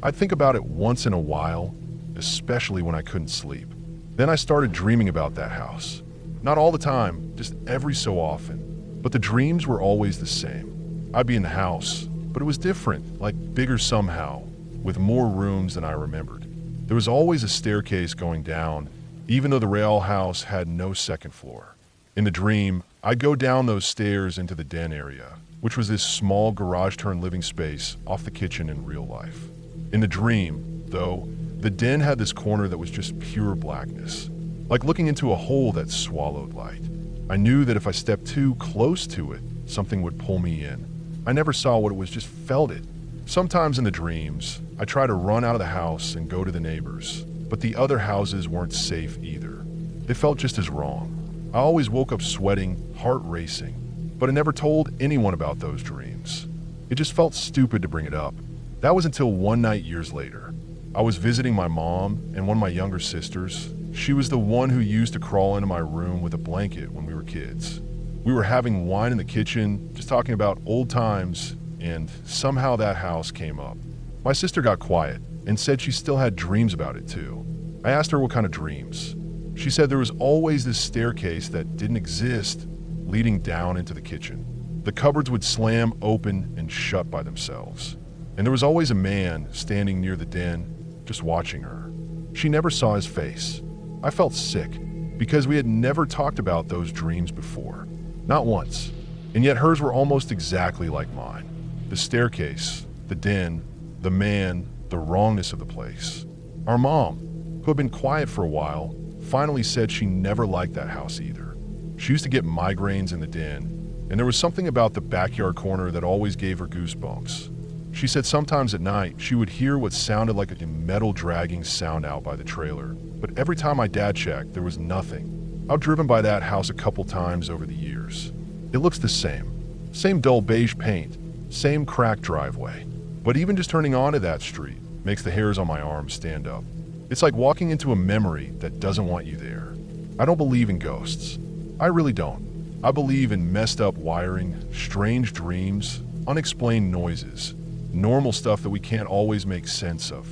I'd think about it once in a while, especially when I couldn't sleep. Then I started dreaming about that house. Not all the time, just every so often. But the dreams were always the same. I'd be in the house, but it was different, like bigger somehow, with more rooms than I remembered. There was always a staircase going down, even though the real house had no second floor. In the dream, I'd go down those stairs into the den area, which was this small garage-turned living space off the kitchen in real life. In the dream, though, the den had this corner that was just pure blackness, like looking into a hole that swallowed light. I knew that if I stepped too close to it, something would pull me in. I never saw what it was, just felt it. Sometimes in the dreams, I try to run out of the house and go to the neighbors, but the other houses weren't safe either. They felt just as wrong. I always woke up sweating, heart racing, but I never told anyone about those dreams. It just felt stupid to bring it up. That was until one night years later. I was visiting my mom and one of my younger sisters. She was the one who used to crawl into my room with a blanket when we were kids. We were having wine in the kitchen, just talking about old times, and somehow that house came up. My sister got quiet and said she still had dreams about it too. I asked her what kind of dreams. She said there was always this staircase that didn't exist leading down into the kitchen. The cupboards would slam open and shut by themselves. And there was always a man standing near the den, just watching her. She never saw his face. I felt sick because we had never talked about those dreams before. Not once. And yet hers were almost exactly like mine. The staircase, the den, the man, the wrongness of the place. Our mom, who had been quiet for a while, finally said she never liked that house either. She used to get migraines in the den, and there was something about the backyard corner that always gave her goosebumps. She said sometimes at night she would hear what sounded like a metal dragging sound out by the trailer, but every time my dad checked, there was nothing. I've driven by that house a couple times over the years. It looks the same. Same dull beige paint, same cracked driveway. But even just turning onto that street makes the hairs on my arms stand up. It's like walking into a memory that doesn't want you there. I don't believe in ghosts. I really don't. I believe in messed up wiring, strange dreams, unexplained noises, normal stuff that we can't always make sense of.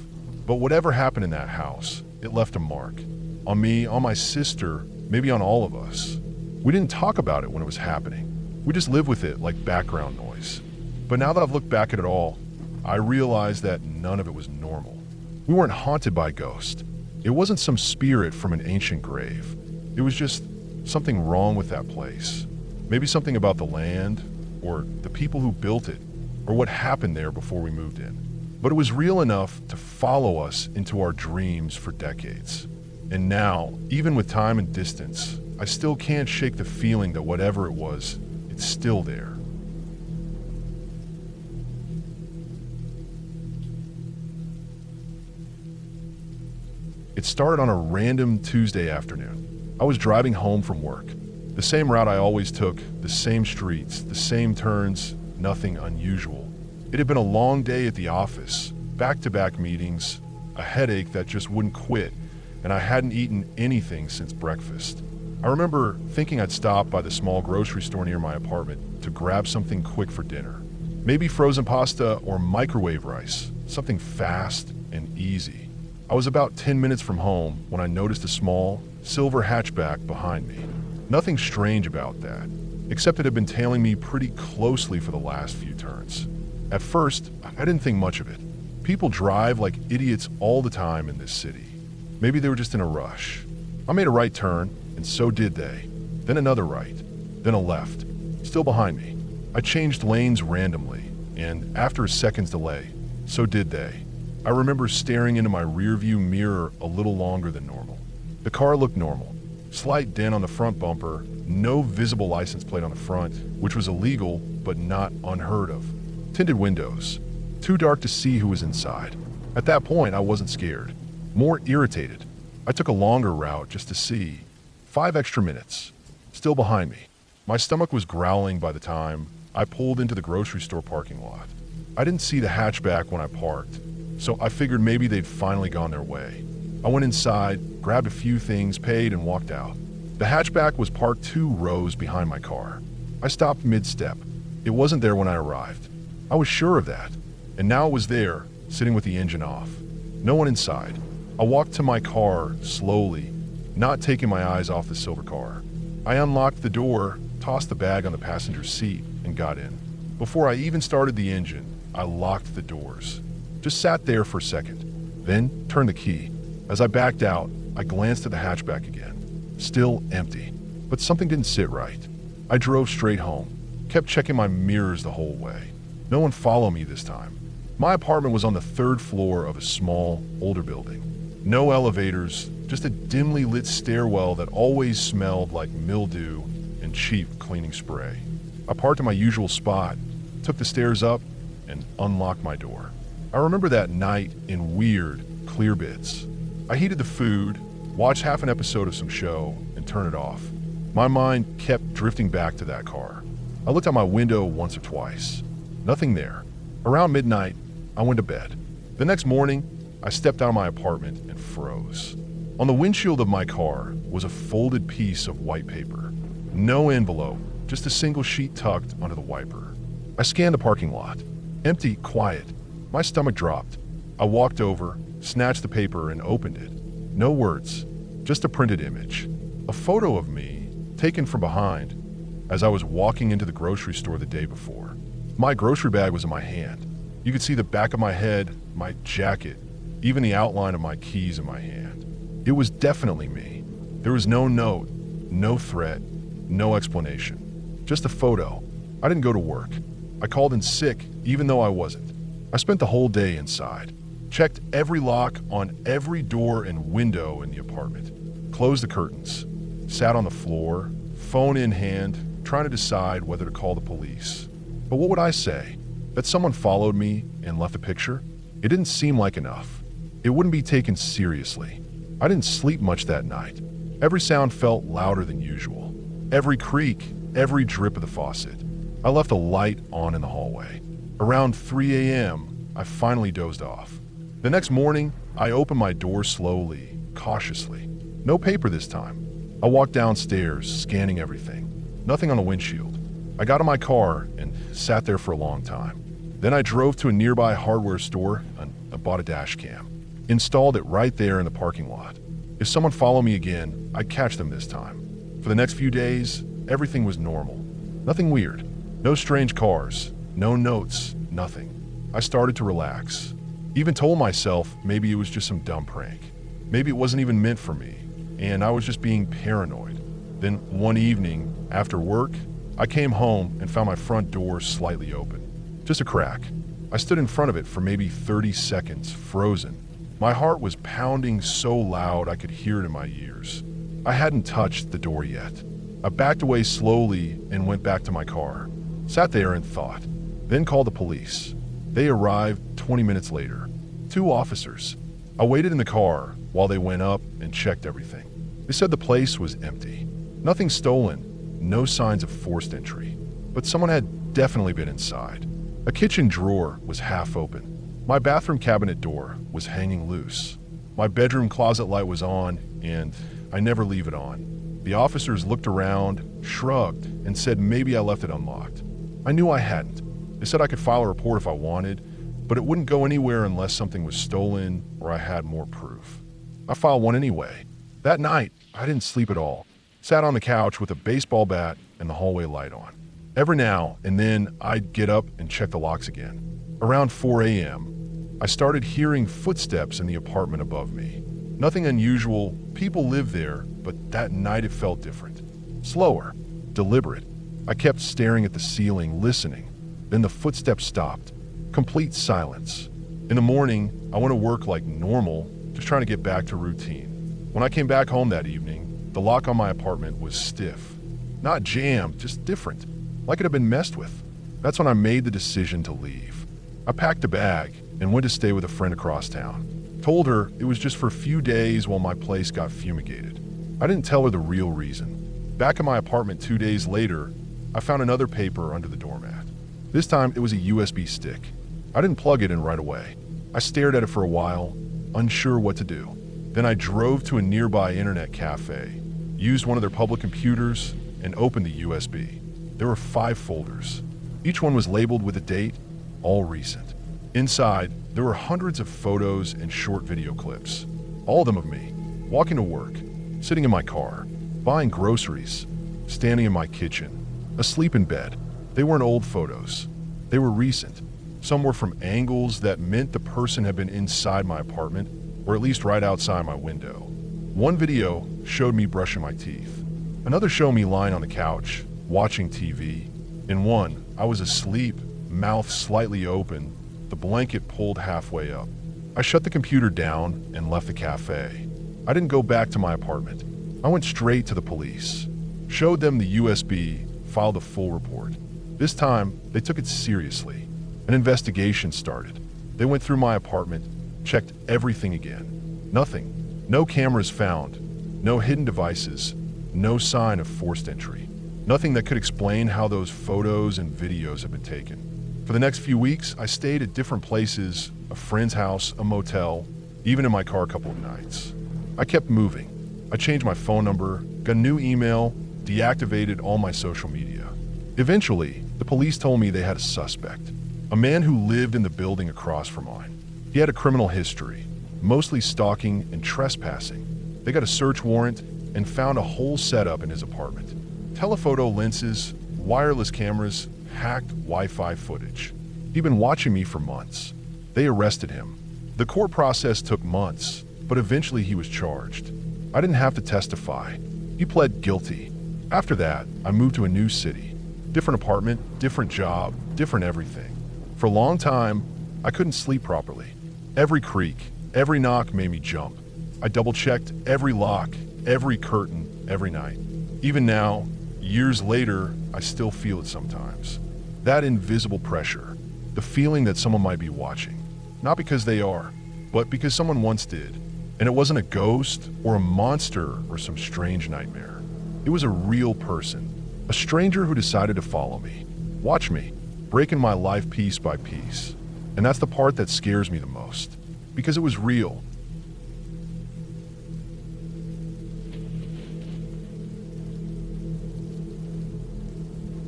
But whatever happened in that house, it left a mark. On me, on my sister, maybe on all of us. We didn't talk about it when it was happening. We just lived with it like background noise. But now that I've looked back at it all, I realize that none of it was normal. We weren't haunted by ghosts. It wasn't some spirit from an ancient grave. It was just something wrong with that place. Maybe something about the land, or the people who built it, or what happened there before we moved in. But it was real enough to follow us into our dreams for decades. And now, even with time and distance, I still can't shake the feeling that whatever it was, it's still there. It started on a random Tuesday afternoon. I was driving home from work. The same route I always took, the same streets, the same turns, nothing unusual. It had been a long day at the office, back-to-back meetings, a headache that just wouldn't quit, and I hadn't eaten anything since breakfast. I remember thinking I'd stop by the small grocery store near my apartment to grab something quick for dinner. Maybe frozen pasta or microwave rice, something fast and easy. I was about 10 minutes from home when I noticed a small, silver hatchback behind me. Nothing strange about that, except it had been tailing me pretty closely for the last few turns. At first, I didn't think much of it. People drive like idiots all the time in this city. Maybe they were just in a rush. I made a right turn, and so did they. Then another right, then a left, still behind me. I changed lanes randomly, and after a second's delay, so did they. I remember staring into my rearview mirror a little longer than normal. The car looked normal. Slight dent on the front bumper, no visible license plate on the front, which was illegal but not unheard of. Tinted windows. Too dark to see who was inside. At that point, I wasn't scared. More irritated. I took a longer route just to see. 5 extra minutes. Still behind me. My stomach was growling by the time I pulled into the grocery store parking lot. I didn't see the hatchback when I parked, so I figured maybe they'd finally gone their way. I went inside, grabbed a few things, paid, and walked out. The hatchback was parked 2 rows behind my car. I stopped mid-step. It wasn't there when I arrived. I was sure of that. And now it was there, sitting with the engine off. No one inside. I walked to my car slowly, not taking my eyes off the silver car. I unlocked the door, tossed the bag on the passenger seat, and got in. Before I even started the engine, I locked the doors. Just sat there for a second, then turned the key. As I backed out, I glanced at the hatchback again. Still empty, but something didn't sit right. I drove straight home, kept checking my mirrors the whole way. No one followed me this time. My apartment was on the 3rd floor of a small, older building. No elevators, just a dimly lit stairwell that always smelled like mildew and cheap cleaning spray. I parked in my usual spot, took the stairs up, and unlocked my door. I remember that night in weird, clear bits. I heated the food, watched half an episode of some show, and turned it off. My mind kept drifting back to that car. I looked out my window once or twice. Nothing there. Around midnight, I went to bed. The next morning, I stepped out of my apartment and froze. On the windshield of my car was a folded piece of white paper. No envelope, just a single sheet tucked under the wiper. I scanned the parking lot. Empty, quiet. My stomach dropped. I walked over, snatched the paper, and opened it. No words, just a printed image. A photo of me, taken from behind, as I was walking into the grocery store the day before. My grocery bag was in my hand. You could see the back of my head, my jacket, even the outline of my keys in my hand. It was definitely me. There was no note, no threat, no explanation. Just a photo. I didn't go to work. I called in sick, even though I wasn't. I spent the whole day inside. Checked every lock on every door and window in the apartment. Closed the curtains. Sat on the floor, phone in hand, trying to decide whether to call the police. But what would I say? That someone followed me and left a picture? It didn't seem like enough. It wouldn't be taken seriously. I didn't sleep much that night. Every sound felt louder than usual. Every creak, every drip of the faucet. I left a light on in the hallway. Around 3 a.m., I finally dozed off. The next morning, I opened my door slowly, cautiously. No paper this time. I walked downstairs, scanning everything. Nothing on the windshield. I got in my car and sat there for a long time. Then I drove to a nearby hardware store and bought a dash cam. Installed it right there in the parking lot. If someone followed me again, I'd catch them this time. For the next few days, everything was normal. Nothing weird. No strange cars. No notes. Nothing. I started to relax. Even told myself maybe it was just some dumb prank. Maybe it wasn't even meant for me, and I was just being paranoid. Then one evening, after work, I came home and found my front door slightly open. Just a crack. I stood in front of it for maybe 30 seconds, frozen. My heart was pounding so loud I could hear it in my ears. I hadn't touched the door yet. I backed away slowly and went back to my car. Sat there and thought. Then called the police. They arrived 20 minutes later. 2 officers. I waited in the car while they went up and checked everything. They said the place was empty. Nothing stolen, no signs of forced entry. But someone had definitely been inside. A kitchen drawer was half open. My bathroom cabinet door was hanging loose. My bedroom closet light was on, and I never leave it on. The officers looked around, shrugged, and said maybe I left it unlocked. I knew I hadn't. They said I could file a report if I wanted, but it wouldn't go anywhere unless something was stolen or I had more proof. I filed one anyway. That night, I didn't sleep at all. Sat on the couch with a baseball bat and the hallway light on. Every now and then, I'd get up and check the locks again. Around 4 a.m., I started hearing footsteps in the apartment above me. Nothing unusual, people live there, but that night it felt different. Slower, deliberate. I kept staring at the ceiling, listening. Then the footsteps stopped. Complete silence. In the morning, I went to work like normal, just trying to get back to routine. When I came back home that evening, the lock on my apartment was stiff. Not jammed, just different, like it had been messed with. That's when I made the decision to leave. I packed a bag and went to stay with a friend across town. Told her it was just for a few days while my place got fumigated. I didn't tell her the real reason. Back in my apartment 2 days later, I found another paper under the doormat. This time it was a USB stick. I didn't plug it in right away. I stared at it for a while, unsure what to do. Then I drove to a nearby internet cafe, used one of their public computers, and opened the USB. There were 5 folders. Each one was labeled with a date, all recent. Inside, there were hundreds of photos and short video clips, all of them of me, walking to work, sitting in my car, buying groceries, standing in my kitchen, asleep in bed. They weren't old photos. They were recent. Some were from angles that meant the person had been inside my apartment, or at least right outside my window. One video showed me brushing my teeth. Another showed me lying on the couch, watching TV. In one, I was asleep, mouth slightly open, the blanket pulled halfway up. I shut the computer down and left the cafe. I didn't go back to my apartment. I went straight to the police. Showed them the USB, filed a full report. This time, they took it seriously. An investigation started. They went through my apartment, checked everything again. Nothing. No cameras found. No hidden devices. No sign of forced entry. Nothing that could explain how those photos and videos had been taken. For the next few weeks, I stayed at different places, a friend's house, a motel, even in my car a couple of nights. I kept moving. I changed my phone number, got a new email, deactivated all my social media. Eventually, the police told me they had a suspect, a man who lived in the building across from mine. He had a criminal history, mostly stalking and trespassing. They got a search warrant and found a whole setup in his apartment. Telephoto lenses, wireless cameras, hacked Wi-Fi footage. He'd been watching me for months. They arrested him. The court process took months, but eventually he was charged. I didn't have to testify. He pled guilty. After that, I moved to a new city. Different apartment, different job, different everything. For a long time, I couldn't sleep properly. Every creak, every knock made me jump. I double-checked every lock, every curtain, every night. Even now, years later, I still feel it sometimes. That invisible pressure, the feeling that someone might be watching. Not because they are, but because someone once did. And it wasn't a ghost or a monster or some strange nightmare. It was a real person, a stranger who decided to follow me, watch me, breaking my life piece by piece. And that's the part that scares me the most, because it was real.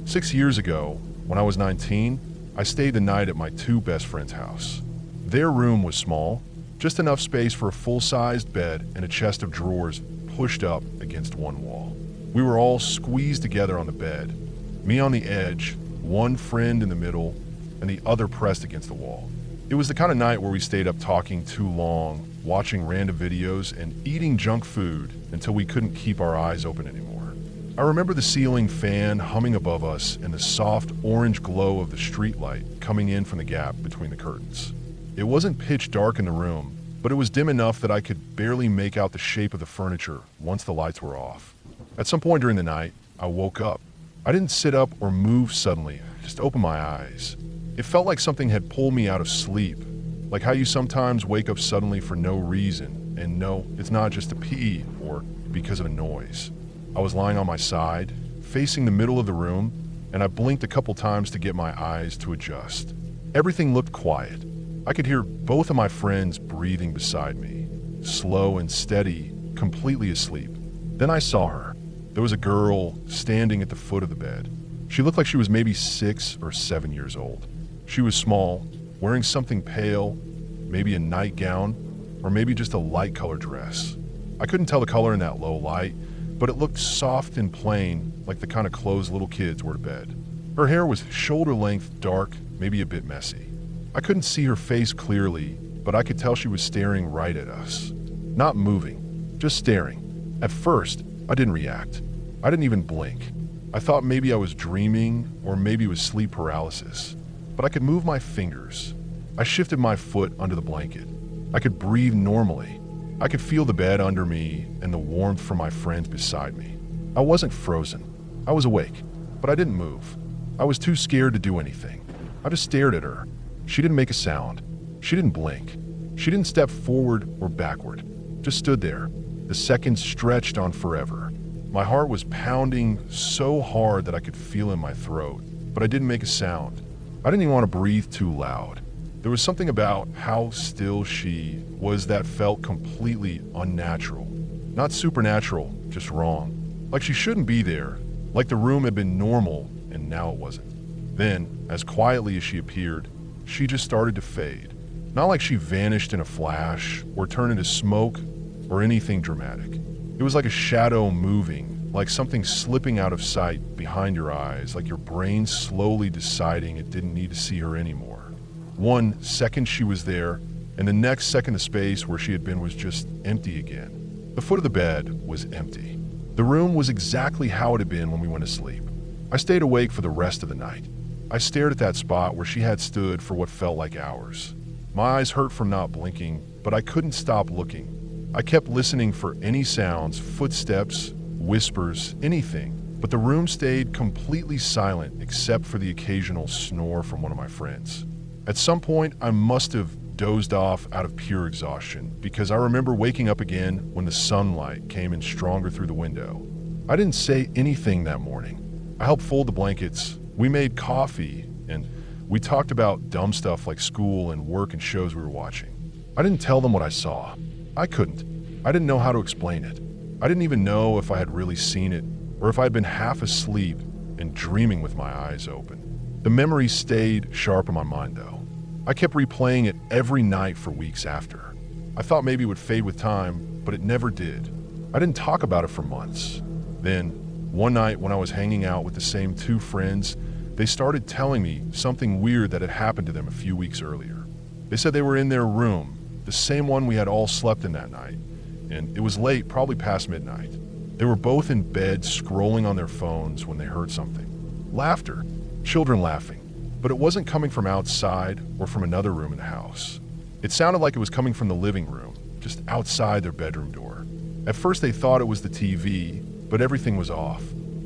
Six years ago, when I was 19, I stayed the night at my two best friends' house. Their room was small, just enough space for a full-sized bed and a chest of drawers pushed up against one wall. We were all squeezed together on the bed, me on the edge, one friend in the middle, and the other pressed against the wall. It was the kind of night where we stayed up talking too long, watching random videos, and eating junk food until we couldn't keep our eyes open anymore. I remember the ceiling fan humming above us and the soft orange glow of the streetlight coming in from the gap between the curtains. It wasn't pitch dark in the room, but it was dim enough that I could barely make out the shape of the furniture once the lights were off. At some point during the night, I woke up. I didn't sit up or move suddenly, I just opened my eyes. It felt like something had pulled me out of sleep, like how you sometimes wake up suddenly for no reason, and no, it's not just to pee or because of a noise. I was lying on my side, facing the middle of the room, and I blinked a couple times to get my eyes to adjust. Everything looked quiet. I could hear both of my friends breathing beside me, slow and steady, completely asleep. Then I saw her. There was a girl standing at the foot of the bed. She looked like she was maybe 6 or 7 years old. She was small, wearing something pale, maybe a nightgown, or maybe just a light-colored dress. I couldn't tell the color in that low light, but it looked soft and plain, like the kind of clothes little kids wear to bed. Her hair was shoulder-length, dark, maybe a bit messy. I couldn't see her face clearly, but I could tell she was staring right at us. Not moving, just staring. At first, I didn't react. I didn't even blink. I thought maybe I was dreaming, or maybe it was sleep paralysis. But I could move my fingers. I shifted my foot under the blanket. I could breathe normally. I could feel the bed under me and the warmth from my friends beside me. I wasn't frozen. I was awake, but I didn't move. I was too scared to do anything. I just stared at her. She didn't make a sound. She didn't blink. She didn't step forward or backward. Just stood there. The seconds stretched on forever. My heart was pounding so hard that I could feel in my throat, but I didn't make a sound. I didn't even want to breathe too loud. There was something about how still she was that felt completely unnatural. Not supernatural, just wrong. Like she shouldn't be there, like the room had been normal and now it wasn't. Then, as quietly as she appeared, she just started to fade. Not like she vanished in a flash or turned into smoke or anything dramatic. It was like a shadow moving, like something slipping out of sight behind your eyes, like your brain slowly deciding it didn't need to see her anymore. 1 second she was there, and the next second the space where she had been was just empty again. The foot of the bed was empty. The room was exactly how it had been when we went to sleep. I stayed awake for the rest of the night. I stared at that spot where she had stood for what felt like hours. My eyes hurt from not blinking, but I couldn't stop looking. I kept listening for any sounds, footsteps, whispers, anything, but the room stayed completely silent except for the occasional snore from one of my friends. At some point, I must have dozed off out of pure exhaustion because I remember waking up again when the sunlight came in stronger through the window. I didn't say anything that morning. I helped fold the blankets, we made coffee, and We talked about dumb stuff like school and work and shows we were watching. I didn't tell them what I saw. I couldn't. I didn't know how to explain it. I didn't even know if I had really seen it or if I had been half asleep and dreaming with my eyes open. The memory stayed sharp in my mind though. I kept replaying it every night for weeks after. I thought maybe it would fade with time, but it never did. I didn't talk about it for months. Then, one night when I was hanging out with the same two friends, they started telling me something weird that had happened to them a few weeks earlier. They said they were in their room, the same one we had all slept in that night, and it was late, probably past midnight. They were both in bed scrolling on their phones when they heard something. Laughter, children laughing, but it wasn't coming from outside or from another room in the house. It sounded like it was coming from the living room, just outside their bedroom door. At first they thought it was the TV, but everything was off.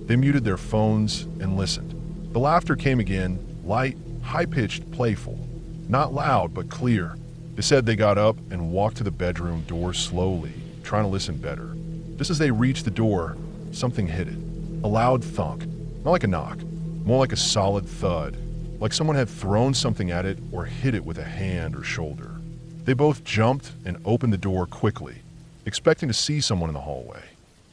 They muted their phones and listened. The laughter came again, light, high-pitched, playful. Not loud, but clear. They said they got up and walked to the bedroom door slowly, trying to listen better. Just as they reached the door, something hit it. A loud thunk. Not like a knock, more like a solid thud, like someone had thrown something at it or hit it with a hand or shoulder. They both jumped and opened the door quickly, expecting to see someone in the hallway.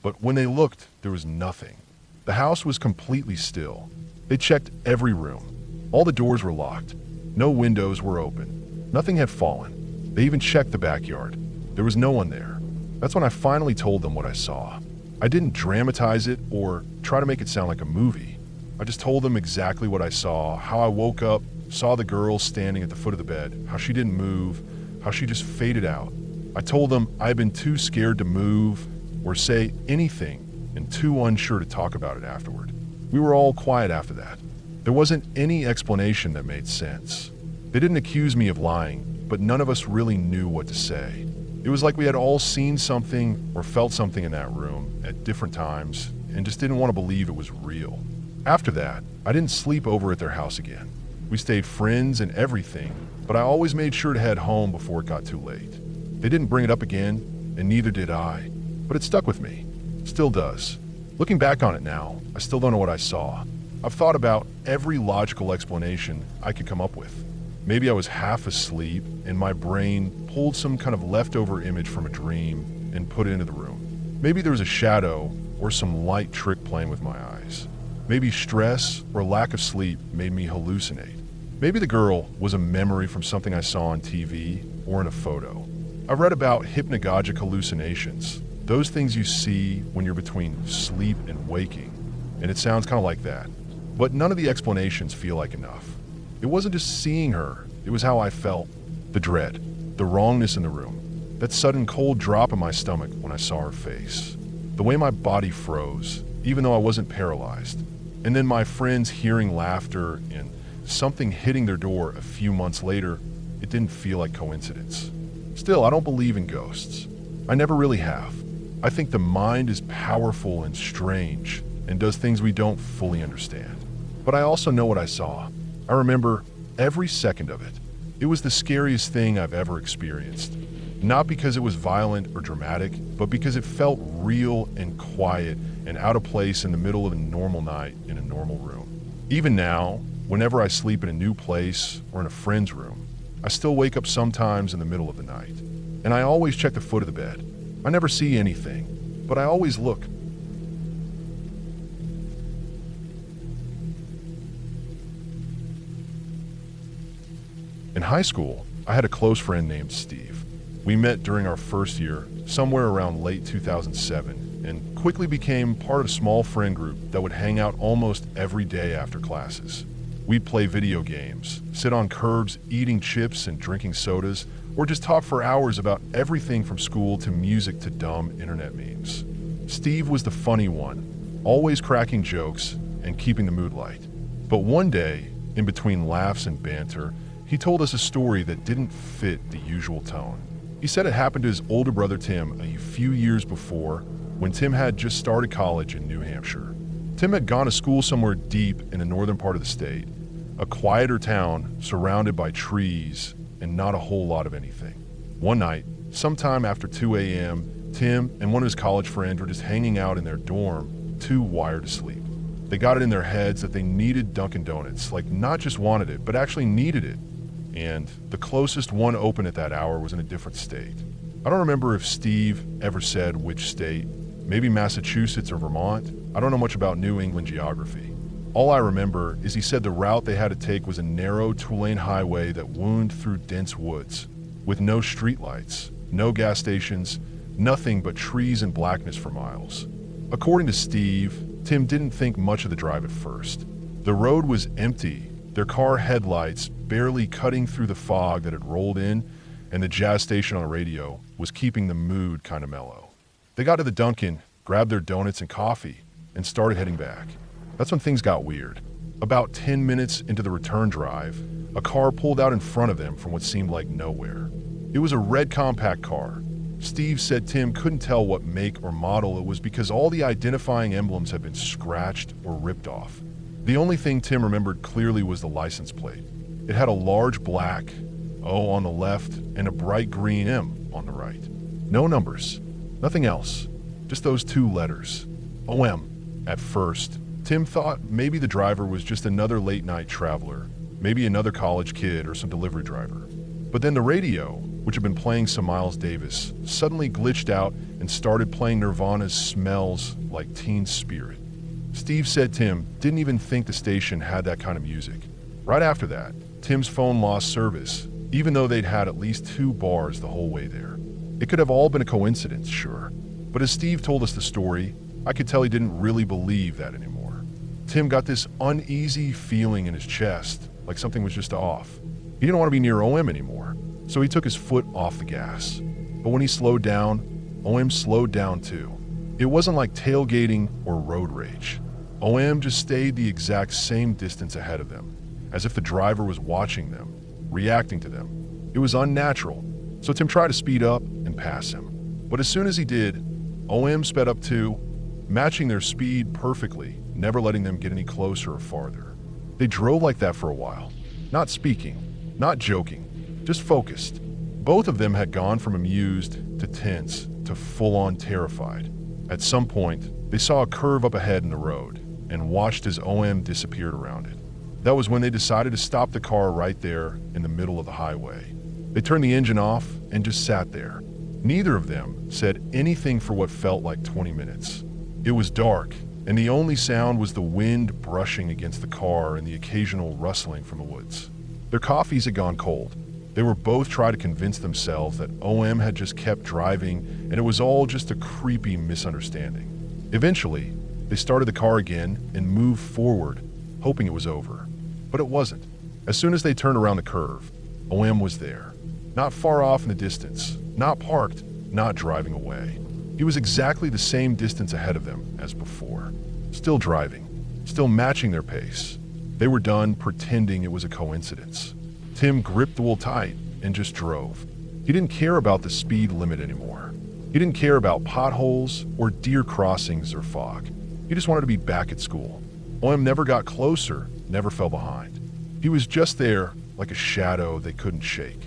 But when they looked, there was nothing. The house was completely still. They checked every room. All the doors were locked. No windows were open. Nothing had fallen. They even checked the backyard. There was no one there. That's when I finally told them what I saw. I didn't dramatize it or try to make it sound like a movie. I just told them exactly what I saw, how I woke up, saw the girl standing at the foot of the bed, how she didn't move, how she just faded out. I told them I had been too scared to move or say anything and too unsure to talk about it afterward. We were all quiet after that. There wasn't any explanation that made sense. They didn't accuse me of lying, but none of us really knew what to say. It was like we had all seen something or felt something in that room at different times and just didn't want to believe it was real. After that, I didn't sleep over at their house again. We stayed friends and everything, but I always made sure to head home before it got too late. They didn't bring it up again, and neither did I, but it stuck with me. Still does. Looking back on it now, I still don't know what I saw. I've thought about every logical explanation I could come up with. Maybe I was half asleep and my brain pulled some kind of leftover image from a dream and put it into the room. Maybe there was a shadow or some light trick playing with my eyes. Maybe stress or lack of sleep made me hallucinate. Maybe the girl was a memory from something I saw on TV or in a photo. I've read about hypnagogic hallucinations, those things you see when you're between sleep and waking, and it sounds kind of like that. But none of the explanations feel like enough. It wasn't just seeing her, it was how I felt. The dread, the wrongness in the room, that sudden cold drop in my stomach when I saw her face. The way my body froze, even though I wasn't paralyzed. And then my friends hearing laughter and something hitting their door a few months later, it didn't feel like coincidence. Still, I don't believe in ghosts. I never really have. I think the mind is powerful and strange and does things we don't fully understand. But I also know what I saw. I remember every second of it. It was the scariest thing I've ever experienced. Not because it was violent or dramatic, but because it felt real and quiet and out of place in the middle of a normal night in a normal room. Even now, whenever I sleep in a new place or in a friend's room, I still wake up sometimes in the middle of the night. And I always check the foot of the bed. I never see anything, but I always look. In high school, I had a close friend named Steve. We met during our first year, somewhere around late 2007, and quickly became part of a small friend group that would hang out almost every day after classes. We'd play video games, sit on curbs eating chips and drinking sodas, or just talk for hours about everything from school to music to dumb internet memes. Steve was the funny one, always cracking jokes and keeping the mood light. But one day, in between laughs and banter, he told us a story that didn't fit the usual tone. He said it happened to his older brother Tim a few years before, when Tim had just started college in New Hampshire. Tim had gone to school somewhere deep in the northern part of the state, a quieter town surrounded by trees and not a whole lot of anything. One night, sometime after 2 a.m., Tim and one of his college friends were just hanging out in their dorm, too wired to sleep. They got it in their heads that they needed Dunkin' Donuts, like not just wanted it, but actually needed it. And the closest one open at that hour was in a different state. I don't remember if Steve ever said which state, maybe Massachusetts or Vermont. I don't know much about New England geography. All I remember is he said the route they had to take was a narrow two-lane highway that wound through dense woods, with no streetlights, no gas stations, nothing but trees and blackness for miles. According to Steve, Tim didn't think much of the drive at first. The road was empty, their car headlights barely cutting through the fog that had rolled in, and the jazz station on the radio was keeping the mood kind of mellow. They got to the Dunkin', grabbed their donuts and coffee, and started heading back. That's when things got weird. About 10 minutes into the return drive, a car pulled out in front of them from what seemed like nowhere. It was a red compact car. Steve said Tim couldn't tell what make or model it was because all the identifying emblems had been scratched or ripped off. The only thing Tim remembered clearly was the license plate. It had a large black O on the left and a bright green M on the right. No numbers, nothing else, just those two letters, OM. At first, Tim thought maybe the driver was just another late-night traveler, maybe another college kid or some delivery driver. But then the radio, which had been playing some Miles Davis, suddenly glitched out and started playing Nirvana's Smells Like Teen Spirit. Steve said Tim didn't even think the station had that kind of music. Right after that, Tim's phone lost service, even though they'd had at least 2 bars the whole way there. It could have all been a coincidence, sure, but as Steve told us the story, I could tell he didn't really believe that anymore. Tim got this uneasy feeling in his chest, like something was just off. He didn't want to be near OM anymore, so he took his foot off the gas. But when he slowed down, OM slowed down too. It wasn't like tailgating or road rage. OM just stayed the exact same distance ahead of them, as if the driver was watching them, reacting to them. It was unnatural, so Tim tried to speed up and pass him. But as soon as he did, OM sped up too, matching their speed perfectly, never letting them get any closer or farther. They drove like that for a while, not speaking, not joking, just focused. Both of them had gone from amused to tense to full-on terrified. At some point, they saw a curve up ahead in the road and watched as OM disappeared around it. That was when they decided to stop the car right there in the middle of the highway. They turned the engine off and just sat there. Neither of them said anything for what felt like 20 minutes. It was dark, and the only sound was the wind brushing against the car and the occasional rustling from the woods. Their coffees had gone cold. They were both trying to convince themselves that OM had just kept driving and it was all just a creepy misunderstanding. Eventually, they started the car again and moved forward, hoping it was over. But it wasn't. As soon as they turned around the curve, OM was there. Not far off in the distance, not parked, not driving away. He was exactly the same distance ahead of them as before. Still driving, still matching their pace. They were done pretending it was a coincidence. Tim gripped the wheel tight and just drove. He didn't care about the speed limit anymore. He didn't care about potholes or deer crossings or fog. He just wanted to be back at school. OM never got closer, never fell behind. He was just there like a shadow they couldn't shake.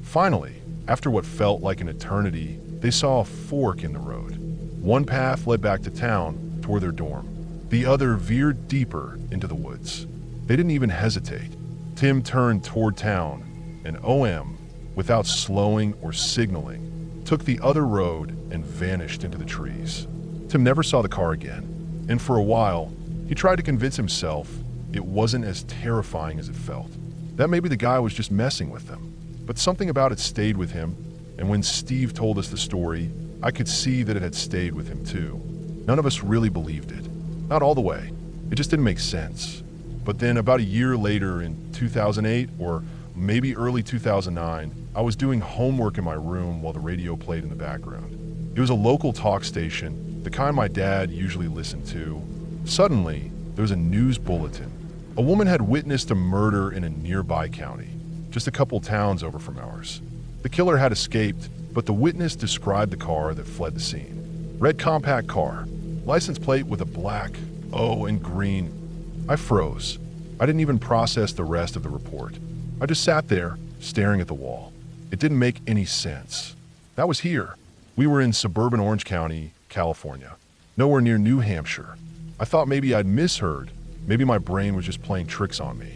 Finally, after what felt like an eternity, they saw a fork in the road. One path led back to town toward their dorm. The other veered deeper into the woods. They didn't even hesitate. Tim turned toward town, and OM, without slowing or signaling, took the other road and vanished into the trees. Tim never saw the car again, and for a while, he tried to convince himself it wasn't as terrifying as it felt. That maybe the guy was just messing with them. But something about it stayed with him, and when Steve told us the story, I could see that it had stayed with him too. None of us really believed it. Not all the way. It just didn't make sense. But then about a year later in 2008 or maybe early 2009, I was doing homework in my room while the radio played in the background. It was a local talk station, the kind my dad usually listened to. Suddenly, there was a news bulletin. A woman had witnessed a murder in a nearby county, just a couple towns over from ours. The killer had escaped, but the witness described the car that fled the scene. Red compact car, license plate with a black O and green. I froze. I didn't even process the rest of the report. I just sat there, staring at the wall. It didn't make any sense. That was here. We were in suburban Orange County, California, nowhere near New Hampshire. I thought maybe I'd misheard. Maybe my brain was just playing tricks on me.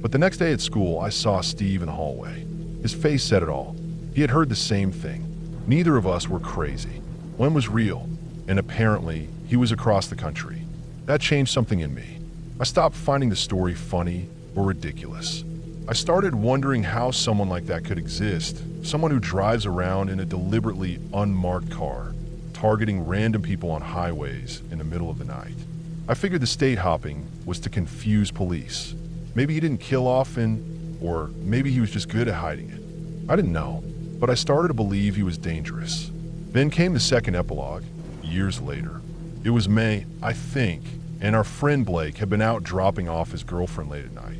But the next day at school, I saw Steve in the hallway. His face said it all. He had heard the same thing. Neither of us were crazy. One was real, and apparently, he was across the country. That changed something in me. I stopped finding the story funny or ridiculous. I started wondering how someone like that could exist, someone who drives around in a deliberately unmarked car, targeting random people on highways in the middle of the night. I figured the state hopping was to confuse police. Maybe he didn't kill often, or maybe he was just good at hiding it. I didn't know, but I started to believe he was dangerous. Then came the second epilogue, years later. It was May, I think, and our friend Blake had been out dropping off his girlfriend late at night.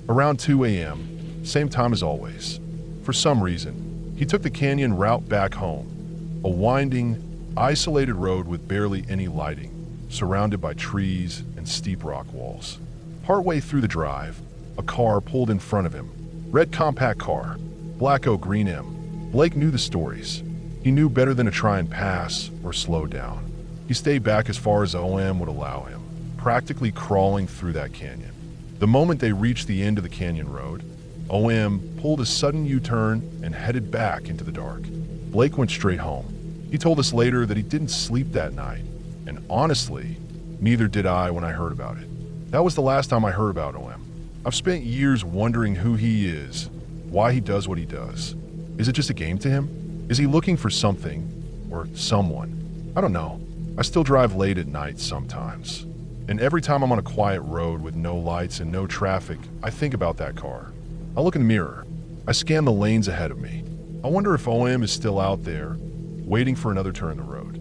Around 2 a.m., same time as always. For some reason, he took the canyon route back home, a winding, isolated road with barely any lighting, surrounded by trees and steep rock walls. Partway through the drive, a car pulled in front of him. Red compact car, black O green M. Blake knew the stories. He knew better than to try and pass or slow down. He stayed back as far as OM would allow him, practically crawling through that canyon. The moment they reached the end of the canyon road, OM pulled a sudden U-turn and headed back into the dark. Blake went straight home. He told us later that he didn't sleep that night, and honestly, neither did I when I heard about it. That was the last time I heard about OM. I've spent years wondering who he is, why he does what he does. Is it just a game to him? Is he looking for something or someone? I don't know. I still drive late at night sometimes. And every time I'm on a quiet road with no lights and no traffic, I think about that car. I look in the mirror. I scan the lanes ahead of me. I wonder if OM is still out there, waiting for another turn in the road.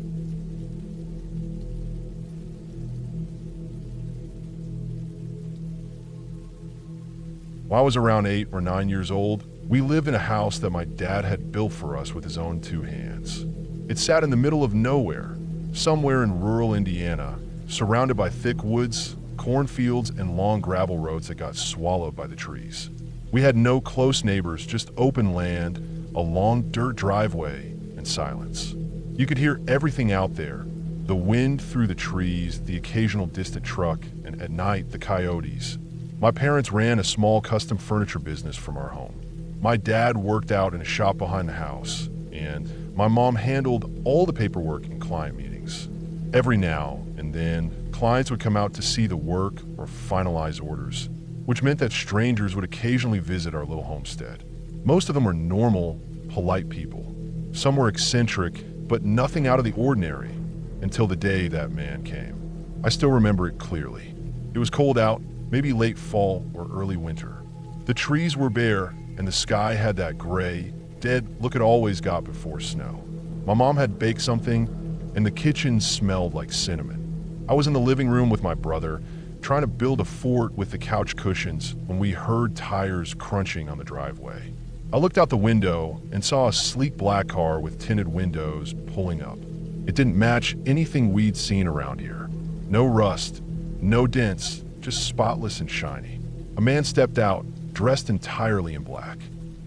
While I was around 8 or 9 years old, we lived in a house that my dad had built for us with his own two hands. It sat in the middle of nowhere, somewhere in rural Indiana, surrounded by thick woods, cornfields, and long gravel roads that got swallowed by the trees. We had no close neighbors, just open land, a long dirt driveway, and silence. You could hear everything out there, the wind through the trees, the occasional distant truck, and at night, the coyotes. My parents ran a small custom furniture business from our home. My dad worked out in a shop behind the house, and my mom handled all the paperwork and client meetings. Every now and then, clients would come out to see the work or finalize orders, which meant that strangers would occasionally visit our little homestead. Most of them were normal, polite people. Some were eccentric, but nothing out of the ordinary until the day that man came. I still remember it clearly. It was cold out, maybe late fall or early winter. The trees were bare, and the sky had that gray, dead look it always got before snow. My mom had baked something, and the kitchen smelled like cinnamon. I was in the living room with my brother, trying to build a fort with the couch cushions when we heard tires crunching on the driveway. I looked out the window and saw a sleek black car with tinted windows pulling up. It didn't match anything we'd seen around here. No rust, no dents, just spotless and shiny. A man stepped out, dressed entirely in black.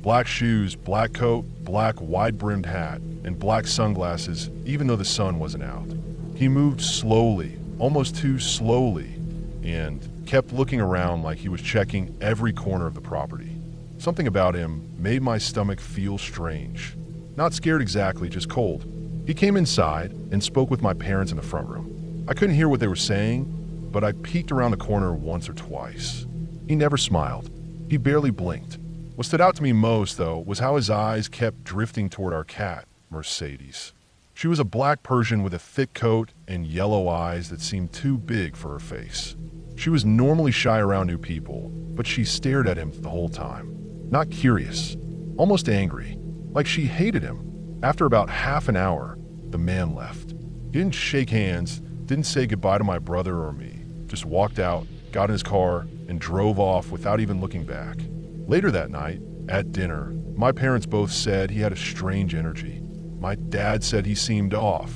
Black shoes, black coat, black wide-brimmed hat, and black sunglasses, even though the sun wasn't out. He moved slowly, almost too slowly, and kept looking around like he was checking every corner of the property. Something about him made my stomach feel strange. Not scared exactly, just cold. He came inside and spoke with my parents in the front room. I couldn't hear what they were saying, but I peeked around the corner once or twice. He never smiled. He barely blinked. What stood out to me most, though, was how his eyes kept drifting toward our cat, Mercedes. She was a black Persian with a thick coat and yellow eyes that seemed too big for her face. She was normally shy around new people, but she stared at him the whole time. Not curious, almost angry, like she hated him. After about half an hour, the man left. He didn't shake hands, didn't say goodbye to my brother or me, just walked out, got in his car, and drove off without even looking back. Later that night, at dinner, my parents both said he had a strange energy. My dad said he seemed off,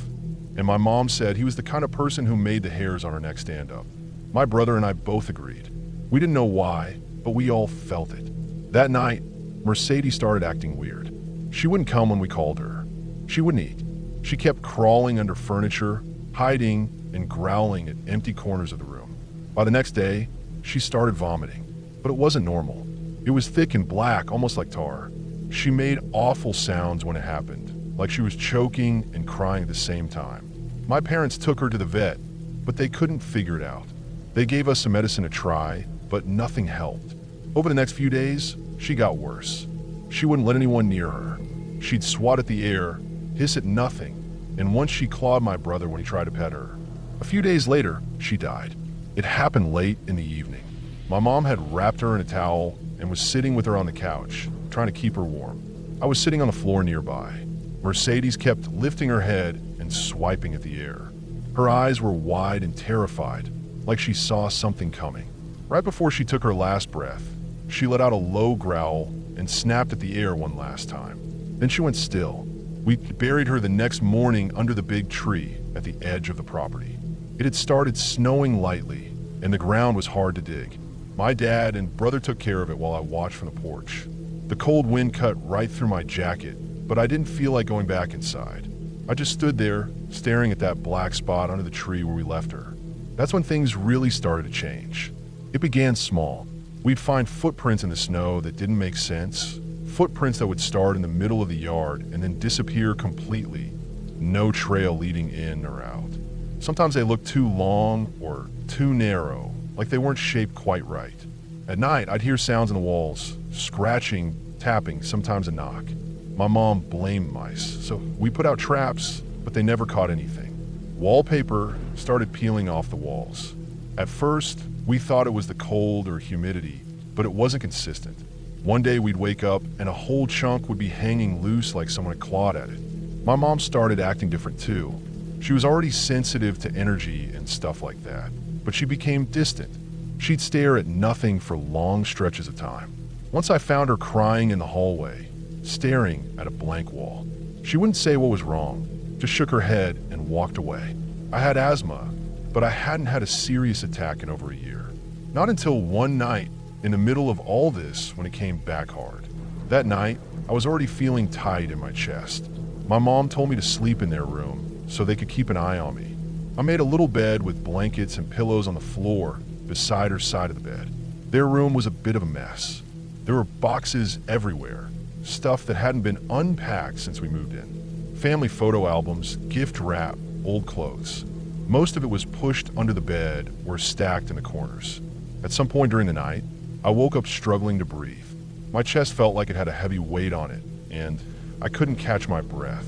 and my mom said he was the kind of person who made the hairs on her neck stand up. My brother and I both agreed. We didn't know why, but we all felt it. That night, Mercedes started acting weird. She wouldn't come when we called her. She wouldn't eat. She kept crawling under furniture, hiding, and growling at empty corners of the room. By the next day, she started vomiting, but it wasn't normal. It was thick and black, almost like tar. She made awful sounds when it happened, like she was choking and crying at the same time. My parents took her to the vet, but they couldn't figure it out. They gave us some medicine to try, but nothing helped. Over the next few days, she got worse. She wouldn't let anyone near her. She'd swat at the air, hiss at nothing, and once she clawed my brother when he tried to pet her. A few days later, she died. It happened late in the evening. My mom had wrapped her in a towel and was sitting with her on the couch, trying to keep her warm. I was sitting on the floor nearby. Mercedes kept lifting her head and swiping at the air. Her eyes were wide and terrified, like she saw something coming. Right before she took her last breath, she let out a low growl and snapped at the air one last time. Then she went still. We buried her the next morning under the big tree at the edge of the property. It had started snowing lightly, and the ground was hard to dig. My dad and brother took care of it while I watched from the porch. The cold wind cut right through my jacket, but I didn't feel like going back inside. I just stood there, staring at that black spot under the tree where we left her. That's when things really started to change. It began small. We'd find footprints in the snow that didn't make sense, footprints that would start in the middle of the yard and then disappear completely, no trail leading in or out. Sometimes they looked too long or too narrow, like they weren't shaped quite right. At night, I'd hear sounds in the walls, scratching, tapping, sometimes a knock. My mom blamed mice, so we put out traps, but they never caught anything. Wallpaper started peeling off the walls. At first, we thought it was the cold or humidity, but it wasn't consistent. One day we'd wake up and a whole chunk would be hanging loose like someone had clawed at it. My mom started acting different too. She was already sensitive to energy and stuff like that, but she became distant. She'd stare at nothing for long stretches of time. Once I found her crying in the hallway, staring at a blank wall. She wouldn't say what was wrong, just shook her head and walked away. I had asthma, but I hadn't had a serious attack in over a year. Not until one night, in the middle of all this, when it came back hard. That night, I was already feeling tight in my chest. My mom told me to sleep in their room so they could keep an eye on me. I made a little bed with blankets and pillows on the floor beside her side of the bed. Their room was a bit of a mess. There were boxes everywhere, stuff that hadn't been unpacked since we moved in. Family photo albums, gift wrap, old clothes. Most of it was pushed under the bed or stacked in the corners. At some point during the night, I woke up struggling to breathe. My chest felt like it had a heavy weight on it, and I couldn't catch my breath.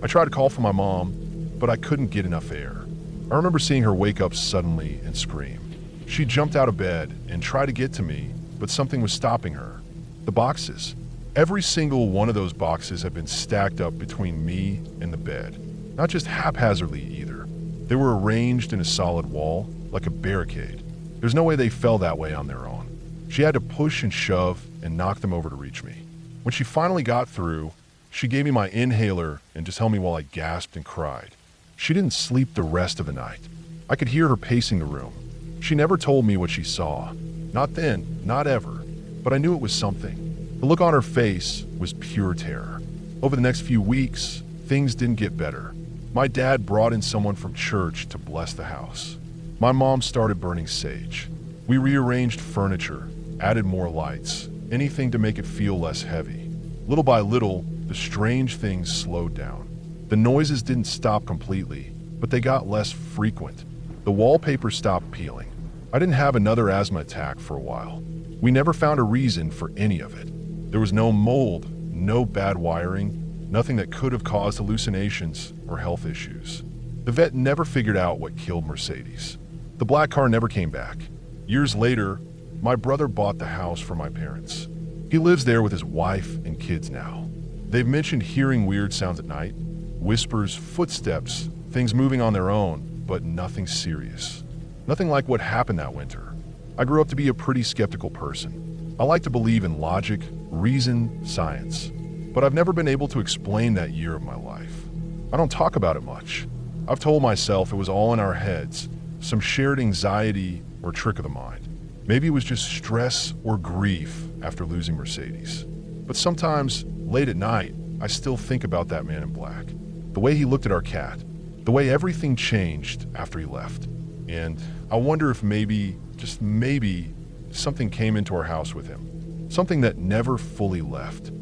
I tried to call for my mom, but I couldn't get enough air. I remember seeing her wake up suddenly and scream. She jumped out of bed and tried to get to me, but something was stopping her. The boxes. Every single one of those boxes had been stacked up between me and the bed. Not just haphazardly either. They were arranged in a solid wall, like a barricade. There's no way they fell that way on their own. She had to push and shove and knock them over to reach me. When she finally got through, she gave me my inhaler and just held me while I gasped and cried. She didn't sleep the rest of the night. I could hear her pacing the room. She never told me what she saw. Not then, not ever. But I knew it was something. The look on her face was pure terror. Over the next few weeks, things didn't get better. My dad brought in someone from church to bless the house. My mom started burning sage. We rearranged furniture, added more lights, anything to make it feel less heavy. Little by little, the strange things slowed down. The noises didn't stop completely, but they got less frequent. The wallpaper stopped peeling. I didn't have another asthma attack for a while. We never found a reason for any of it. There was no mold, no bad wiring, nothing that could have caused hallucinations or health issues. The vet never figured out what killed Mercedes. The black car never came back. Years later, my brother bought the house for my parents. He lives there with his wife and kids now. They've mentioned hearing weird sounds at night, whispers, footsteps, things moving on their own, but nothing serious. Nothing like what happened that winter. I grew up to be a pretty skeptical person. I like to believe in logic, reason, science, but I've never been able to explain that year of my life. I don't talk about it much. I've told myself it was all in our heads, some shared anxiety or trick of the mind. Maybe it was just stress or grief after losing Mercedes. But sometimes, late at night, I still think about that man in black. The way he looked at our cat. The way everything changed after he left. And I wonder if maybe, just maybe, something came into our house with him. Something that never fully left.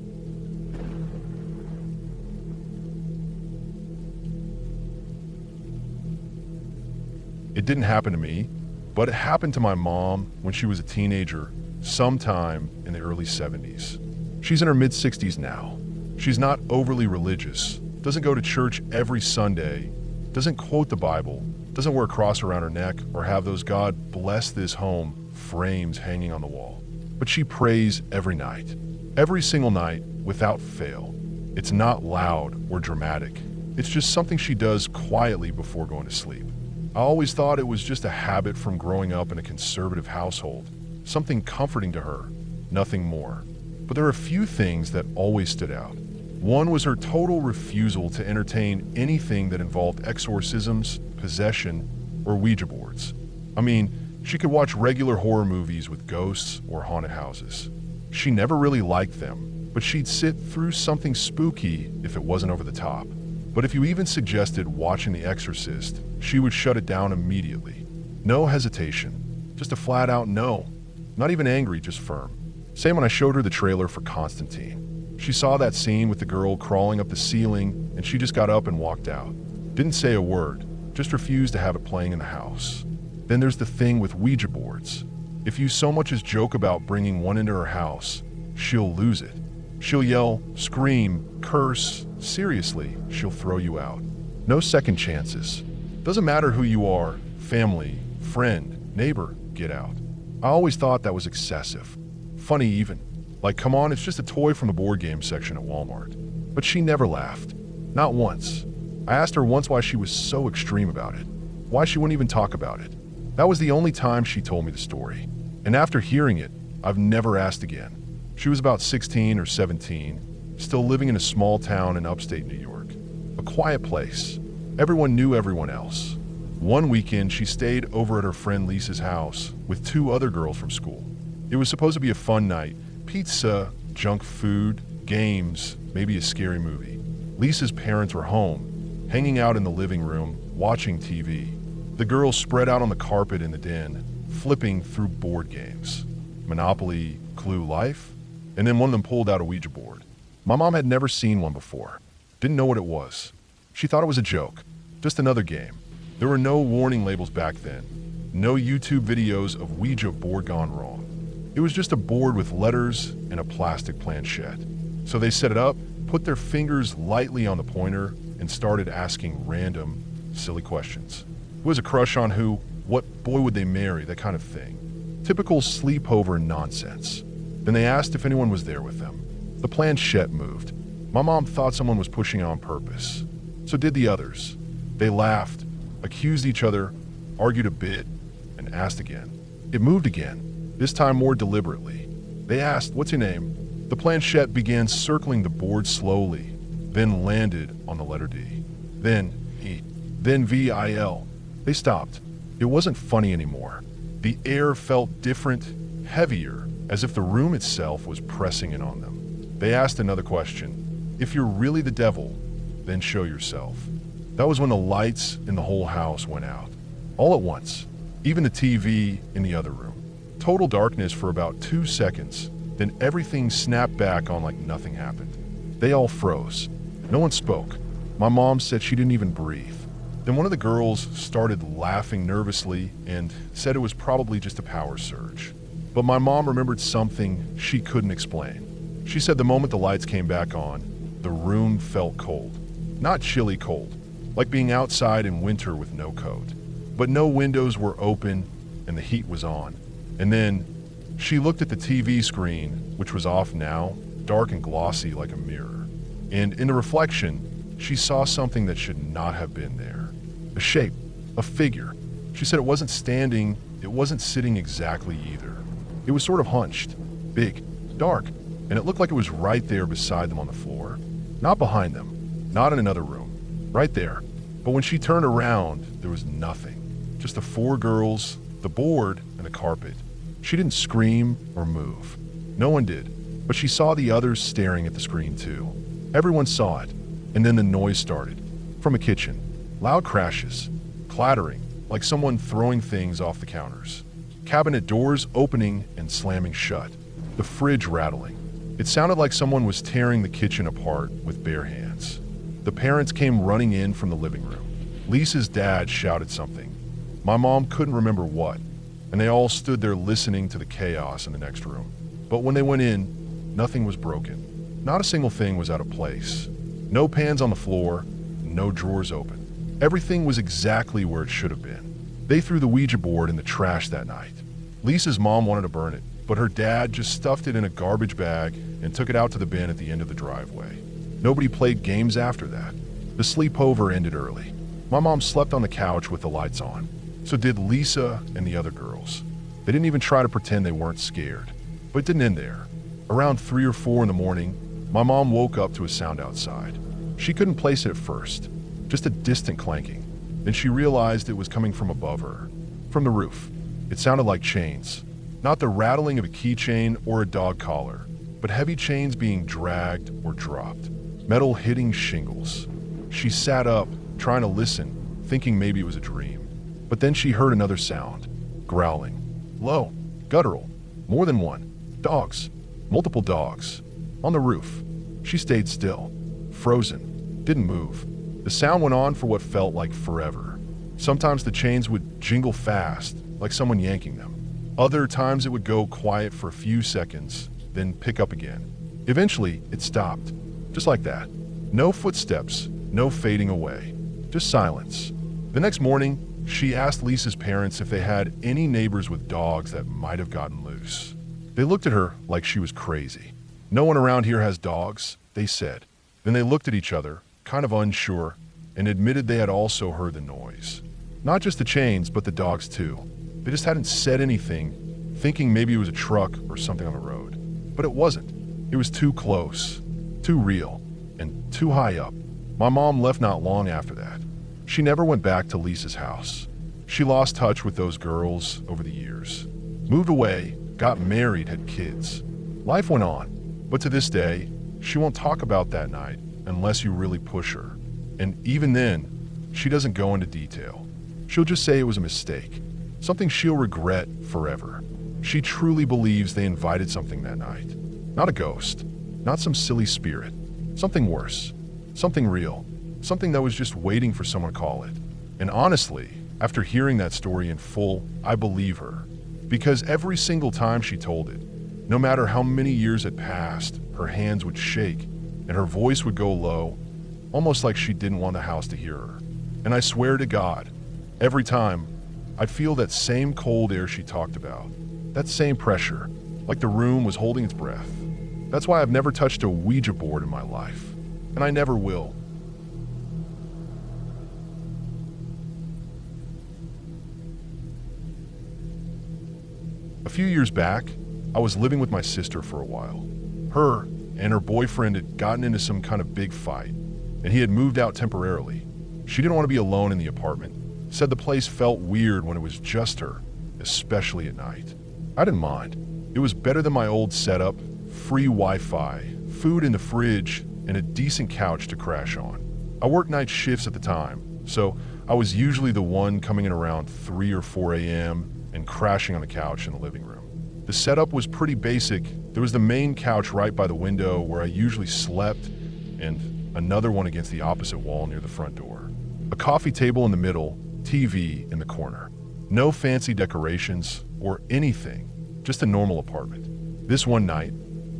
It didn't happen to me, but it happened to my mom when she was a teenager, sometime in the early 70s. She's in her mid-60s now. She's not overly religious, doesn't go to church every Sunday, doesn't quote the Bible, doesn't wear a cross around her neck or have those "God bless this home" frames hanging on the wall. But she prays every night, every single night, without fail. It's not loud or dramatic. It's just something she does quietly before going to sleep. I always thought it was just a habit from growing up in a conservative household, something comforting to her, nothing more. But there are a few things that always stood out. One was her total refusal to entertain anything that involved exorcisms, possession, or Ouija boards. I mean, she could watch regular horror movies with ghosts or haunted houses. She never really liked them, but she'd sit through something spooky if it wasn't over the top. But if you even suggested watching The Exorcist, she would shut it down immediately. No hesitation, just a flat-out no. Not even angry, just firm. Same when I showed her the trailer for Constantine. She saw that scene with the girl crawling up the ceiling, and she just got up and walked out. Didn't say a word, just refused to have it playing in the house. Then there's the thing with Ouija boards. If you so much as joke about bringing one into her house, she'll lose it. She'll yell, scream, curse. Seriously, she'll throw you out. No second chances. Doesn't matter who you are, family, friend, neighbor, get out. I always thought that was excessive. Funny even. Like, come on, it's just a toy from the board game section at Walmart. But she never laughed. Not once. I asked her once why she was so extreme about it. Why she wouldn't even talk about it. That was the only time she told me the story. And after hearing it, I've never asked again. She was about 16 or 17, still living in a small town in upstate New York. A quiet place. Everyone knew everyone else. One weekend, she stayed over at her friend Lisa's house with 2 other girls from school. It was supposed to be a fun night. Pizza, junk food, games, maybe a scary movie. Lisa's parents were home, hanging out in the living room, watching TV. The girls spread out on the carpet in the den, flipping through board games. Monopoly, Clue, Life, and then one of them pulled out a Ouija board. My mom had never seen one before. Didn't know what it was. She thought it was a joke, just another game. There were no warning labels back then. No YouTube videos of Ouija board gone wrong. It was just a board with letters and a plastic planchette. So they set it up, put their fingers lightly on the pointer, and started asking random, silly questions. Who has a crush on who? What boy would they marry? That kind of thing. Typical sleepover nonsense. Then they asked if anyone was there with them. The planchette moved. My mom thought someone was pushing it on purpose. So did the others. They laughed, accused each other, argued a bit, and asked again. It moved again, this time more deliberately. They asked, "What's your name?" The planchette began circling the board slowly, then landed on the letter D. Then E. Then VIL. They stopped. It wasn't funny anymore. The air felt different, heavier, as if the room itself was pressing in on them. They asked another question. If you're really the devil, then show yourself. That was when the lights in the whole house went out. All at once. Even the TV in the other room. Total darkness for about 2 seconds. Then everything snapped back on like nothing happened. They all froze. No one spoke. My mom said she didn't even breathe. Then one of the girls started laughing nervously and said it was probably just a power surge. But my mom remembered something she couldn't explain. She said the moment the lights came back on, the room felt cold. Not chilly cold, like being outside in winter with no coat. But no windows were open and the heat was on. And then she looked at the TV screen, which was off now, dark and glossy like a mirror. And in the reflection, she saw something that should not have been there. A shape, a figure. She said it wasn't standing, it wasn't sitting exactly either. It was sort of hunched, big, dark, and it looked like it was right there beside them on the floor. Not behind them, not in another room, right there. But when she turned around, there was nothing. Just the 4 girls, the board, and the carpet. She didn't scream or move. No one did, but she saw the others staring at the screen too. Everyone saw it, and then the noise started. From a kitchen. Loud crashes, clattering, like someone throwing things off the counters. Cabinet doors opening and slamming shut. The fridge rattling. It sounded like someone was tearing the kitchen apart with bare hands. The parents came running in from the living room. Lisa's dad shouted something. My mom couldn't remember what, and they all stood there listening to the chaos in the next room. But when they went in, nothing was broken. Not a single thing was out of place. No pans on the floor, no drawers open. Everything was exactly where it should have been. They threw the Ouija board in the trash that night. Lisa's mom wanted to burn it, but her dad just stuffed it in a garbage bag and took it out to the bin at the end of the driveway. Nobody played games after that. The sleepover ended early. My mom slept on the couch with the lights on. So did Lisa and the other girls. They didn't even try to pretend they weren't scared. But it didn't end there. Around 3 or 4 in the morning, my mom woke up to a sound outside. She couldn't place it at first, just a distant clanking. Then she realized it was coming from above her, from the roof. It sounded like chains. Not the rattling of a keychain or a dog collar, but heavy chains being dragged or dropped. Metal hitting shingles. She sat up, trying to listen, thinking maybe it was a dream. But then she heard another sound. Growling. Low. Guttural. More than one. Dogs. Multiple dogs. On the roof. She stayed still. Frozen. Didn't move. The sound went on for what felt like forever. Sometimes the chains would jingle fast, like someone yanking them. Other times it would go quiet for a few seconds, then pick up again. Eventually, it stopped. Just like that. No footsteps, no fading away. Just silence. The next morning, she asked Lisa's parents if they had any neighbors with dogs that might have gotten loose. They looked at her like she was crazy. No one around here has dogs, they said. Then they looked at each other, kind of unsure, and admitted they had also heard the noise. Not just the chains, but the dogs too. They just hadn't said anything, thinking maybe it was a truck or something on the road. But it wasn't. It was too close, too real, and too high up. My mom left not long after that. She never went back to Lisa's house. She lost touch with those girls over the years. Moved away, got married, had kids. Life went on, but to this day, she won't talk about that night unless you really push her. And even then, she doesn't go into detail. She'll just say it was a mistake, something she'll regret forever. She truly believes they invited something that night. Not a ghost, not some silly spirit, something worse, something real, something that was just waiting for someone to call it. And honestly, after hearing that story in full, I believe her. Because every single time she told it, no matter how many years had passed, her hands would shake and her voice would go low, almost like she didn't want the house to hear her. And I swear to God, every time, I'd feel that same cold air she talked about, that same pressure, like the room was holding its breath. That's why I've never touched a Ouija board in my life, and I never will. A few years back, I was living with my sister for a while. Her and her boyfriend had gotten into some kind of big fight, and he had moved out temporarily. She didn't want to be alone in the apartment, said the place felt weird when it was just her, especially at night. I didn't mind. It was better than my old setup, free Wi-Fi, food in the fridge, and a decent couch to crash on. I worked night shifts at the time, so I was usually the one coming in around 3 or 4 a.m. and crashing on the couch in the living room. The setup was pretty basic. There was the main couch right by the window where I usually slept, and another one against the opposite wall near the front door. A coffee table in the middle, TV in the corner. No fancy decorations or anything, just a normal apartment. This one night,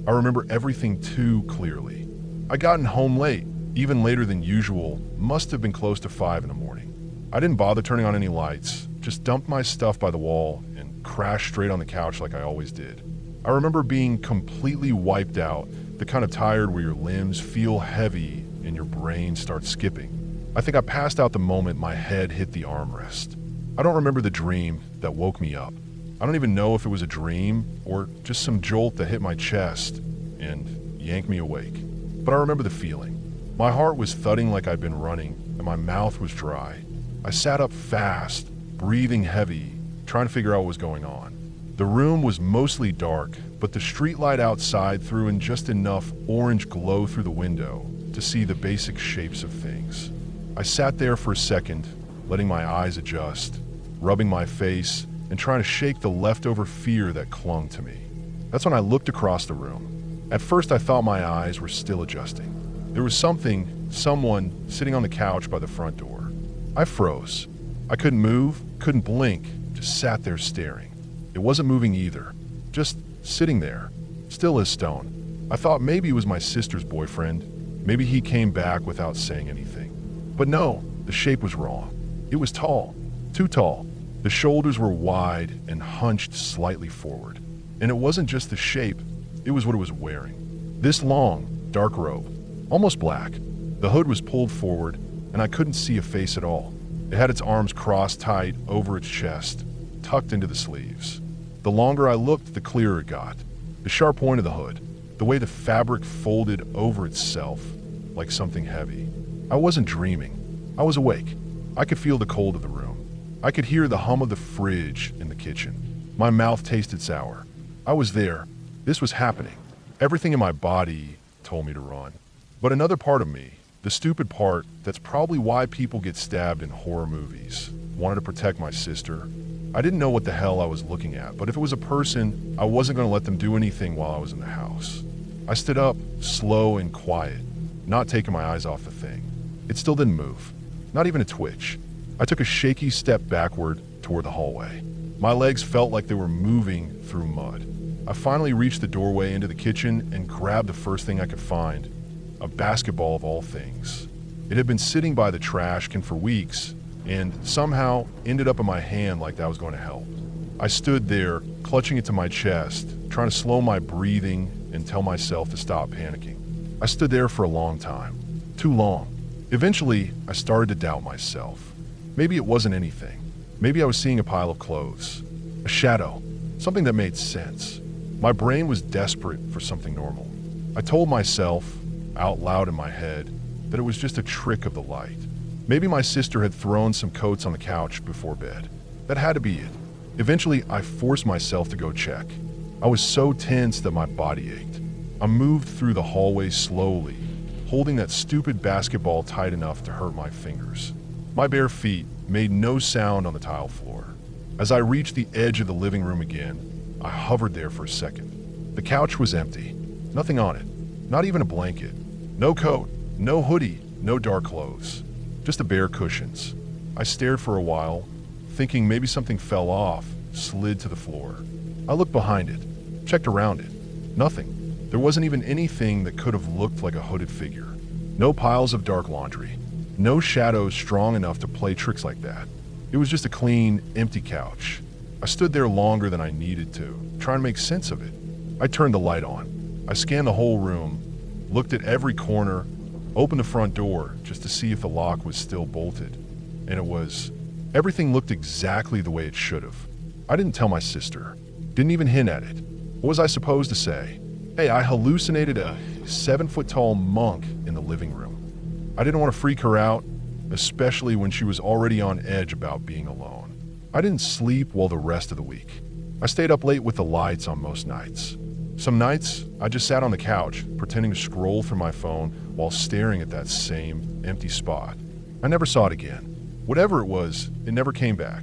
I remember everything too clearly. I gotten home late, even later than usual, must have been close to 5 in the morning. I didn't bother turning on any lights, just dumped my stuff by the wall and crashed straight on the couch like I always did. I remember being completely wiped out, the kind of tired where your limbs feel heavy and your brain starts skipping. I think I passed out the moment my head hit the armrest. I don't remember the dream that woke me up. I don't even know if it was a dream or just some jolt that hit my chest and yanked me awake. But I remember the feeling. My heart was thudding like I'd been running and my mouth was dry. I sat up fast, breathing heavy, trying to figure out what was going on. The room was mostly dark, but the streetlight outside threw in just enough orange glow through the window to see the basic shapes of things. I sat there for a second, letting my eyes adjust, rubbing my face, and trying to shake the leftover fear that clung to me. That's when I looked across the room. At first, I thought my eyes were still adjusting. There was someone sitting on the couch by the front door. I froze. I couldn't move, couldn't blink, just sat there staring. It wasn't moving either, just sitting there, still as stone. I thought maybe it was my sister's boyfriend. Maybe he came back without saying anything. But no, the shape was wrong. It was tall, too tall. The shoulders were wide and hunched slightly forward. And it wasn't just the shape, it was what it was wearing. This long, dark robe, almost black. The hood was pulled forward, and I couldn't see a face at all. It had its arms crossed tight over its chest, tucked into the sleeves. The longer I looked, the clearer it got. The sharp point of the hood, the way the fabric folded over itself like something heavy. I wasn't dreaming. I was awake. I could feel the cold of the room. I could hear the hum of the fridge in the kitchen. My mouth tasted sour. I was there. This was happening. Everything in my body told me to run. But another part of me, the stupid part that's probably why people get stabbed in horror movies, wanted to protect my sister. I didn't know what the hell I was looking at, but if it was a person, I wasn't going to let them do anything while I was in the house. I stood up, slow and quiet, not taking my eyes off the thing. It still didn't move, not even a twitch. I took a shaky step backward toward the hallway. My legs felt like they were moving through mud. I finally reached the doorway into the kitchen and grabbed the first thing I could find, a basketball of all things. It had been sitting by the trash can for weeks and somehow ended up in my hand like that was going to help. I stood there, clutching it to my chest, trying to slow my breathing and tell myself to stop panicking. I stood there for a long time, too long. Eventually, I started to doubt myself. Maybe it wasn't anything. Maybe I was seeing a pile of clothes, a shadow, something that made sense. My brain was desperate for something normal. I told myself, out loud in my head, that it was just a trick of the light. Maybe my sister had thrown some coats on the couch before bed. That had to be it. Eventually, I forced myself to go check. I was so tense that my body ached. I moved through the hallway slowly, holding that stupid basketball tight enough to hurt my fingers. My bare feet made no sound on the tile floor. As I reached the edge of the living room again, I hovered there for a second. The couch was empty, nothing on it, not even a blanket. No coat, no hoodie, no dark clothes, just the bare cushions. I stared for a while, thinking maybe something fell off, slid to the floor. I looked behind it, checked around it. Nothing. There wasn't even anything that could have looked like a hooded figure. No piles of dark laundry. No shadows strong enough to play tricks like that. It was just a clean, empty couch. I stood there longer than I needed to, trying to make sense of it. I turned the light on. I scanned the whole room, looked at every corner, opened the front door just to see if the lock was still bolted. And it was. Everything looked exactly the way it should have. I didn't tell my sister. Didn't even hint at it. What was I supposed to say? Hey, I hallucinated a 7-foot-tall monk in the living room. I didn't want to freak her out, especially when she was already on edge about being alone. I didn't sleep well the rest of the week. I stayed up late with the lights on most nights. Some nights, I just sat on the couch, pretending to scroll through my phone while staring at that same empty spot. I never saw it again. Whatever it was, it never came back.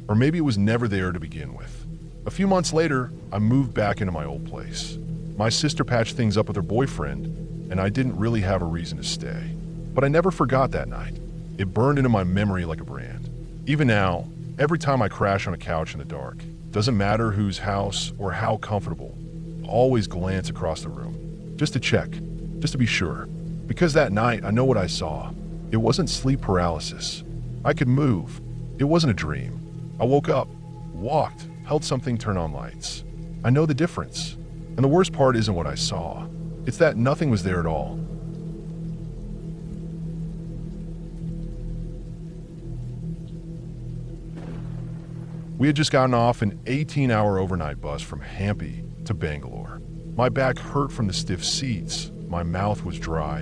Or maybe it was never there to begin with. A few months later, I moved back into my old place. My sister patched things up with her boyfriend, and I didn't really have a reason to stay. But I never forgot that night. It burned into my memory like a brand. Even now, every time I crash on a couch in the dark, doesn't matter whose house or how comfortable, I always glance across the room, just to check, just to be sure. Because that night, I know what I saw. It wasn't sleep paralysis. I could move. It wasn't a dream. I woke up, walked, held something turn on lights. I know the difference. And the worst part isn't what I saw. It's that nothing was there at all. We had just gotten off an 18-hour overnight bus from Hampi to Bangalore. My back hurt from the stiff seats, my mouth was dry,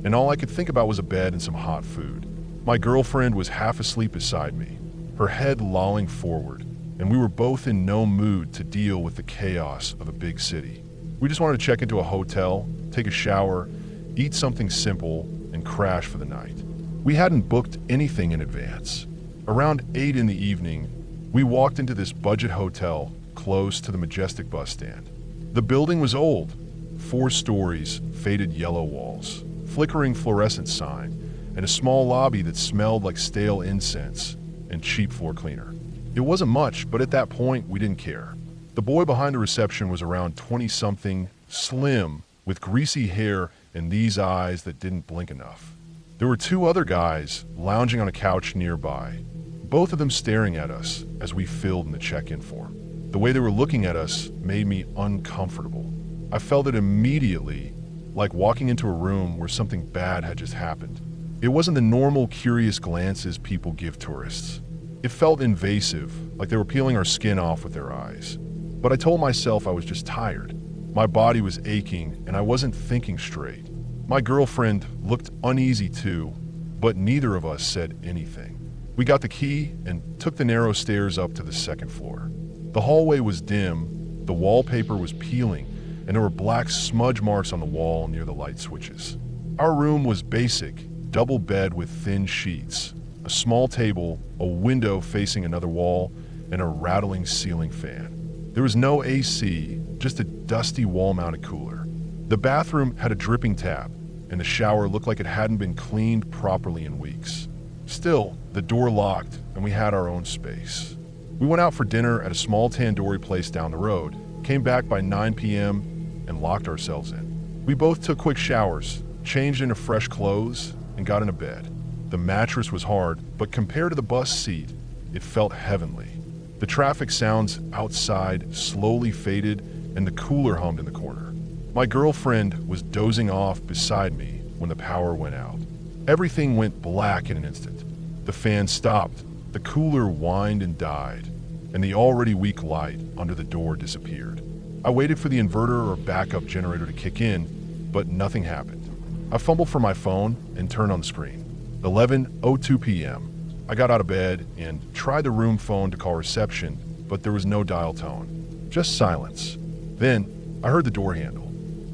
and all I could think about was a bed and some hot food. My girlfriend was half asleep beside me, her head lolling forward, and we were both in no mood to deal with the chaos of a big city. We just wanted to check into a hotel, take a shower, eat something simple, and crash for the night. We hadn't booked anything in advance. Around 8 in the evening, we walked into this budget hotel close to the Majestic bus stand. The building was old, 4 stories, faded yellow walls, flickering fluorescent sign, and a small lobby that smelled like stale incense and cheap floor cleaner. It wasn't much, but at that point, we didn't care. The boy behind the reception was around 20-something, slim, with greasy hair and these eyes that didn't blink enough. There were 2 other guys lounging on a couch nearby, both of them staring at us as we filled in the check-in form. The way they were looking at us made me uncomfortable. I felt it immediately, like walking into a room where something bad had just happened. It wasn't the normal curious glances people give tourists. It felt invasive, like they were peeling our skin off with their eyes. But I told myself I was just tired. My body was aching and I wasn't thinking straight. My girlfriend looked uneasy too, but neither of us said anything. We got the key and took the narrow stairs up to the 2nd floor. The hallway was dim, the wallpaper was peeling, and there were black smudge marks on the wall near the light switches. Our room was basic, double bed with thin sheets, a small table, a window facing another wall, and a rattling ceiling fan. There was no AC, just a dusty wall-mounted cooler. The bathroom had a dripping tap, and the shower looked like it hadn't been cleaned properly in weeks. Still, the door locked, and we had our own space. We went out for dinner at a small tandoori place down the road, came back by 9 p.m., and locked ourselves in. We both took quick showers, changed into fresh clothes, and got into bed. The mattress was hard, but compared to the bus seat, it felt heavenly. The traffic sounds outside slowly faded, and the cooler hummed in the corner. My girlfriend was dozing off beside me when the power went out. Everything went black in an instant. The fan stopped, the cooler whined and died, and the already weak light under the door disappeared. I waited for the inverter or backup generator to kick in, but nothing happened. I fumbled for my phone and turned on the screen. 11:02 p.m. I got out of bed and tried the room phone to call reception, but there was no dial tone, just silence. Then I heard the door handle.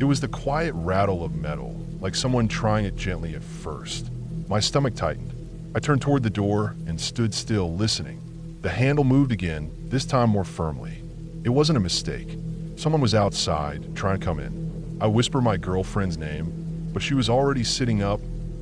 It was the quiet rattle of metal, like someone trying it gently at first. My stomach tightened. I turned toward the door and stood still, listening. The handle moved again, this time more firmly. It wasn't a mistake. Someone was outside, trying to come in. I whispered my girlfriend's name, but she was already sitting up,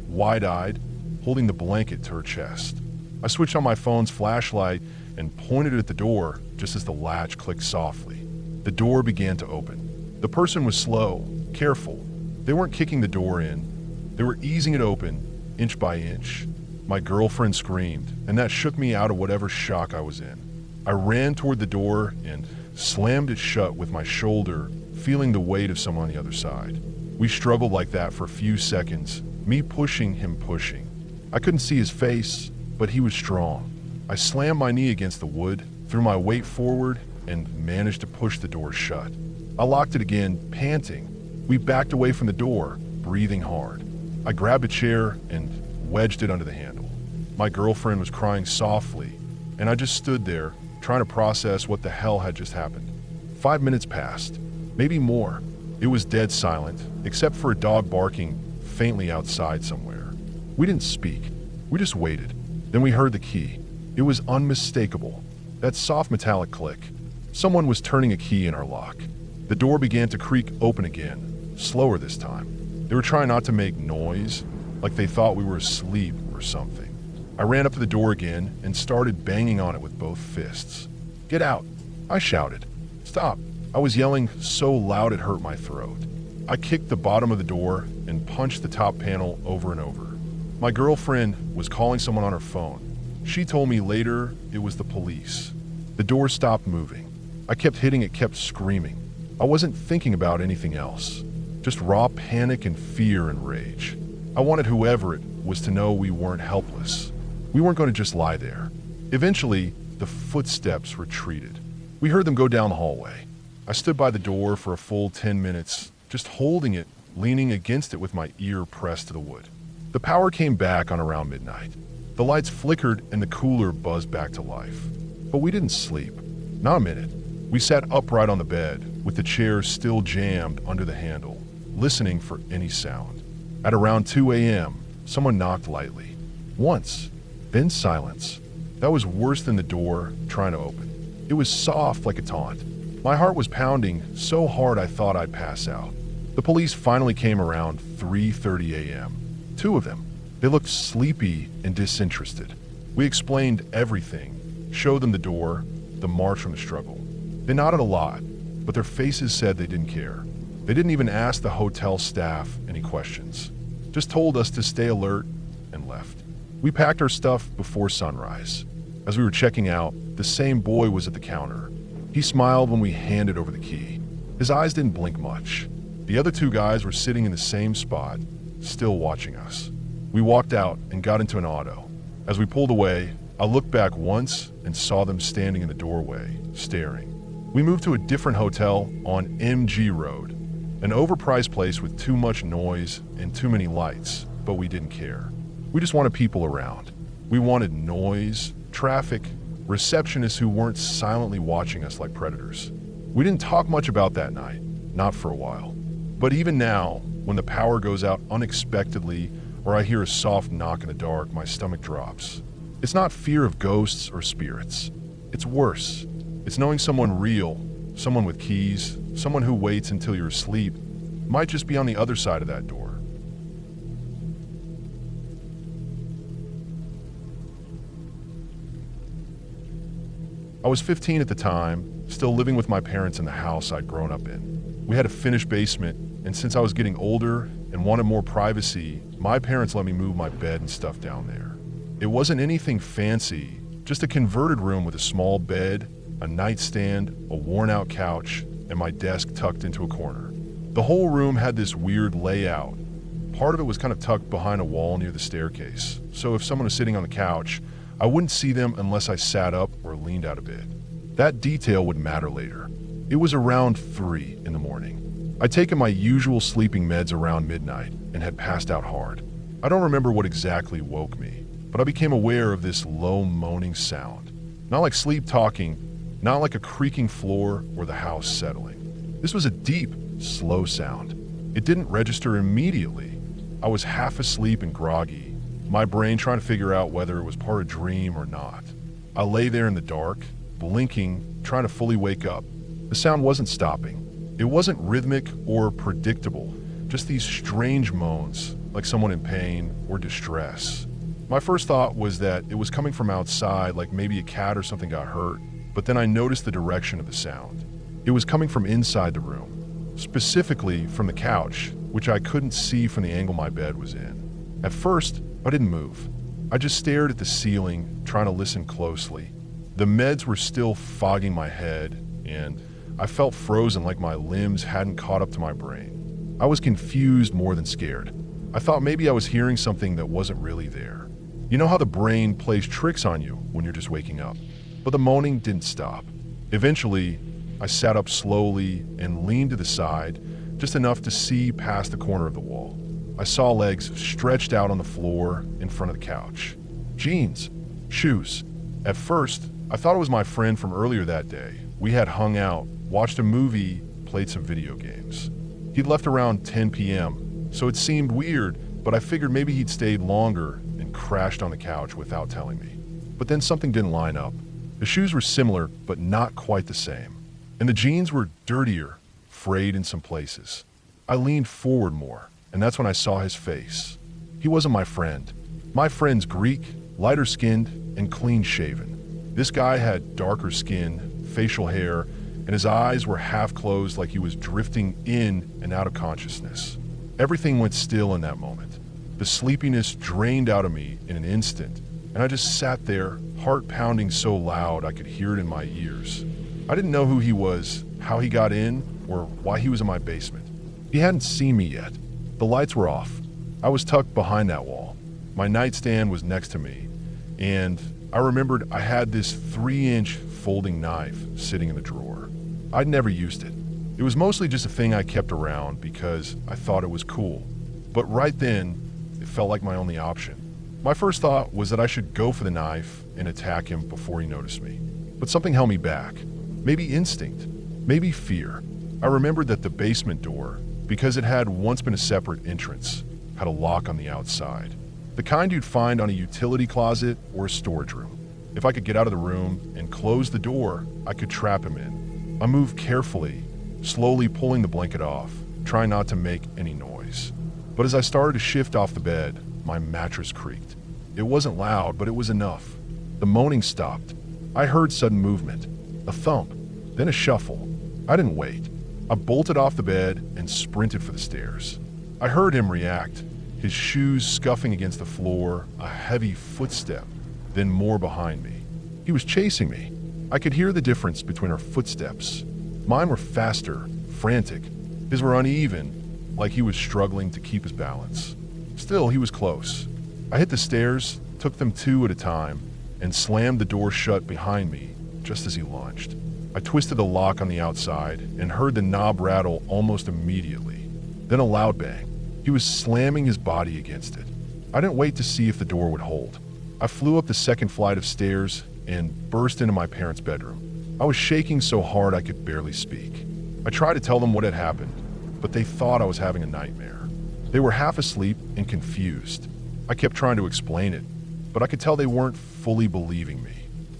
wide-eyed, holding the blanket to her chest. I switched on my phone's flashlight and pointed it at the door just as the latch clicked softly. The door began to open. The person was slow, careful. They weren't kicking the door in. They were easing it open, inch by inch. My girlfriend screamed, and that shook me out of whatever shock I was in. I ran toward the door and slammed it shut with my shoulder, feeling the weight of someone on the other side. We struggled like that for a few seconds, me pushing, him pushing. I couldn't see his face, but he was strong. I slammed my knee against the wood, threw my weight forward, and managed to push the door shut. I locked it again, panting. We backed away from the door, breathing hard. I grabbed a chair and wedged it under the handle. My girlfriend was crying softly, and I just stood there, trying to process what the hell had just happened. 5 minutes passed, maybe more. It was dead silent, except for a dog barking faintly outside somewhere. We didn't speak. We just waited. Then we heard the key. It was unmistakable. That soft metallic click. Someone was turning a key in our lock. The door began to creak open again, slower this time. They were trying not to make noise, like they thought we were asleep or something. I ran up to the door again and started banging on it with both fists. "Get out!" I shouted. "Stop!" I was yelling so loud it hurt my throat. I kicked the bottom of the door and punched the top panel over and over. My girlfriend was calling someone on her phone. She told me later it was the police. The door stopped moving. I kept hitting it, kept screaming. I wasn't thinking about anything else. Just raw panic and fear and rage. I wanted whoever it was to know we weren't helpless. We weren't going to just lie there. Eventually, the footsteps retreated. We heard them go down the hallway. I stood by the door for a full 10 minutes, just holding it, leaning against it with my ear pressed to the wood. The power came back on around midnight. The lights flickered and the cooler buzzed back to life. But we didn't sleep. Not a minute. We sat upright on the bed, with the chair still jammed under the handle, listening for any sound. At around 2 a.m., someone knocked lightly. Once, then silence. That was worse than the door trying to open. It was soft like a taunt. My heart was pounding so hard I thought I'd pass out. The police finally came around 3:30 a.m. Two of them. They looked sleepy and disinterested. We explained everything, showed them the door, the marks from the struggle. They nodded a lot, but their faces said they didn't care. They didn't even ask the hotel staff any questions. Just told us to stay alert and left. We packed our stuff before sunrise. As we were checking out, the same boy was at the counter. He smiled when we handed over the key. His eyes didn't blink much. The other two guys were sitting in the same spot, still watching us. We walked out and got into an auto. As we pulled away, I looked back once and saw them standing in the doorway, staring. We moved to a different hotel on MG Road, an overpriced place with too much noise and too many lights, but we didn't care. We just wanted people around. We wanted noise, traffic, receptionists who weren't silently watching us like predators. We didn't talk much about that night, not for a while. But even now, when the power goes out unexpectedly or I hear a soft knock in the dark, my stomach drops. It's not fear of ghosts or spirits. It's worse. It's knowing someone real, someone with keys, someone who waits until you're asleep, might just be on the other side of that door. I was 15 at the time, still living with my parents in the house I'd grown up in. We had a finished basement, and since I was getting older and wanted more privacy, my parents let me move my bed and stuff down there. It wasn't anything fancy, just a converted room with a small bed, a nightstand, a worn-out couch, and my desk tucked into a corner. The whole room had this weird layout. Part of it was kind of tucked behind a wall near the staircase, so if someone was sitting on the couch, I wouldn't see them unless I sat up or leaned out a bit. That detail would matter later. It was around 3 in the morning. I'd taken my usual sleeping meds around midnight and had passed out hard. I don't remember what exactly woke me, but I became aware of this low moaning sound. Not like sleep talking, not like a creaking floor or the house settling. This was a deep, slow sound. It didn't register immediately. I was half asleep and groggy, my brain trying to figure out whether it was part of a dream or not. I lay there in the dark, blinking, trying to fully wake up. The sound wasn't stopping. It wasn't rhythmic or predictable, just these strange moans, like someone in pain or distress. My first thought was that it was coming from outside, like maybe a cat or something got hurt, but then I noticed the direction of the sound. It was coming from inside the room, specifically from the couch, which I couldn't see from the angle my bed was in. At first, I didn't move. I just stared at the ceiling, trying to listen closely. The meds were still fogging my head, and I felt frozen like my limbs hadn't caught up to my brain. I was confused more than scared. I thought maybe I was hearing something that wasn't really there. You know how the brain plays tricks on you when you're just waking up? But the moaning didn't stop. Eventually, I sat up slowly and leaned to the side, just enough to see past the corner of the wall. I saw legs stretched out on the floor in front of the couch. Jeans, shoes. At first, I thought it was my friend from earlier that day. We had hung out, watched a movie, played some video games. He'd left around 10 p.m., so it seemed weird, but I figured maybe he'd stayed longer and crashed on the couch without telling me. But then something didn't line up. The shoes were similar, but not quite the same. And the jeans were dirtier, frayed in some places. I leaned forward more, and that's when I saw his face. He wasn't my friend. My friend's Greek, lighter skinned, and clean shaven. This guy had darker skin, facial hair, and his eyes were half closed like he was drifting in and out of consciousness. Everything went still in that moment. The sleepiness drained out of me in an instant, and I just sat there, heart pounding so loud I could hear it in my ears. I didn't know who he was, how he got in, or why he was in my basement. He hadn't seen me yet. The lights were off. I was tucked behind that wall. My nightstand was next to me, and I remembered I had this 3-inch folding knife sitting in the drawer. I'd never used it. It was mostly just a thing I kept around because I thought it was cool. But right then, it felt like my only option. My first thought was that I should go for the knife and attack him before he noticed me. But something held me back. Maybe instinct, maybe fear. I remembered that the basement door, because it had once been a separate entrance, had a lock on the outside. The kind you'd find on a utility closet or a storage room. If I could get out of the room and close the door, I could trap him in. I moved carefully, slowly pulling the blanket off, trying not to make any noise. But as I started to shift off the bed, my mattress creaked. It wasn't loud, but it was enough. The moaning stopped. I heard sudden movement, a thump, then a shuffle. I didn't wait. I bolted off the bed and sprinted for the stairs. I heard him react, his shoes scuffing against the floor, a heavy footstep, then more behind me. He was chasing me. I could hear the difference between our footsteps. Mine were faster, frantic. His were uneven, like he was struggling to keep his balance. Still, he was close. I hit the stairs, took them two at a time, and slammed the door shut behind me just as he lunged. I twisted the lock on the outside and heard the knob rattle almost immediately. Then a loud bang. He was slamming his body against it. I didn't wait to see if the door would hold. I flew up the second flight of stairs and burst into my parents' bedroom. I was shaking so hard I could barely speak. I tried to tell them what had happened, but they thought I was having a nightmare. They were half asleep and confused. I kept trying to explain it, but I could tell they weren't fully believing me.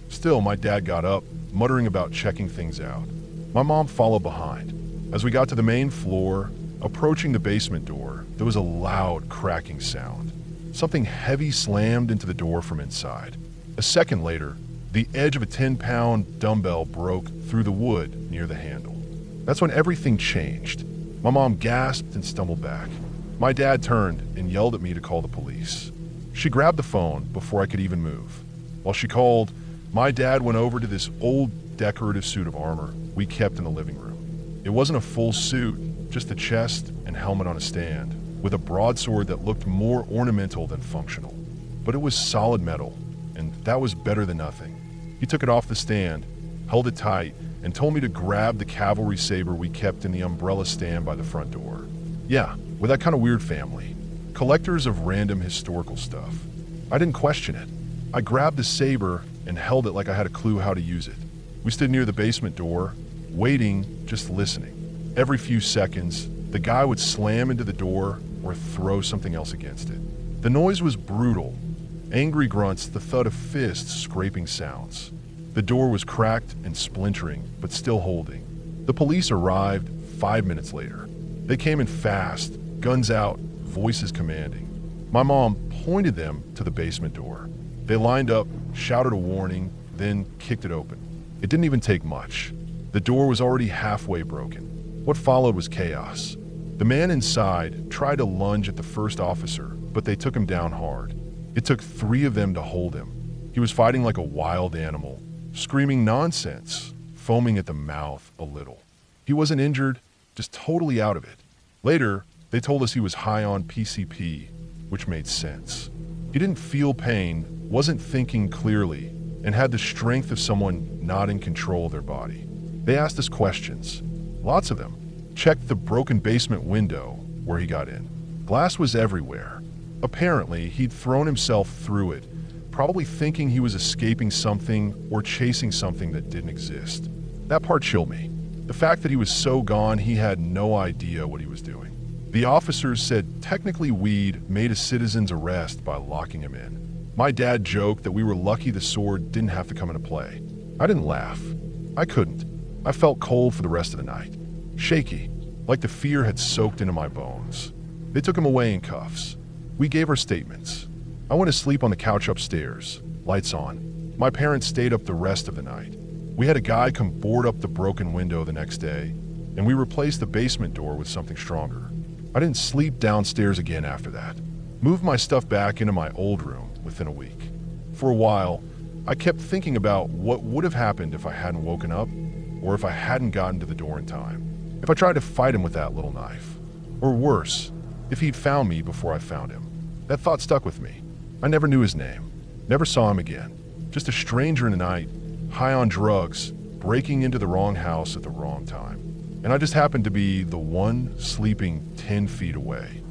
Still, my dad got up, muttering about checking things out. My mom followed behind. As we got to the main floor, approaching the basement door, there was a loud cracking sound. Something heavy slammed into the door from inside. A second later, the edge of a 10-pound dumbbell broke through the wood near the handle. That's when everything changed. My mom gasped and stumbled back. My dad turned and yelled at me to call the police. She grabbed the phone before I could even move. While she called, my dad went over to this old decorative suit of armor we kept in the living room. It wasn't a full suit, just the chest and helmet on a stand, with a broadsword that looked more ornamental than functional. But it was solid metal, and that was better than nothing. He took it off the stand, held it tight, and told me to grab the cavalry saber we kept in the umbrella stand by the front door. Yeah, we're that kind of weird family. Collectors of random historical stuff. I didn't question it. I grabbed the saber and held it like I had a clue how to use it. We stood near the basement door, waiting, just listening. Every few seconds, the guy would slam into the door or throw something else against it. The noise was brutal. Angry grunts, the thud of fists, scraping sounds. The door was cracked and splintering, but still holding. The police arrived 5 minutes later. They came in fast, guns out, voices commanding. My mom pointed them to the basement door. They lined up, shouted a warning, then kicked it open. It didn't even take much. The door was already halfway broken. What followed was chaos. The man inside tried to lunge at the first officer, but they took him down hard. It took 3 of them to hold him. He was fighting like a wild animal, screaming nonsense, foaming at the mouth a little. He wasn't injured, just totally out of it. Later, they told us he was high on PCP, which made sense. He didn't feel pain, wasn't thinking clearly, and had the strength of someone not in control of their body. They asked us questions, lots of them. Checked the broken basement window where he got in. Glass was everywhere. Apparently, he'd thrown himself through it, probably thinking he was escaping something or chasing something that didn't exist. That part chilled me. The fact that he was so gone he had no idea what he was doing. The officers said technically we'd made a citizen's arrest by locking him in. My dad joked that we were lucky the sword didn't have to come into play. I didn't laugh. I couldn't. I felt cold for the rest of the night. Shaky, like the fear had soaked into my bones. They took him away in cuffs. We gave our statements. I went to sleep on the couch upstairs, lights on. My parents stayed up the rest of the night. We had a guy come board up the broken window the next day, and we replaced the basement door with something stronger. I didn't sleep downstairs again after that. Moved my stuff back into my old room within a week. For a while, I kept thinking about what would have happened if I hadn't woken up, or if I hadn't gotten to the door in time. If I tried to fight him with that little knife. Or worse, if he'd found me before I found him. That thought stuck with me. I never knew his name. Never saw him again. Just a stranger in the night, high on drugs, breaking into the wrong house at the wrong time. And I just happened to be the one sleeping 10 feet away.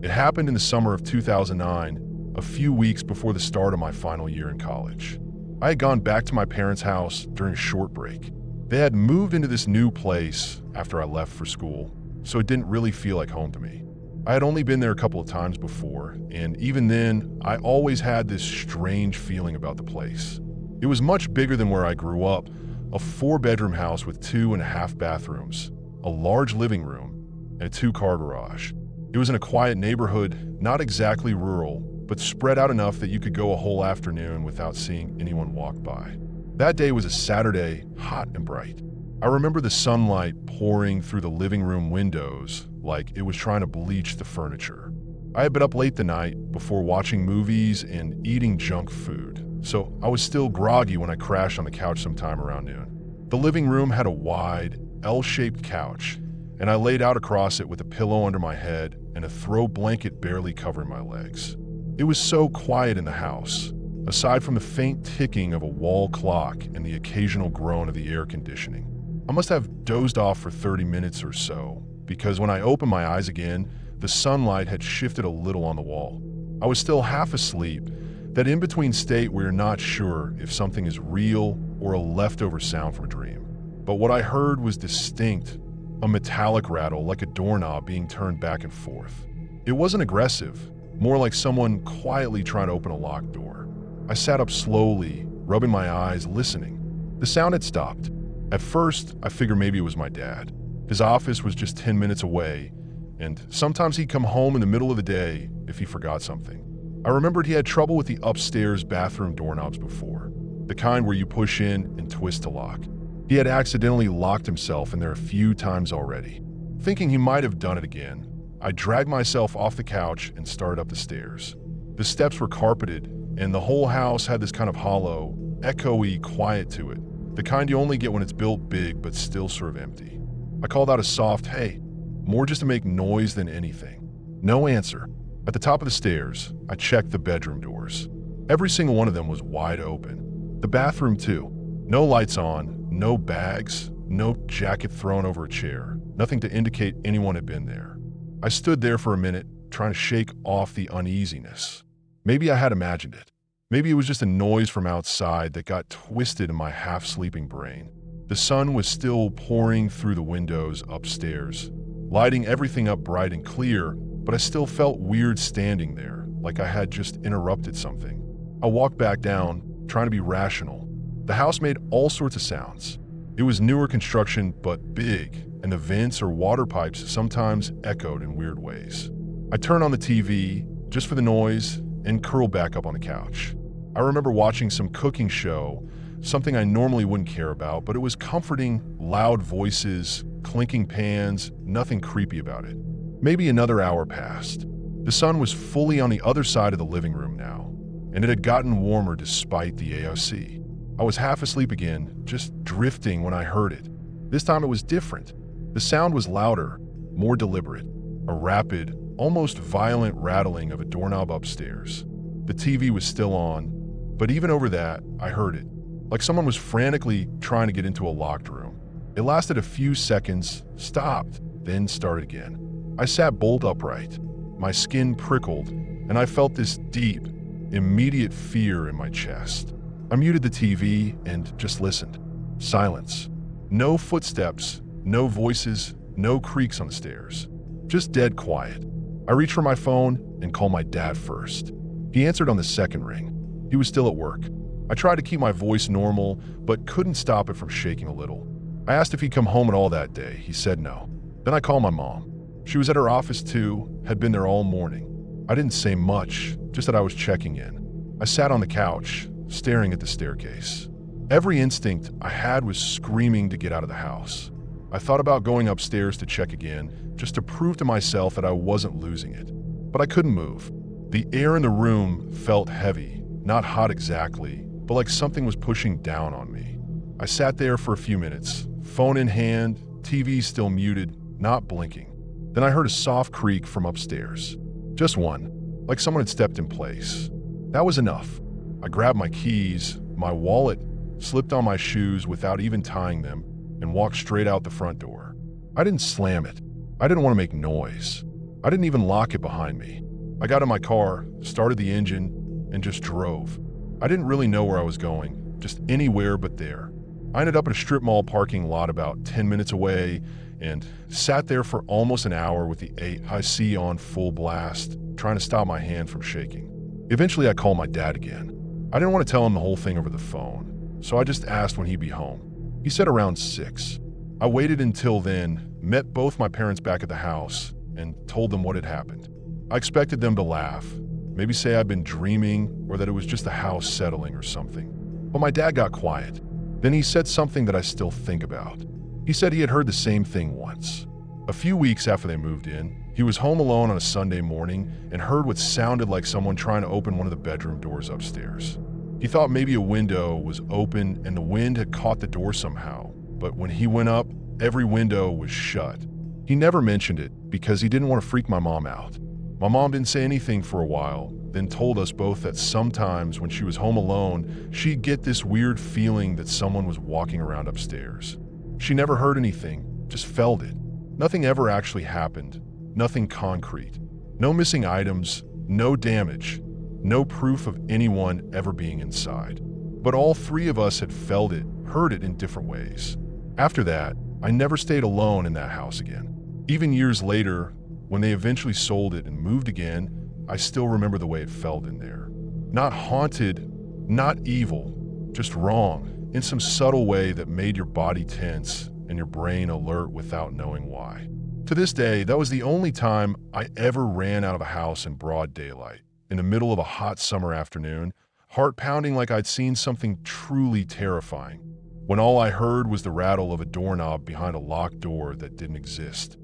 It happened in the summer of 2009, a few weeks before the start of my final year in college. I had gone back to my parents' house during a short break. They had moved into this new place after I left for school, so it didn't really feel like home to me. I had only been there a couple of times before, and even then, I always had this strange feeling about the place. It was much bigger than where I grew up, a 4-bedroom house with 2.5 bathrooms, a large living room, and a 2-car garage. It was in a quiet neighborhood, not exactly rural, but spread out enough that you could go a whole afternoon without seeing anyone walk by. That day was a Saturday, hot and bright. I remember the sunlight pouring through the living room windows like it was trying to bleach the furniture. I had been up late the night before watching movies and eating junk food, so I was still groggy when I crashed on the couch sometime around noon. The living room had a wide, L-shaped couch, and I laid out across it with a pillow under my head and a throw blanket barely covering my legs. It was so quiet in the house, aside from the faint ticking of a wall clock and the occasional groan of the air conditioning. I must have dozed off for 30 minutes or so, because when I opened my eyes again, the sunlight had shifted a little on the wall. I was still half asleep, that in-between state where you're not sure if something is real or a leftover sound from a dream. But what I heard was distinct, a metallic rattle like a doorknob being turned back and forth. It wasn't aggressive, more like someone quietly trying to open a locked door. I sat up slowly, rubbing my eyes, listening. The sound had stopped. At first, I figured maybe it was my dad. His office was just 10 minutes away, and sometimes he'd come home in the middle of the day if he forgot something. I remembered he had trouble with the upstairs bathroom doorknobs before, the kind where you push in and twist to lock. He had accidentally locked himself in there a few times already. Thinking he might have done it again, I dragged myself off the couch and started up the stairs. The steps were carpeted, and the whole house had this kind of hollow, echoey quiet to it, the kind you only get when it's built big but still sort of empty. I called out a soft, "Hey," more just to make noise than anything. No answer. At the top of the stairs, I checked the bedroom doors. Every single one of them was wide open. The bathroom too. No lights on, no bags, no jacket thrown over a chair, nothing to indicate anyone had been there. I stood there for a minute, trying to shake off the uneasiness. Maybe I had imagined it. Maybe it was just a noise from outside that got twisted in my half-sleeping brain. The sun was still pouring through the windows upstairs, lighting everything up bright and clear, but I still felt weird standing there, like I had just interrupted something. I walked back down, trying to be rational. The house made all sorts of sounds. It was newer construction, but big, and the vents or water pipes sometimes echoed in weird ways. I turned on the TV, just for the noise, and curled back up on the couch. I remember watching some cooking show, something I normally wouldn't care about, but it was comforting, loud voices, clinking pans, nothing creepy about it. Maybe another hour passed. The sun was fully on the other side of the living room now, and it had gotten warmer despite the AOC. I was half asleep again, just drifting when I heard it. This time it was different. The sound was louder, more deliberate, a rapid, almost violent rattling of a doorknob upstairs. The TV was still on, but even over that, I heard it, like someone was frantically trying to get into a locked room. It lasted a few seconds, stopped, then started again. I sat bolt upright. My skin prickled, and I felt this deep, immediate fear in my chest. I muted the TV and just listened. Silence. No footsteps, no voices, no creaks on the stairs. Just dead quiet. I reached for my phone and called my dad first. He answered on the second ring. He was still at work. I tried to keep my voice normal, but couldn't stop it from shaking a little. I asked if he'd come home at all that day. He said no. Then I called my mom. She was at her office too, had been there all morning. I didn't say much, just that I was checking in. I sat on the couch, staring at the staircase. Every instinct I had was screaming to get out of the house. I thought about going upstairs to check again, just to prove to myself that I wasn't losing it. But I couldn't move. The air in the room felt heavy, not hot exactly, but like something was pushing down on me. I sat there for a few minutes, phone in hand, TV still muted, not blinking. Then I heard a soft creak from upstairs. Just one, like someone had stepped in place. That was enough. I grabbed my keys, my wallet, slipped on my shoes without even tying them, and walked straight out the front door. I didn't slam it. I didn't want to make noise. I didn't even lock it behind me. I got in my car, started the engine, and just drove. I didn't really know where I was going, just anywhere but there. I ended up at a strip mall parking lot about 10 minutes away and sat there for almost an hour with the AC on full blast, trying to stop my hand from shaking. Eventually, I called my dad again. I didn't want to tell him the whole thing over the phone, so I just asked when he'd be home. He said around 6. I waited until then, met both my parents back at the house, and told them what had happened. I expected them to laugh, maybe say I'd been dreaming or that it was just the house settling or something. But my dad got quiet. Then he said something that I still think about. He said he had heard the same thing once. A few weeks after they moved in, he was home alone on a Sunday morning and heard what sounded like someone trying to open one of the bedroom doors upstairs. He thought maybe a window was open and the wind had caught the door somehow, but when he went up, every window was shut. He never mentioned it because he didn't want to freak my mom out. My mom didn't say anything for a while, then told us both that sometimes when she was home alone, she'd get this weird feeling that someone was walking around upstairs. She never heard anything, just felt it. Nothing ever actually happened, nothing concrete. No missing items, no damage, no proof of anyone ever being inside. But all three of us had felt it, heard it in different ways. After that, I never stayed alone in that house again. Even years later, when they eventually sold it and moved again, I still remember the way it felt in there. Not haunted, not evil, just wrong, in some subtle way that made your body tense and your brain alert without knowing why. To this day, that was the only time I ever ran out of a house in broad daylight, in the middle of a hot summer afternoon, heart pounding like I'd seen something truly terrifying, when all I heard was the rattle of a doorknob behind a locked door that didn't exist.